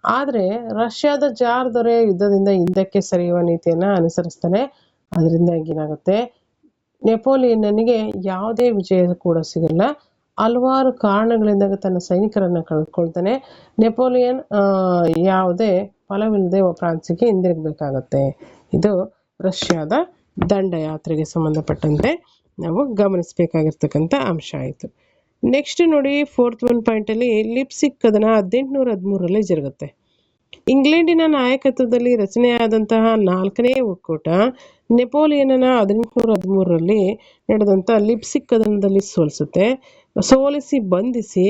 ಆದ್ರೆ ರಷ್ಯಾದ ಜಾರ್ ದೊರೆ ಯುದ್ಧದಿಂದ ಹಿಂದಕ್ಕೆ ಸರಿಯುವ ನೀತಿಯನ್ನ ಅನುಸರಿಸ್ತಾನೆ. ಅದರಿಂದಾಗಿ ಏನಾಗುತ್ತೆ, ನೆಪೋಲಿಯನ್ನಿಗೆ ಯಾವುದೇ ವಿಜಯ ಕೂಡ ಸಿಗಲ್ಲ. ಹಲವಾರು ಕಾರಣಗಳಿಂದ ತನ್ನ ಸೈನಿಕರನ್ನ ಕಳ್ಕೊಳ್ತಾನೆ. ನೆಪೋಲಿಯನ್ ಯಾವುದೇ ಫಲವಿಲ್ಲದೆ ಫ್ರಾನ್ಸಿಗೆ ಹಿಂದಿರುಗಬೇಕಾಗತ್ತೆ. ಇದು ರಷ್ಯಾದ ದಂಡಯಾತ್ರೆಗೆ ಸಂಬಂಧಪಟ್ಟಂತೆ ನಾವು ಗಮನಿಸಬೇಕಾಗಿರ್ತಕ್ಕಂಥ ಅಂಶ ಆಯಿತು. ನೆಕ್ಸ್ಟ್ ನೋಡಿ, 4th ಪಾಯಿಂಟ್ ಅಲ್ಲಿ ಲಿಪ್ಸಿಕ್ ಕದನ 1813ರಲ್ಲಿ ಜರುಗುತ್ತೆ. ಇಂಗ್ಲೆಂಡಿನ ನಾಯಕತ್ವದಲ್ಲಿ ರಚನೆಯಾದಂತಹ 4ನೇ ಒಕ್ಕೂಟ ನೆಪೋಲಿಯನ್ನ 1813ರಲ್ಲಿ ನಡೆದಂತ ಲಿಪ್ಸಿಕ್ ಕದನದಲ್ಲಿ ಸೋಲಿಸಿ ಬಂಧಿಸಿ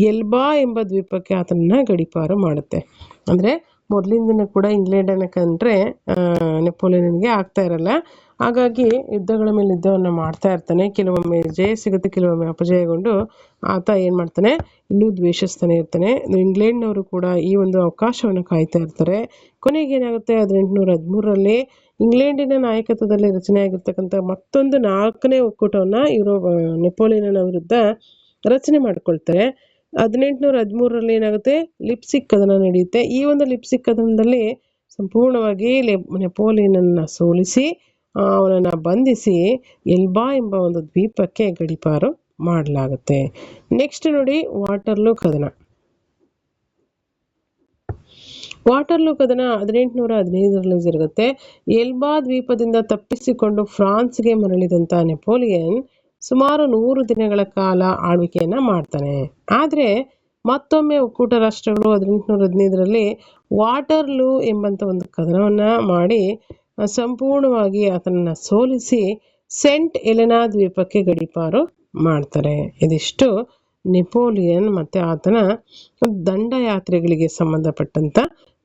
ಎಲ್ಬಾ ಎಂಬ ದ್ವೀಪಕ್ಕೆ ಆತನನ್ನ ಗಡೀಪಾರು ಮಾಡುತ್ತೆ. ಅಂದ್ರೆ ಮೊದಲಿಂದ ಕೂಡ ಇಂಗ್ಲೆಂಡನ್ನ ಕಂಡ್ರೆ ನೆಪೋಲಿಯನ್ಗೆ ಆಗ್ತಾ ಇರಲ್ಲ. ಹಾಗಾಗಿ ಯುದ್ಧಗಳ ಮೇಲೆ ಯುದ್ಧವನ್ನ ಮಾಡ್ತಾ ಇರ್ತಾನೆ. ಕೆಲವೊಮ್ಮೆ ಜಯ ಸಿಗುತ್ತೆ, ಕೆಲವೊಮ್ಮೆ ಅಪಜಯಗೊಂಡು ಆತ ಏನ್ ಮಾಡ್ತಾನೆ, ಇನ್ನೂ ದ್ವೇಷಿಸ್ತಾನೆ ಇರ್ತಾನೆ. ಇಂಗ್ಲೆಂಡ್ನವರು ಕೂಡ ಈ ಒಂದು ಅವಕಾಶವನ್ನು ಕಾಯ್ತಾ ಇರ್ತಾರೆ. ಕೊನೆಗೆ ಏನಾಗುತ್ತೆ, 1813ರಲ್ಲಿ ಇಂಗ್ಲೆಂಡಿನ ನಾಯಕತ್ವದಲ್ಲಿ ರಚನೆಯಾಗಿರ್ತಕ್ಕಂಥ ಮತ್ತೊಂದು 4ನೇ ಒಕ್ಕೂಟವನ್ನ ಇವರು ನೆಪೋಲಿಯನ್ ವಿರುದ್ಧ ರಚನೆ ಮಾಡ್ಕೊಳ್ತಾರೆ. 1813ರಲ್ಲಿ ಏನಾಗುತ್ತೆ, ಲಿಪ್ಸಿಕ್ ಕದನ ನಡೆಯುತ್ತೆ. ಈ ಒಂದು ಲಿಪ್ಸಿಕ್ ಕದನದಲ್ಲಿ ಸಂಪೂರ್ಣವಾಗಿ ನೆಪೋಲಿಯನ್ನ ಸೋಲಿಸಿ ಅವನನ್ನ ಬಂಧಿಸಿ ಎಲ್ಬಾ ಎಂಬ ಒಂದು ದ್ವೀಪಕ್ಕೆ ಗಡೀಪಾರು ಮಾಡಲಾಗುತ್ತೆ. ನೆಕ್ಸ್ಟ್ ನೋಡಿ, ವಾಟರ್ಲೂ ಕದನ. ವಾಟರ್ಲೂ ಕದನ 1815ರಲ್ಲಿ ಜರುಗುತ್ತೆ. ಎಲ್ಬಾ ದ್ವೀಪದಿಂದ ತಪ್ಪಿಸಿಕೊಂಡು ಫ್ರಾನ್ಸ್ಗೆ ಮರಳಿದಂತ ನೆಪೋಲಿಯನ್ ಸುಮಾರು 100 ದಿನಗಳ ಕಾಲ ಆಳ್ವಿಕೆಯನ್ನ ಮಾಡ್ತಾನೆ. ಆದ್ರೆ ಮತ್ತೊಮ್ಮೆ ಒಕ್ಕೂಟ ರಾಷ್ಟ್ರಗಳು 1815ರಲ್ಲಿ ವಾಟರ್ಲೂ ಎಂಬಂತ ಒಂದು ಕದನವನ್ನ ಮಾಡಿ ಸಂಪೂರ್ಣವಾಗಿ ಆತನನ್ನ ಸೋಲಿಸಿ ಸೆಂಟ್ ಎಲೆನಾ ದ್ವೀಪಕ್ಕೆ ಗಡೀಪಾರು ಮಾಡ್ತಾರೆ. ಇದಿಷ್ಟು ನೆಪೋಲಿಯನ್ ಮತ್ತೆ ಆತನ ದಂಡಯಾತ್ರೆಗಳಿಗೆ ಸಂಬಂಧಪಟ್ಟಂತ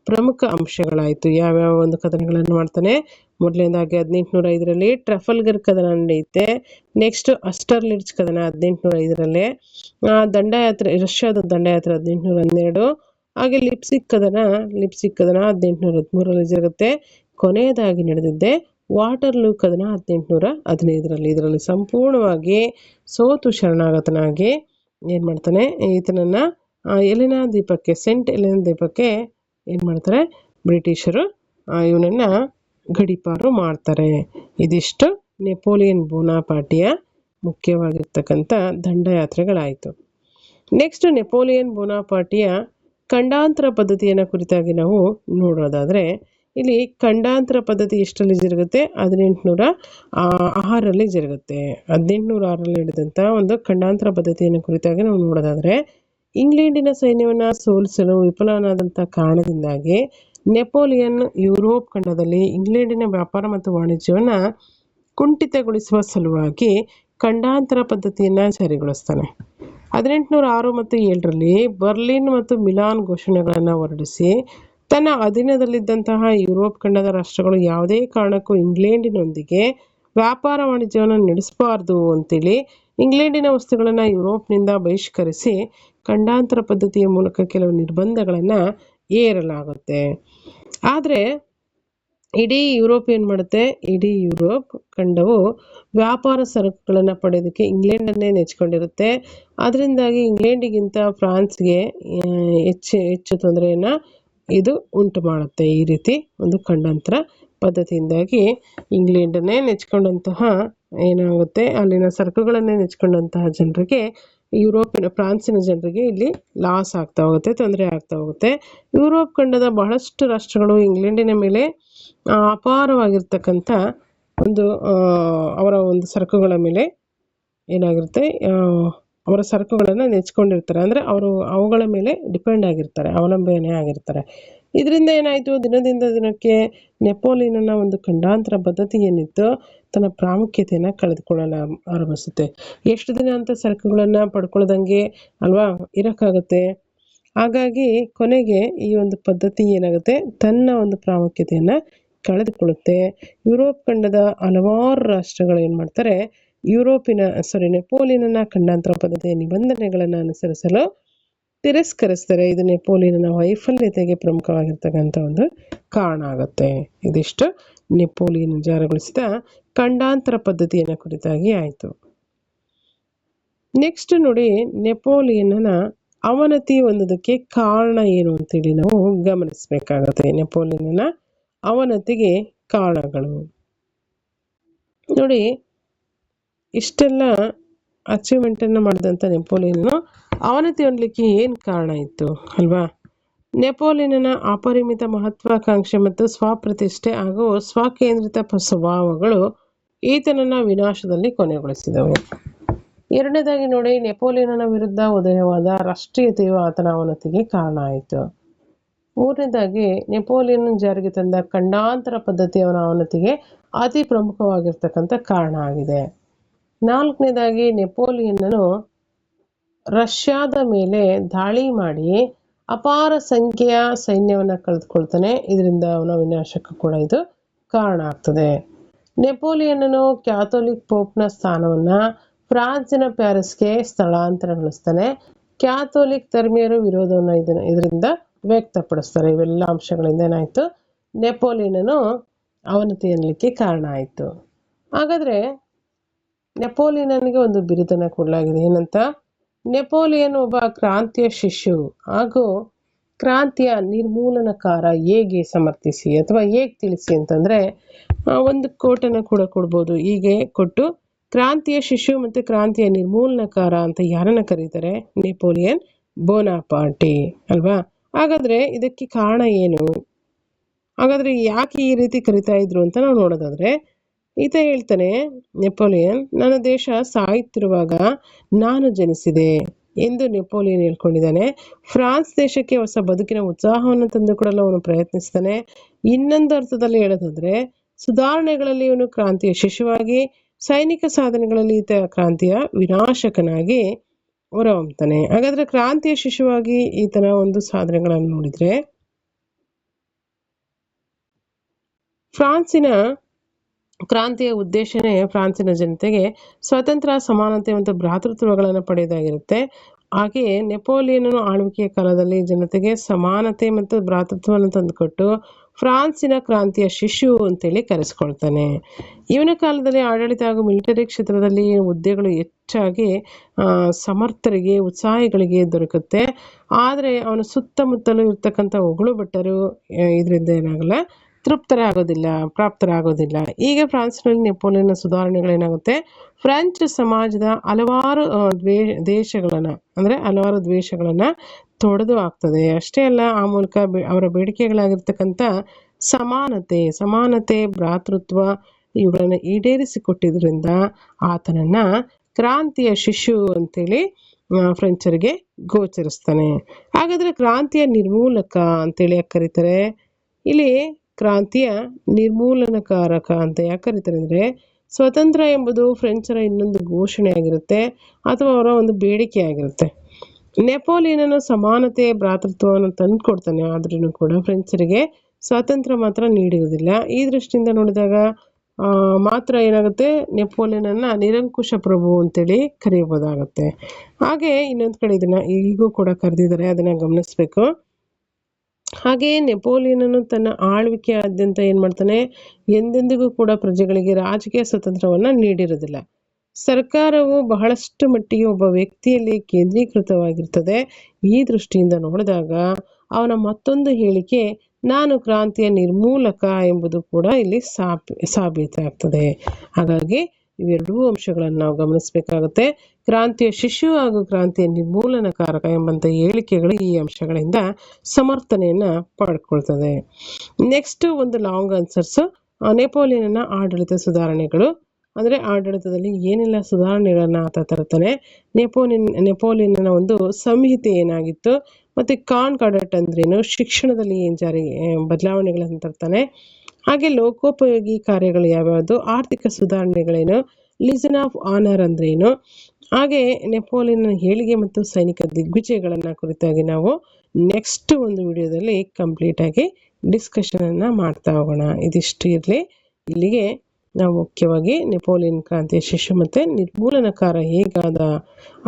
ಪ್ರಮುಖ ಅಂಶಗಳಾಯಿತು. ಯಾವ್ಯಾವ ಒಂದು ಕದನಗಳನ್ನು ಮಾಡ್ತಾನೆ, ಮೊದಲನೇದಾಗಿ 1805ರಲ್ಲಿ ಟ್ರಫಲ್ಗರ್ ಕದನ ನಡೆಯುತ್ತೆ. ನೆಕ್ಸ್ಟ್ ಆಸ್ಟರ್ಲಿಟ್ಜ್ ಕದನ 1805ರಲ್ಲಿ, ದಂಡಯಾತ್ರೆ ರಷ್ಯಾದ ದಂಡಯಾತ್ರೆ 1812, ಹಾಗೆ ಲಿಪ್ಸಿಕ್ ಕದನ 1813ರಲ್ಲಿ ಜರುಗುತ್ತೆ. ಕೊನೆಯದಾಗಿ ನಡೆದಿದ್ದೆ ವಾಟರ್ಲೂ ಕದನ 1815ರಲ್ಲಿ. ಇದರಲ್ಲಿ ಸಂಪೂರ್ಣವಾಗಿ ಸೋತು ಶರಣಾಗತನಾಗಿ ಏನ್ ಮಾಡ್ತಾನೆ, ಈತನನ್ನ ಎಲೆನಾ ದ್ವೀಪಕ್ಕೆ, ಸೆಂಟ್ ಎಲೆನಾ ದ್ವೀಪಕ್ಕೆ ಏನ್ ಮಾಡ್ತಾರೆ, ಬ್ರಿಟಿಷರು ಇವನನ್ನ ಗಡೀಪಾರು ಮಾಡ್ತಾರೆ. ಇದಿಷ್ಟು ನೆಪೋಲಿಯನ್ ಬೋನಾಪಾರ್ಟಿಯ ಮುಖ್ಯವಾಗಿರ್ತಕ್ಕಂಥ ದಂಡಯಾತ್ರೆಗಳಾಯಿತು. ನೆಕ್ಸ್ಟ್ ನೆಪೋಲಿಯನ್ ಬೋನಾಪಾರ್ಟಿಯ ಖಂಡಾಂತರ ಪದ್ಧತಿಯನ್ನು ಕುರಿತಾಗಿ ನಾವು ನೋಡೋದಾದರೆ, ಇಲ್ಲಿ ಖಂಡಾಂತರ ಪದ್ಧತಿ ಎಷ್ಟರಲ್ಲಿ ಜರುಗುತ್ತೆ? 1806ರಲ್ಲಿ ಜರುಗುತ್ತೆ. 1806ರಲ್ಲಿ ನಡೆದಂಥ ಒಂದು ಖಂಡಾಂತರ ಪದ್ಧತಿಯನ್ನು ಕುರಿತಾಗಿ ನಾವು ನೋಡೋದಾದರೆ, ಇಂಗ್ಲೆಂಡಿನ ಸೈನ್ಯವನ್ನು ಸೋಲಿಸಲು ವಿಫಲನಾದಂಥ ಕಾರಣದಿಂದಾಗಿ ನೆಪೋಲಿಯನ್ ಯುರೋಪ್ ಖಂಡದಲ್ಲಿ ಇಂಗ್ಲೆಂಡಿನ ವ್ಯಾಪಾರ ಮತ್ತು ವಾಣಿಜ್ಯವನ್ನು ಕುಂಠಿತಗೊಳಿಸುವ ಸಲುವಾಗಿ ಖಂಡಾಂತರ ಪದ್ಧತಿಯನ್ನು ಜಾರಿಗೊಳಿಸ್ತಾನೆ. 1806 ಮತ್ತು 7ರಲ್ಲಿ ಬರ್ಲಿನ್ ಮತ್ತು ಮಿಲಾನ್ ಘೋಷಣೆಗಳನ್ನು ಹೊರಡಿಸಿ ತನ್ನ ಅಧೀನದಲ್ಲಿದ್ದಂತಹ ಯುರೋಪ್ ಖಂಡದ ರಾಷ್ಟ್ರಗಳು ಯಾವುದೇ ಕಾರಣಕ್ಕೂ ಇಂಗ್ಲೆಂಡಿನೊಂದಿಗೆ ವ್ಯಾಪಾರ ವಾಣಿಜ್ಯವನ್ನು ನಡೆಸಬಾರ್ದು ಅಂತೇಳಿ ಇಂಗ್ಲೆಂಡಿನ ವಸ್ತುಗಳನ್ನು ಯುರೋಪ್ನಿಂದ ಬಹಿಷ್ಕರಿಸಿ ಖಂಡಾಂತರ ಪದ್ಧತಿಯ ಮೂಲಕ ಕೆಲವು ನಿರ್ಬಂಧಗಳನ್ನು ಏರಲಾಗುತ್ತೆ. ಆದರೆ ಇಡೀ ಯುರೋಪ್ ಏನು ಮಾಡುತ್ತೆ? ಇಡೀ ಯುರೋಪ್ ಖಂಡವು ವ್ಯಾಪಾರ ಸರಕುಗಳನ್ನು ಪಡೆಯೋದಕ್ಕೆ ಇಂಗ್ಲೆಂಡನ್ನೇ ನೆಚ್ಕೊಂಡಿರುತ್ತೆ. ಅದರಿಂದಾಗಿ ಇಂಗ್ಲೆಂಡಿಗಿಂತ ಫ್ರಾನ್ಸ್ಗೆ ಹೆಚ್ಚು ತೊಂದರೆಯನ್ನು ಇದು ಉಂಟು ಮಾಡುತ್ತೆ. ಈ ರೀತಿ ಒಂದು ಖಂಡಾಂತರ ಪದ್ಧತಿಯಿಂದಾಗಿ ಇಂಗ್ಲೆಂಡನ್ನೇ ನೆಚ್ಕೊಂಡಂತಹ ಏನಾಗುತ್ತೆ, ಅಲ್ಲಿನ ಸರಕುಗಳನ್ನೇ ನೆಚ್ಕೊಂಡಂತಹ ಜನರಿಗೆ, ಫ್ರಾನ್ಸಿನ ಜನರಿಗೆ ಇಲ್ಲಿ ಲಾಸ್ ಆಗ್ತಾ ಹೋಗುತ್ತೆ, ತೊಂದರೆ ಆಗ್ತಾ ಹೋಗುತ್ತೆ. ಯುರೋಪ್ ಖಂಡದ ಬಹಳಷ್ಟು ರಾಷ್ಟ್ರಗಳು ಇಂಗ್ಲೆಂಡಿನ ಮೇಲೆ ಅಪಾರವಾಗಿರ್ತಕ್ಕಂಥ ಒಂದು ಅವರ ಒಂದು ಸರಕುಗಳ ಮೇಲೆ ಏನಾಗಿರುತ್ತೆ, ಅವರ ಸರಕುಗಳನ್ನು ನೆಚ್ಕೊಂಡಿರ್ತಾರೆ. ಅಂದರೆ ಅವರು ಅವುಗಳ ಮೇಲೆ ಡಿಪೆಂಡ್ ಆಗಿರ್ತಾರೆ, ಅವಲಂಬನೆ ಆಗಿರ್ತಾರೆ. ಇದರಿಂದ ಏನಾಯಿತು, ದಿನದಿಂದ ದಿನಕ್ಕೆ ನೆಪೋಲಿಯನ್ನ ಒಂದು ಖಂಡಾಂತರ ಪದ್ಧತಿ ಏನಿತ್ತು ತನ್ನ ಪ್ರಾಮುಖ್ಯತೆಯನ್ನು ಕಳೆದುಕೊಳ್ಳಲು ಆರಂಭಿಸುತ್ತೆ. ಎಷ್ಟು ದಿನ ಅಂತ ಸರಕುಗಳನ್ನು ಪಡ್ಕೊಳ್ಳೋದಂಗೆ ಅಲ್ವಾ ಇರೋಕ್ಕಾಗುತ್ತೆ. ಹಾಗಾಗಿ ಕೊನೆಗೆ ಈ ಒಂದು ಪದ್ಧತಿ ಏನಾಗುತ್ತೆ, ತನ್ನ ಒಂದು ಪ್ರಾಮುಖ್ಯತೆಯನ್ನು ಕಳೆದುಕೊಳ್ಳುತ್ತೆ. ಯುರೋಪ್ ಖಂಡದ ಹಲವಾರು ರಾಷ್ಟ್ರಗಳು ಏನು ಮಾಡ್ತಾರೆ, ನೆಪೋಲಿಯನ್ನ ಖಂಡಾಂತರ ಪದ್ಧತಿಯ ನಿಬಂಧನೆಗಳನ್ನು ಅನುಸರಿಸಲು ತಿರಸ್ಕರಿಸ್ತಾರೆ. ಇದು ನೆಪೋಲಿಯನ್ನ ವೈಫಲ್ಯತೆಗೆ ಪ್ರಮುಖವಾಗಿರ್ತಕ್ಕಂಥ ಒಂದು ಕಾರಣ ಆಗುತ್ತೆ. ಇದಿಷ್ಟು ನೆಪೋಲಿಯನ್ ಜಾರಿಗೊಳಿಸಿದ ಖಂಡಾಂತರ ಪದ್ಧತಿಯನ್ನು ಕುರಿತಾಗಿ ಆಯಿತು. ನೆಕ್ಸ್ಟ್ ನೋಡಿ, ನೆಪೋಲಿಯನ್ನ ಅವನತಿ ಹೊಂದೋದಕ್ಕೆ ಕಾರಣ ಏನು ಅಂತೇಳಿ ನಾವು ಗಮನಿಸಬೇಕಾಗತ್ತೆ. ನೆಪೋಲಿಯನ್ನ ಅವನತಿಗೆ ಕಾರಣಗಳು ನೋಡಿ, ಇಷ್ಟೆಲ್ಲ ಅಚೀವ್ಮೆಂಟನ್ನು ಮಾಡಿದಂಥ ನೆಪೋಲಿಯನ್ ಅವನತಿ ಹೊಂದಲಿಕ್ಕೆ ಏನು ಕಾರಣ ಇತ್ತು ಅಲ್ವಾ? ನೆಪೋಲಿಯನ್ನ ಅಪರಿಮಿತ ಮಹತ್ವಾಕಾಂಕ್ಷೆ ಮತ್ತು ಸ್ವಪ್ರತಿಷ್ಠೆ ಹಾಗೂ ಸ್ವಕೇಂದ್ರಿತ ಸ್ವಭಾವಗಳು ಈತನನ್ನ ವಿನಾಶದಲ್ಲಿ ಕೊನೆಗೊಳಿಸಿದವು. ಎರಡನೇದಾಗಿ ನೋಡಿ, ನೆಪೋಲಿಯನ್ನ ವಿರುದ್ಧ ಉದಯವಾದ ರಾಷ್ಟ್ರೀಯತೆಯು ಆತನ ಅವನತಿಗೆ ಕಾರಣ ಆಯಿತು. ಮೂರನೇದಾಗಿ, ನೆಪೋಲಿಯನ್ ಜಾರಿಗೆ ತಂದ ಖಂಡಾಂತರ ಪದ್ಧತಿ ಅವನ ಅವನತಿಗೆ ಅತಿ ಪ್ರಮುಖವಾಗಿರ್ತಕ್ಕಂಥ ಕಾರಣ ಆಗಿದೆ. ನಾಲ್ಕನೇದಾಗಿ, ನೆಪೋಲಿಯನ್ನನು ರಷ್ಯಾದ ಮೇಲೆ ದಾಳಿ ಮಾಡಿ ಅಪಾರ ಸಂಖ್ಯೆಯ ಸೈನ್ಯವನ್ನು ಕಳೆದುಕೊಳ್ತಾನೆ. ಇದರಿಂದ ಅವನ ವಿನಾಶಕ್ಕೂ ಕೂಡ ಇದು ಕಾರಣ ಆಗ್ತದೆ. ನೆಪೋಲಿಯನ್ನನು ಕ್ಯಾಥೋಲಿಕ್ ಪೋಪ್ನ ಸ್ಥಾನವನ್ನು ಫ್ರಾನ್ಸಿನ ಪ್ಯಾರಿಸ್ಗೆ ಸ್ಥಳಾಂತರಗೊಳಿಸ್ತಾನೆ. ಕ್ಯಾಥೋಲಿಕ್ ಧರ್ಮೀಯರು ವಿರೋಧವನ್ನು ಇದರಿಂದ ವ್ಯಕ್ತಪಡಿಸ್ತಾರೆ. ಇವೆಲ್ಲ ಅಂಶಗಳಿಂದ ಏನಾಯಿತು, ನೆಪೋಲಿಯನ್ನನು ಅವನತಿ ಅನ್ನಲಿಕ್ಕೆ ಕಾರಣ ಆಯಿತು. ಹಾಗಾದರೆ ನೆಪೋಲಿಯನ್ನಿಗೆ ಒಂದು ಬಿರುದನ್ನು ಕೊಡಲಾಗಿದೆ. ಏನಂತ? ನೆಪೋಲಿಯನ್ ಒಬ್ಬ ಕ್ರಾಂತಿಯ ಶಿಶು ಹಾಗೂ ಕ್ರಾಂತಿಯ ನಿರ್ಮೂಲನಕಾರ. ಹೇಗೆ ಸಮರ್ಥಿಸಿ ಅಥವಾ ಹೇಗೆ ತಿಳಿಸಿ ಅಂತಂದರೆ ಒಂದು ಕೋಟನ್ನು ಕೂಡ ಕೊಡ್ಬೋದು. ಹೀಗೆ ಕೊಟ್ಟು ಕ್ರಾಂತಿಯ ಶಿಶು ಮತ್ತು ಕ್ರಾಂತಿಯ ನಿರ್ಮೂಲನಕಾರ ಅಂತ ಯಾರನ್ನ ಕರೀತಾರೆ? ನೆಪೋಲಿಯನ್ ಬೋನಾಪಾರ್ಟಿ ಅಲ್ವಾ? ಹಾಗಾದರೆ ಇದಕ್ಕೆ ಕಾರಣ ಏನು? ಹಾಗಾದರೆ ಯಾಕೆ ಈ ರೀತಿ ಕರಿತಾ ಇದ್ರು ಅಂತ ನಾವು ನೋಡೋದಾದರೆ, ಈತ ಹೇಳ್ತಾನೆ, ನೆಪೋಲಿಯನ್, ನನ್ನ ದೇಶ ಸಾಯುತ್ತಿರುವಾಗ ನಾನು ಜನಿಸಿದೆ ಎಂದು ನೆಪೋಲಿಯನ್ ಹೇಳ್ಕೊಂಡಿದ್ದಾನೆ. ಫ್ರಾನ್ಸ್ ದೇಶಕ್ಕೆ ಹೊಸ ಬದುಕಿನ ಉತ್ಸಾಹವನ್ನು ತಂದುಕೊಡಲು ಅವನು ಪ್ರಯತ್ನಿಸ್ತಾನೆ. ಇನ್ನೊಂದು ಅರ್ಥದಲ್ಲಿ ಹೇಳೋದಾದ್ರೆ, ಸುಧಾರಣೆಗಳಲ್ಲಿ ಇವನು ಕ್ರಾಂತಿಯ ಶಿಶುವಾಗಿ, ಸೈನಿಕ ಸಾಧನೆಗಳಲ್ಲಿ ಈತ ಕ್ರಾಂತಿಯ ವಿನಾಶಕನಾಗಿ ಹೊರಹೊಮ್ತಾನೆ. ಹಾಗಾದ್ರೆ ಕ್ರಾಂತಿಯ ಶಿಶುವಾಗಿ ಈತನ ಒಂದು ಸಾಧನೆಗಳನ್ನು ನೋಡಿದ್ರೆ, ಫ್ರಾನ್ಸಿನ ಕ್ರಾಂತಿಯ ಉದ್ದೇಶನೇ ಫ್ರಾನ್ಸಿನ ಜನತೆಗೆ ಸ್ವತಂತ್ರ, ಸಮಾನತೆ ಮತ್ತು ಭ್ರಾತೃತ್ವಗಳನ್ನು ಪಡೆಯೋದಾಗಿರುತ್ತೆ. ಹಾಗೆಯೇ ನೆಪೋಲಿಯನ್ ಆಳ್ವಿಕೆಯ ಕಾಲದಲ್ಲಿ ಜನತೆಗೆ ಸಮಾನತೆ ಮತ್ತು ಭ್ರಾತೃತ್ವವನ್ನು ತಂದುಕೊಟ್ಟು ಫ್ರಾನ್ಸಿನ ಕ್ರಾಂತಿಯ ಶಿಶು ಅಂತೇಳಿ ಕರೆಸ್ಕೊಳ್ತಾನೆ. ಇವನ ಕಾಲದಲ್ಲಿ ಆಡಳಿತ ಹಾಗೂ ಮಿಲಿಟರಿ ಕ್ಷೇತ್ರದಲ್ಲಿ ಹುದ್ದೆಗಳು ಹೆಚ್ಚಾಗಿ ಸಮರ್ಥರಿಗೆ, ಉತ್ಸಾಹಿಗಳಿಗೆ ದೊರಕುತ್ತೆ. ಆದರೆ ಅವನ ಸುತ್ತಮುತ್ತಲೂ ಇರ್ತಕ್ಕಂಥ ಹೊಗಳು ಭಟ್ಟರು ಇದರಿಂದ ಏನಾಗಲ್ಲ, ಪ್ರಾಪ್ತರಾಗೋದಿಲ್ಲ. ಈಗ ಫ್ರಾನ್ಸ್ನಲ್ಲಿ ನೆಪೋಲಿಯನ್ನ ಸುಧಾರಣೆಗಳೇನಾಗುತ್ತೆ, ಫ್ರೆಂಚ್ ಸಮಾಜದ ಹಲವಾರು ಹಲವಾರು ದ್ವೇಷಗಳನ್ನು ತೊಡೆದು ಹಾಕ್ತದೆ. ಅಷ್ಟೇ ಅಲ್ಲ, ಆ ಮೂಲಕ ಅವರ ಬೇಡಿಕೆಗಳಾಗಿರ್ತಕ್ಕಂಥ ಸಮಾನತೆ, ಭ್ರಾತೃತ್ವ ಇವುಗಳನ್ನು ಈಡೇರಿಸಿಕೊಟ್ಟಿದ್ರಿಂದ ಆತನನ್ನ ಕ್ರಾಂತಿಯ ಶಿಶು ಅಂತೇಳಿ ಫ್ರೆಂಚರಿಗೆ ಗೋಚರಿಸ್ತಾನೆ. ಹಾಗಾದ್ರೆ ಕ್ರಾಂತಿಯ ನಿರ್ಮೂಲಕ ಅಂತೇಳಿ ಯಾಕೆ ಕರೀತಾರೆ? ಇಲ್ಲಿ ಕ್ರಾಂತಿಯ ನಿರ್ಮೂಲನಕಾರಕ ಅಂತ ಯಾಕೆ ಕರೀತಾರೆ ಅಂದರೆ, ಸ್ವತಂತ್ರ ಎಂಬುದು ಫ್ರೆಂಚರ ಇನ್ನೊಂದು ಘೋಷಣೆ ಆಗಿರುತ್ತೆ ಅಥವಾ ಅವರ ಒಂದು ಬೇಡಿಕೆ ಆಗಿರುತ್ತೆ. ನೆಪೋಲಿಯನನು ಸಮಾನತೆ, ಭ್ರಾತೃತ್ವವನ್ನು ತಂದು ಕೊಡ್ತಾನೆ, ಆದ್ರೂ ಕೂಡ ಫ್ರೆಂಚರಿಗೆ ಸ್ವಾತಂತ್ರ್ಯ ಮಾತ್ರ ನೀಡಿರುವುದಿಲ್ಲ. ಈ ದೃಷ್ಟಿಯಿಂದ ನೋಡಿದಾಗ ಮಾತ್ರ ಏನಾಗುತ್ತೆ, ನೆಪೋಲಿಯನನ್ನ ನಿರಂಕುಶ ಪ್ರಭು ಅಂತೇಳಿ ಕರೆಯಬಹುದಾಗತ್ತೆ. ಹಾಗೆ ಇನ್ನೊಂದು ಕಡೆ ಇದನ್ನ ಈಗೂ ಕೂಡ ಕರೆದಿದ್ದಾರೆ, ಅದನ್ನ ಗಮನಿಸ್ಬೇಕು. ಹಾಗೆಯೇ ನೆಪೋಲಿಯನನು ತನ್ನ ಆಳ್ವಿಕೆಯಾದ್ಯಂತ ಏನ್ ಮಾಡ್ತಾನೆ, ಎಂದೆಂದಿಗೂ ಕೂಡ ಪ್ರಜೆಗಳಿಗೆ ರಾಜಕೀಯ ಸ್ವತಂತ್ರವನ್ನ ನೀಡಿರುವುದಿಲ್ಲ. ಸರ್ಕಾರವು ಬಹಳಷ್ಟು ಮಟ್ಟಿಗೆ ಒಬ್ಬ ವ್ಯಕ್ತಿಯಲ್ಲಿ ಕೇಂದ್ರೀಕೃತವಾಗಿರ್ತದೆ. ಈ ದೃಷ್ಟಿಯಿಂದ ನೋಡಿದಾಗ ಅವನ ಮತ್ತೊಂದು ಹೇಳಿಕೆ, ನಾನು ಕ್ರಾಂತಿಯ ನಿರ್ಮೂಲಕ ಎಂಬುದು ಕೂಡ ಇಲ್ಲಿ ಸಾಬೀತಾಗ್ತದೆ. ಹಾಗಾಗಿ ಇವೆರಡೂ ಅಂಶಗಳನ್ನು ನಾವು ಗಮನಿಸಬೇಕಾಗುತ್ತೆ. ಕ್ರಾಂತಿಯ ಶಿಶು ಹಾಗೂ ಕ್ರಾಂತಿಯ ನಿರ್ಮೂಲನಕಾರಕ ಎಂಬಂತ ಹೇಳಿಕೆಗಳು ಈ ಅಂಶಗಳಿಂದ ಸಮರ್ಥನೆಯನ್ನ ಪಡ್ಕೊಳ್ತದೆ. ನೆಕ್ಸ್ಟ್ ಒಂದು ಲಾಂಗ್ ಆನ್ಸರ್ಸ್, ನೆಪೋಲಿಯನ್ನ ಆಡಳಿತ ಸುಧಾರಣೆಗಳು ಅಂದರೆ ಆಡಳಿತದಲ್ಲಿ ಏನೆಲ್ಲ ಸುಧಾರಣೆಗಳನ್ನ ಆತ ತರ್ತಾನೆ, ನೆಪೋಲಿಯನ್ನ ಒಂದು ಸಂಹಿತೆ ಏನಾಗಿತ್ತು, ಮತ್ತೆ ಕಾನ್ಕಾರ್ಡಟ್ ಅಂದ್ರೇನು, ಶಿಕ್ಷಣದಲ್ಲಿ ಏನು ಬದಲಾವಣೆಗಳನ್ನು ತರ್ತಾನೆ, ಹಾಗೆ ಲೋಕೋಪಯೋಗಿ ಕಾರ್ಯಗಳು ಯಾವ್ಯಾವುದು, ಆರ್ಥಿಕ ಸುಧಾರಣೆಗಳೇನು, ಲಿಜನ್ ಆಫ್ ಆನರ್ ಅಂದ್ರೇನು, ಹಾಗೆ ನೆಪೋಲಿಯನ್ನ ಏಳಿಗೆ ಮತ್ತು ಸೈನಿಕ ದಿಗ್ವಿಜಯಗಳನ್ನ ಕುರಿತಾಗಿ ನಾವು ನೆಕ್ಸ್ಟ್ ಒಂದು ವಿಡಿಯೋದಲ್ಲಿ ಕಂಪ್ಲೀಟ್ ಆಗಿ ಡಿಸ್ಕಷನ್ ಅನ್ನ ಮಾಡ್ತಾ ಹೋಗೋಣ. ಇದಿಷ್ಟು ಇರಲಿ. ಇಲ್ಲಿಗೆ ನಾವು ಮುಖ್ಯವಾಗಿ ನೆಪೋಲಿಯನ್ ಕ್ರಾಂತಿಯ ಶಿಶು ಮತ್ತು ನಿರ್ಮೂಲನಕಾರ ಹೇಗಾದ,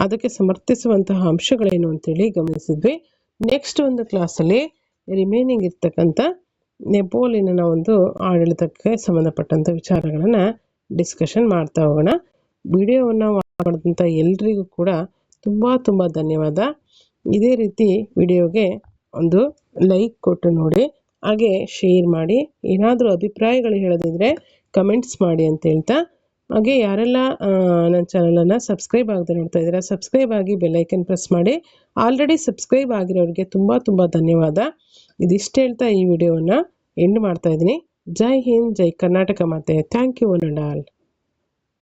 ಅದಕ್ಕೆ ಸಮರ್ಥಿಸುವಂತಹ ಅಂಶಗಳೇನು ಅಂತೇಳಿ ಗಮನಿಸಿದ್ವಿ. ನೆಕ್ಸ್ಟ್ ಒಂದು ಕ್ಲಾಸಲ್ಲಿ ರಿಮೈನಿಂಗ್ ಇರ್ತಕ್ಕಂಥ ನೆಪೋಲಿಯನ್ನ ಒಂದು ಆಡಳಿತಕ್ಕೆ ಸಂಬಂಧಪಟ್ಟಂಥ ವಿಚಾರಗಳನ್ನು ಡಿಸ್ಕಷನ್ ಮಾಡ್ತಾ ಹೋಗೋಣ. ವಿಡಿಯೋವನ್ನು ಮಾಡಿದಂಥ ಎಲ್ರಿಗೂ ಕೂಡ ತುಂಬ ಧನ್ಯವಾದ. ಇದೇ ರೀತಿ ವಿಡಿಯೋಗೆ ಒಂದು ಲೈಕ್ ಕೊಟ್ಟು ನೋಡಿ, ಹಾಗೆ ಶೇರ್ ಮಾಡಿ, ಏನಾದರೂ ಅಭಿಪ್ರಾಯಗಳು ಹೇಳೋದಿದ್ರೆ ಕಮೆಂಟ್ಸ್ ಮಾಡಿ ಅಂತ ಹೇಳ್ತಾ, ಹಾಗೆ ಯಾರೆಲ್ಲ ನನ್ನ ಚಾನಲನ್ನು ಸಬ್ಸ್ಕ್ರೈಬ್ ಆಗದೆ ನೋಡ್ತಾ ಇದ್ದೀರಾ, ಸಬ್ಸ್ಕ್ರೈಬ್ ಆಗಿ ಬೆಲ್ಲೈಕನ್ ಪ್ರೆಸ್ ಮಾಡಿ. ಆಲ್ರೆಡಿ ಸಬ್ಸ್ಕ್ರೈಬ್ ಆಗಿರೋರಿಗೆ ತುಂಬ ಧನ್ಯವಾದ. ಇದಿಷ್ಟು ಹೇಳ್ತಾ ಈ ವಿಡಿಯೋವನ್ನು ಎಂಡ್ ಮಾಡ್ತಾ ಇದ್ದೀನಿ. ಜೈ ಹಿಂದ್, ಜೈ ಕರ್ನಾಟಕ ಮಾತೆ. Thank you one and all.